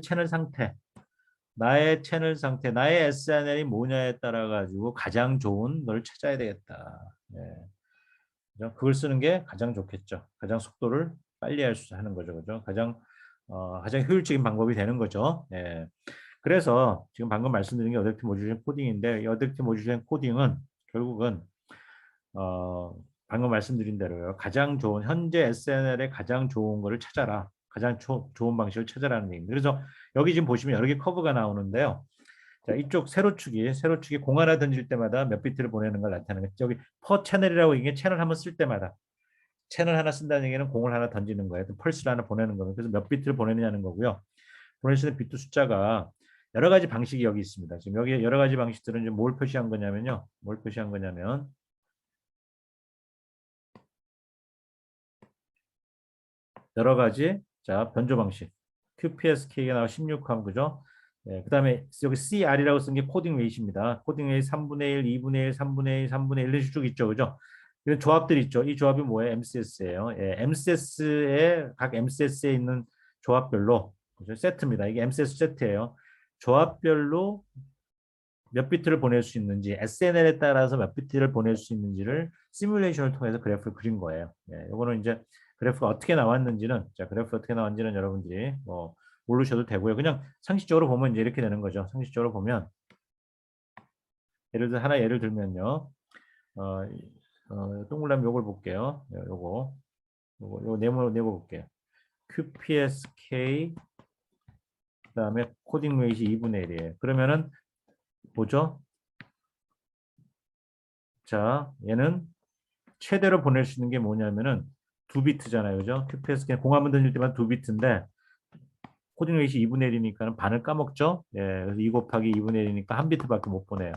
나의 SNL이 뭐냐에 따라 가지고 가장 좋은 걸 찾아야 되겠다. 그걸 쓰는 게 가장 좋겠죠. 가장 속도를 빨리 하는 거죠, 그죠? 가장 효율적인 방법이 되는 거죠. 그래서 지금 방금 말씀드린 게 어댑티브 모듈 코딩인데, 이 어댑티브 모듈 코딩은 결국은 방금 말씀드린 대로요. 현재 SNL의 가장 좋은 거를 찾아라. 가장 좋은 방식을 찾아라는 얘기입니다. 그래서 여기 지금 보시면 여러 개 커브가 나오는데요. 자, 이쪽 세로축이 공 하나 던질 때마다 몇 비트를 보내는 걸 나타내는 거죠. 여기 퍼 채널이라고 이게 채널 한번 쓸 때마다 채널 하나 쓴다는 얘기는 공을 하나 던지는 거예요. 펄스를 하나 보내는 거예요. 그래서 몇 비트를 보내느냐는 거고요. 보낼 수 있는 비트 숫자가 여러 가지 방식이 여기 있습니다. 지금 여기 여러 가지 방식들은 이제 뭘 표시한 거냐면요. 뭘 표시한 거냐면 여러 가지 자 변조 방식 QPSK가 나와 16함 그죠? 예, 그다음에 여기 CR이라고 쓴 게 코딩 웨이트입니다. 코딩 웨이트 3분의 1, 2분의 1, 3분의 1, 3분의 1 이런 쭉 있죠. 그죠? 이런 조합들이 있죠. 이 조합이 뭐예요? MCS예요. 예, MCS에 각 MCS에 있는 조합별로 그죠? 세트입니다. 이게 MCS 세트예요. 조합별로 몇 비트를 보낼 수 있는지 SNL에 따라서 몇 비트를 보낼 수 있는지를 시뮬레이션을 통해서 그래프를 그린 거예요. 예, 이거는 이제 그래프가 어떻게 나왔는지는 자 그래프 어떻게 나왔는지는 여러분들이 뭐 모르셔도 되고요. 그냥 상식적으로 보면 이제 이렇게 되는 거죠. 상식적으로 보면 예를 들어 하나 예를 들면요. 어, 동그라미 요걸 볼게요. 요거 네모 볼게요. QPSK 그다음에 코딩 웨이트 2분의 1이에요. 그러면은 뭐죠? 자, 얘는 최대로 보낼 수 있는 게 뭐냐면은 2비트잖아요. 그죠? QPSK 공화문 던질 때만 2비트인데 코딩 웨이트 2분의 1이니까 반을 까먹죠? 예, 그래서 2 곱하기 2분의 1이니까 한 비트밖에 못 보내요.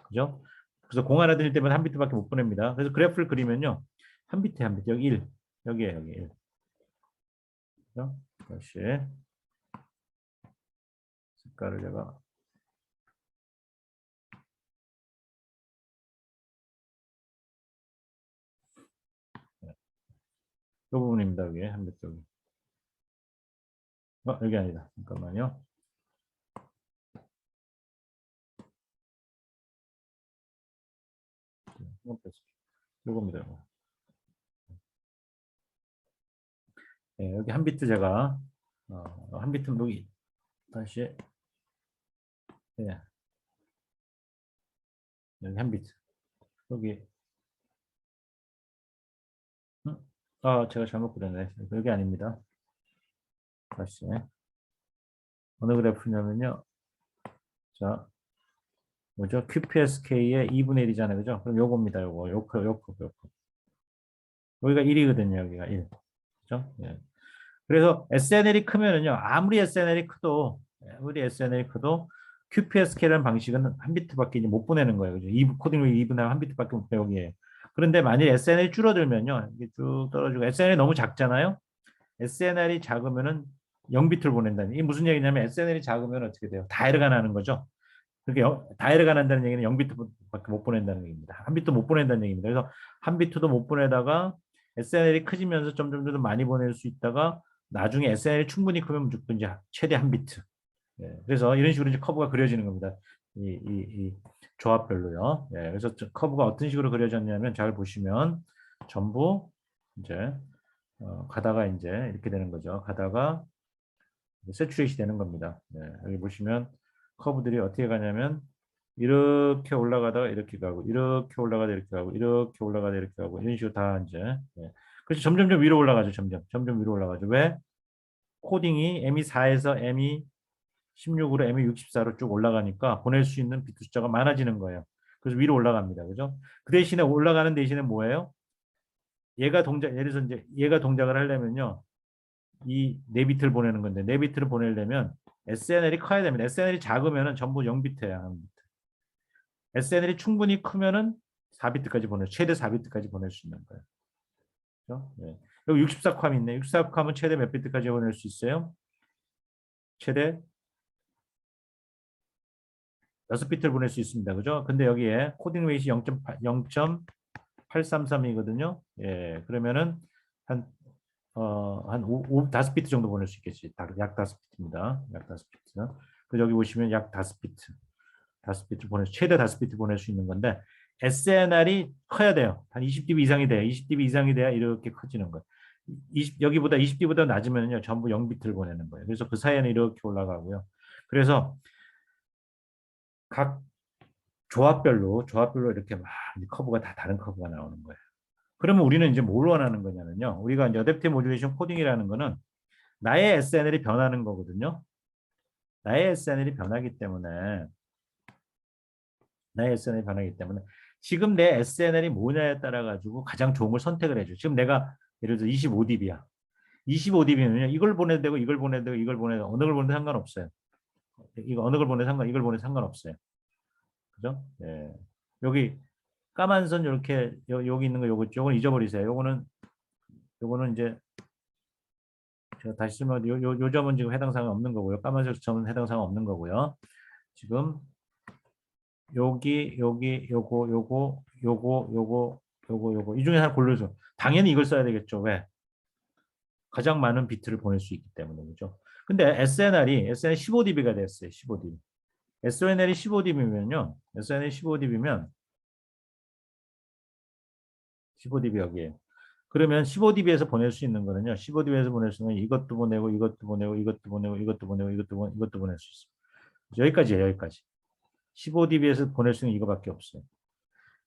그죠? 그래서 공 하나 던질 때만 한 비트밖에 못 보냅니다. 그래서 그래프를 그리면요. 한 비트 한 비트 여기 1. 여기에 여기 1. 그죠? 다시 색깔을 제가 이 부분입니다. 여기 한 비트 여기. 여기 아니다. 잠깐만요. 이겁니다. 이거. 예, 여기 한 비트 제가 한 비트 여기 다시 예, 여기 한 비트 여기 제가 잘못 그렸네. 여기 아닙니다. 다시 어느 그래프냐면요. 자 뭐죠? QPSK의 2분의 1이잖아요. 그죠? 그럼 요겁니다. 요거. 여기가 1이거든요. 여기가 1. 그죠? 예. 그래서 SNL이 크면은요. 아무리 SNL이 커도 QPSK라는 방식은 한 비트밖에 이제 못 보내는 거예요. 그죠? 2 코딩을 2분하면 한 비트밖에 못 보내요. 여기에. 그런데 만일 SNL이 줄어들면요. 이게 쭉 떨어지고 SNL이 너무 작잖아요. SNL이 작으면은 0비트를 보낸다는. 이게 무슨 얘기냐면 SNL이 작으면 어떻게 돼요? 다이어가 나는 거죠. 그게 다이어가 난다는 얘기는 0비트밖에 못 보낸다는 얘기입니다. 한 비트 못 보낸다는 얘기입니다. 그래서 한 비트도 못 보내다가 SNL이 커지면서 점점 많이 보낼 수 있다가 나중에 SNL이 충분히 크면 무조건 이제 최대 한 비트. 예, 그래서 이런 식으로 이제 커브가 그려지는 겁니다. 이 조합별로요. 예, 그래서 커브가 어떤 식으로 그려졌냐면 잘 보시면 전부 이제 가다가 이제 이렇게 되는 거죠. 가다가 세츄레이시 되는 겁니다. 네, 여기 보시면 커브들이 어떻게 가냐면 이렇게 올라가다가 이렇게 가고 이렇게 올라가다 이렇게 가고 이렇게 올라가다 이렇게 가고 이런 식으로 다 이제 그래서 점점 위로 올라가죠. 점점 위로 올라가죠. 왜? 코딩이 ME 4에서 ME 16으로 ME 64로 쭉 올라가니까 보낼 수 있는 비트 숫자가 많아지는 거예요. 그래서 위로 올라갑니다. 그죠? 그 대신에 올라가는 대신에 뭐예요? 예를 들어서 이제 얘가 동작을 하려면요. 이 4비트를 보내는 건데 4비트를 보내려면 SNL이 커야 됩니다. SNL이 작으면 전부 0비트예요. SNL이 충분히 크면은 4비트까지 최대 4비트까지 보낼 수 있는 거예요. 그렇죠? 네. 여기 64컴 있네. 64컴은 최대 몇 비트까지 보낼 수 있어요? 최대 6비트를 보낼 수 있습니다. 그죠? 근데 여기에 코딩 웨이트 0.833이거든요. 예, 그러면은 한 한 5비트 정도 보낼 수 있겠지. 약 5비트입니다. 약 5비트. 그 여기 보시면 약 5비트. 5비트 최대 5비트 보낼 수 있는 건데 SNR이 커야 돼요. 한 20dB 이상이 돼요. 20dB 이상이 돼야 이렇게 커지는 거예요. 여기보다 20dB보다 낮으면요. 전부 0비트를 보내는 거예요. 그래서 그 사이에는 이렇게 올라가고요. 그래서 각 조합별로 이렇게 막 커브가 다 다른 커브가 나오는 거예요. 그러면 우리는 이제 뭘 원하는 거냐면요. 우리가 이제 어댑티브 모듈레이션 코딩이라는 거는 나의 SNL이 변하는 거거든요. 나의 SNL이 변하기 때문에 나의 SNL이 변하기 때문에 지금 내 SNL이 뭐냐에 따라 가지고 가장 좋은 걸 선택을 해줘. 지금 내가 예를 들어 25dB야. 25dB면요. 이걸 보내도 되고 이걸 보내도 되고 이걸 보내도 되고 어느 걸 보내도 상관없어요. 이거 어느 걸 보내도 이걸 보내도 상관없어요. 그죠? 예. 여기 까만 선 이렇게 여기 있는 거 요건 잊어버리세요. 요거는 이제 제가 다시 쓰면 요 점은 지금 해당 사항 없는 거고요. 까만색 점은 해당 사항 없는 거고요. 지금 요거 이 중에 하나 골라줘. 당연히 이걸 써야 되겠죠. 왜? 가장 많은 비트를 보낼 수 있기 때문에 그죠. 근데 SNR이 15dB가 됐어요. 15dB. SNL이 15dB면요. SNL이 15dB면 15dB 여기에. 그러면 15dB에서 보낼 수 있는 거는요. 15dB에서 보낼 수 있는 건 이것도 보내고 이것도 보내고 이것도 보내고 이것도 보내고 이것도 보낼 수 있어요. 여기까지예요. 여기까지. 15dB에서 보낼 수 있는 이거밖에 없어요.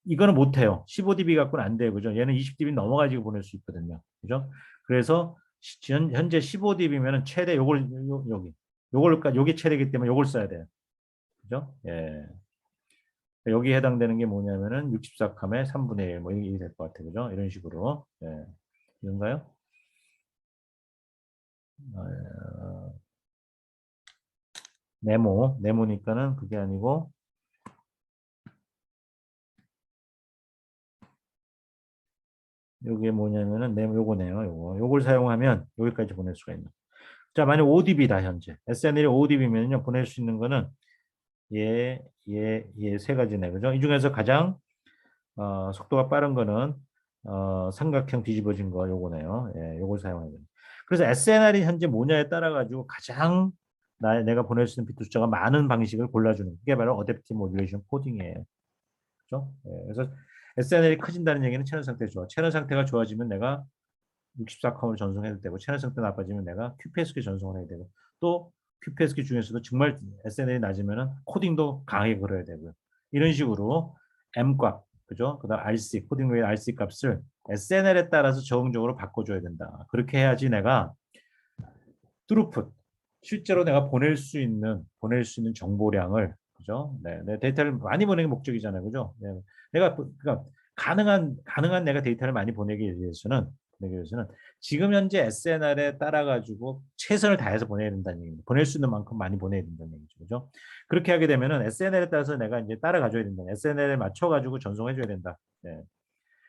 이거는 못해요. 15dB 갖고는 안 돼요. 그죠? 얘는 20dB 넘어가지고 보낼 수 있거든요. 그죠? 그래서 현재 15dB면은 최대 여기. 요게 최대이기 때문에 요걸 써야 돼요. 그죠? 예. 여기 해당되는 게 뭐냐면은 64캄의 3분의 1, 뭐 이게 될 것 같아요. 그죠? 이런 식으로. 예. 이런가요? 어, 네모니까는 그게 아니고, 요게 뭐냐면은, 요거네요. 요걸 사용하면 여기까지 보낼 수가 있는. 자, 만약 5dB다, 현재. SNL이 5dB면요, 보낼 수 있는 거는 세 가지네. 그죠? 이 중에서 가장 속도가 빠른 거는 삼각형 뒤집어진 거 요거네요. 예, 요걸 사용해야 됩니다. 그래서 SNR이 현재 뭐냐에 따라 가지고 가장 내가 보낼 수 있는 비트 숫자가 많은 방식을 골라주는 게 바로 어댑티브 모듈레이션 코딩이에요. 그렇죠? 예, 그래서 SNL이 커진다는 얘기는 채널 상태 좋아. 채널 상태가 좋아지면 내가 64컴을 전송해도 되고 채널 상태 나빠지면 내가 QPSK 전송을 해야 되고 또 QPSK 중에서도 정말 SNL이 낮으면 코딩도 강하게 걸어야 되고요. 이런 식으로 M값, 그죠? 그다음 RC, 코딩 외에 RC 값을 SNL에 따라서 적응적으로 바꿔줘야 된다. 그렇게 해야지 내가 트루풋, 실제로 내가 보낼 수 있는 정보량을, 그죠? 네, 내 데이터를 많이 보내는 게 목적이잖아요, 그죠? 네, 내가 그러니까 가능한 내가 데이터를 많이 보내기 위해서는 지금 현재 SNR에 따라 가지고 최선을 다해서 보내야 된다는 얘기입니다. 보낼 수 있는 만큼 많이 보내야 된다는 얘기죠, 그죠? 그렇게 하게 되면은 SNL에 따라서 내가 이제 따라가줘야 된다. SNL에 맞춰 가지고 전송해줘야 된다. 네.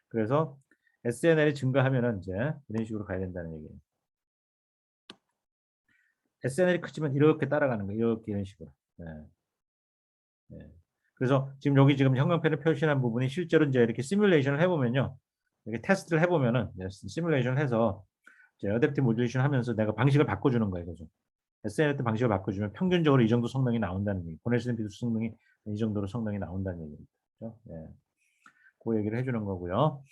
그래서 SNL이 증가하면은 이제 이런 식으로 가야 된다는 얘기예요. SNL이 크지만 이렇게 따라가는 거예요. 이렇게 이런 식으로. 네. 네. 그래서 지금 형광펜을 표시한 부분이 실제로 이제 이렇게 시뮬레이션을 해보면요. 이렇게 테스트를 해보면은 시뮬레이션을 해서 이제 어댑티브 모듈레이션 하면서 내가 방식을 바꿔주는 거예요. 그죠? SNL 때 방식을 바꿔주면 평균적으로 이 정도 성능이 나온다는 얘기. 보낼 수 있는 비트 성능이 이 정도로 성능이 나온다는 얘기입니다. 그렇죠? 네. 그 얘기를 해주는 거고요.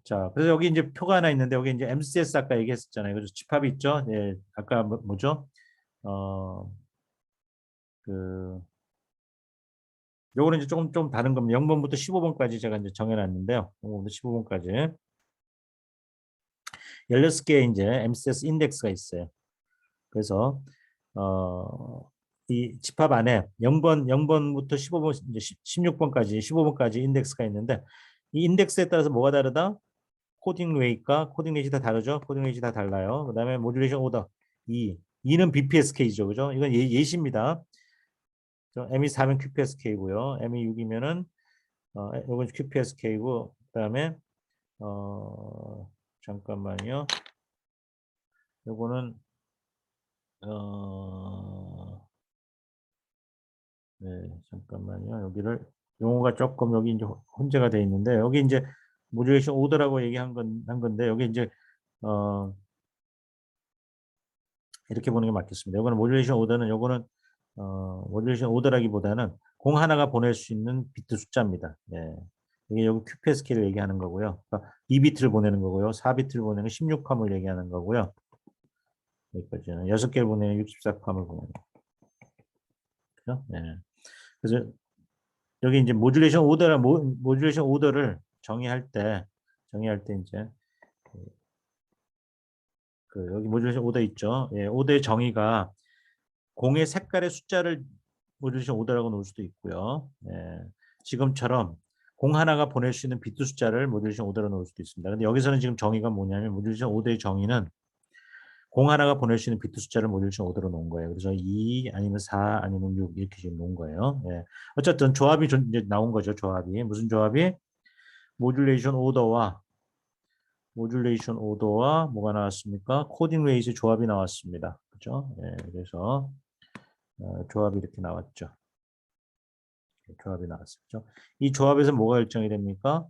자, 그래서 여기 이제 표가 하나 있는데 여기 이제 MCS 아까 얘기했었잖아요. 그래서 집합이 있죠. 예, 아까 뭐죠? 어, 그 요거는 이제 좀 다른 겁니다. 0번부터 15번까지 제가 이제 정해놨는데요. 0번부터 15번까지 16개의 이제 MCS 인덱스가 있어요. 그래서 이 집합 안에 0번부터 15번 이제 16번까지 15번까지 인덱스가 있는데 이 인덱스에 따라서 뭐가 다르다? 코딩 웨이가 코딩 레이시 다 다르죠. 코딩 레이시 다 달라요. 그다음에 모듈레이션 오더 2는 BPSK죠. 그죠? 이건 예시입니다. M이 4면 QPSK고요. M이 6이면은 이건 QPSK고 그다음에 잠깐만요. 요거는 어, 네, 잠깐만요. 여기를 용어가 조금 여기 이제 혼재가 돼 있는데 여기 이제 모듈레이션 오더라고 한 건데 여기 이제 어, 이렇게 보는 게 맞겠습니다. 이거는 모듈레이션 오더는 요거는 모듈레이션 오더라기보다는 공 하나가 보낼 수 있는 비트 숫자입니다. 예. 이게 여기 QPSK를 얘기하는 거고요. 그러니까 2비트를 보내는 거고요. 4비트를 보내는 16컴을 얘기하는 거고요. 여기까지는 6개를 보내는 64컴을 보내는 거죠. 예. 그래서 여기 이제 모듈레이션 오더를 정의할 때 이제 여기 모듈레이션 오더 있죠. 예, 오더의 정의가 공의 색깔의 숫자를 모듈레이션 오더라고 놓을 수도 있고요. 예, 지금처럼 공 하나가 보낼 수 있는 비트 숫자를 모듈레이션 오더로 놓을 수도 있습니다. 근데 여기서는 지금 정의가 뭐냐면 모듈레이션 오더의 정의는 공 하나가 보낼 수 있는 비트 숫자를 모듈레이션 오더로 놓은 거예요. 그래서 2 아니면 4 아니면 6 이렇게 지금 놓은 거예요. 예. 어쨌든 조합이 이제 나온 거죠. 조합이 무슨 조합이 모듈레이션 오더와 뭐가 나왔습니까? 코딩 레이즈 조합이 나왔습니다. 그죠? 예. 그래서 조합이 이렇게 나왔죠. 조합이 나왔었죠. 이 조합에서 뭐가 결정이 됩니까?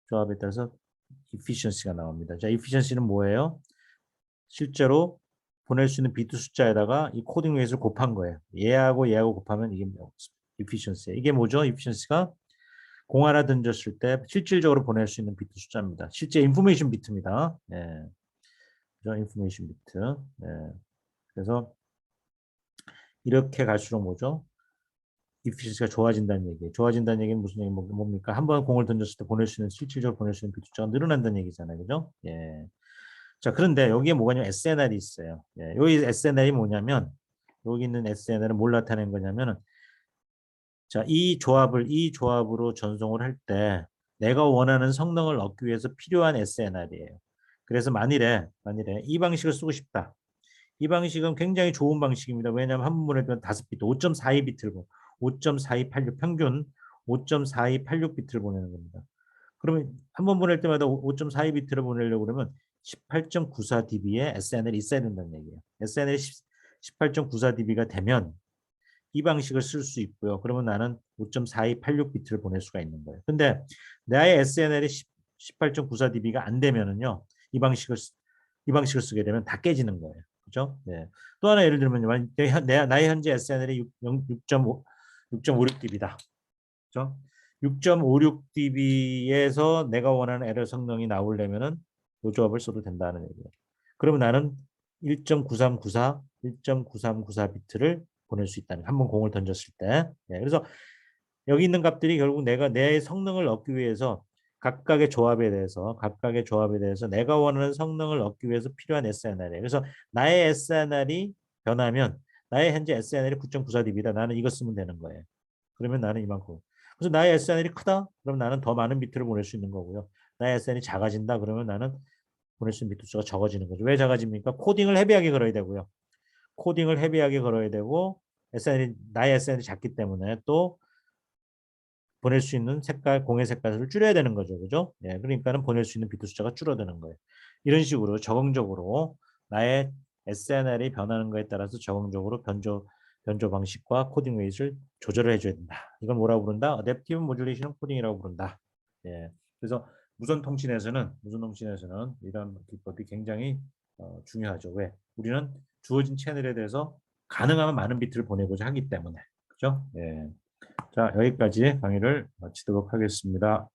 조합에 따라서 efficiency가 나옵니다. 자, efficiency는 뭐예요? 실제로 보낼 수 있는 비트 숫자에다가 이 코딩 웨이트를 곱한 거예요. 얘하고 곱하면 이게 efficiency. 이게 뭐죠? efficiency가 공 하나 던졌을 때 실질적으로 보낼 수 있는 비트 숫자입니다. 실제 인포메이션 비트입니다. 네. 그죠? 인포메이션 비트. 네. 그래서 이렇게 갈수록 뭐죠? efficiency가 좋아진다는 얘기예요. 좋아진다는 얘기는 무슨 얘기 뭡니까? 한 번 공을 던졌을 때 보낼 수 있는 실질적으로 보낼 수 있는 비트 숫자가 늘어난다는 얘기잖아요. 그죠? 예. 자, 그런데 여기에 뭐가냐면 SNR이 있어요. 예, 여기 SNR이 뭐냐면 여기 있는 SNR은 뭘 나타내는 거냐면은 자, 이 조합으로 전송을 할 때 내가 원하는 성능을 얻기 위해서 필요한 SNR이에요. 그래서 만일에 이 방식을 쓰고 싶다. 이 방식은 굉장히 좋은 방식입니다. 왜냐하면 한 번에 5비트, 5.42비트를 5.4286 평균 5.4286비트를 보내는 겁니다. 그러면 한 번 보낼 때마다 5.42비트를 보내려고 그러면 18.94dB의 SNL이 있어야 된다는 얘기예요. SNL이 18.94dB가 되면 이 방식을 쓸 수 있고요. 그러면 나는 5.4286비트를 보낼 수가 있는 거예요. 근데 나의 SNL이 18.94dB가 안 되면은요. 이 방식을 쓰게 되면 다 깨지는 거예요. 그죠? 네. 또 하나 예를 들면 나의 현재 SNL이 6.56dB다. 그죠? 6.56dB에서 내가 원하는 에러 성능이 나오려면은 이 조합을 써도 된다는 얘기예요. 그러면 나는 1.9394 비트를 보낼 수 있다는 한 번 공을 던졌을 때. 네, 그래서 여기 있는 값들이 결국 내가 내 성능을 얻기 위해서 각각의 조합에 대해서 내가 원하는 성능을 얻기 위해서 필요한 SNR이에요. 그래서 나의 SNR이 변하면 나의 현재 SNR이 9.94dB다. 나는 이거 쓰면 되는 거예요. 그러면 나는 이만큼. 그래서 나의 SNR이 크다? 그럼 나는 더 많은 비트를 보낼 수 있는 거고요. 나의 SNR이 작아진다? 그러면 나는 보낼 수 있는 비트 수가 적어지는 거죠. 왜 작아집니까? 코딩을 헤비하게 걸어야 되고요. 코딩을 헤비하게 걸어야 되고 나의 SNR이 작기 때문에 또 보낼 수 있는 공의 색깔을 줄여야 되는 거죠. 그죠? 예, 그러니까는 보낼 수 있는 비트 숫자가 줄어드는 거예요. 이런 식으로 적응적으로 나의 SNR이 변하는 거에 따라서 적응적으로 변조 방식과 코딩 웨이트를 조절을 해줘야 된다. 이걸 뭐라고 부른다? 어댑티브 모듈레이션 코딩이라고 부른다. 예, 그래서 무선 통신에서는 이런 기법이 굉장히 중요하죠. 왜? 우리는 주어진 채널에 대해서 가능하면 많은 비트를 보내고자 하기 때문에. 그죠? 예. 자, 여기까지 강의를 마치도록 하겠습니다.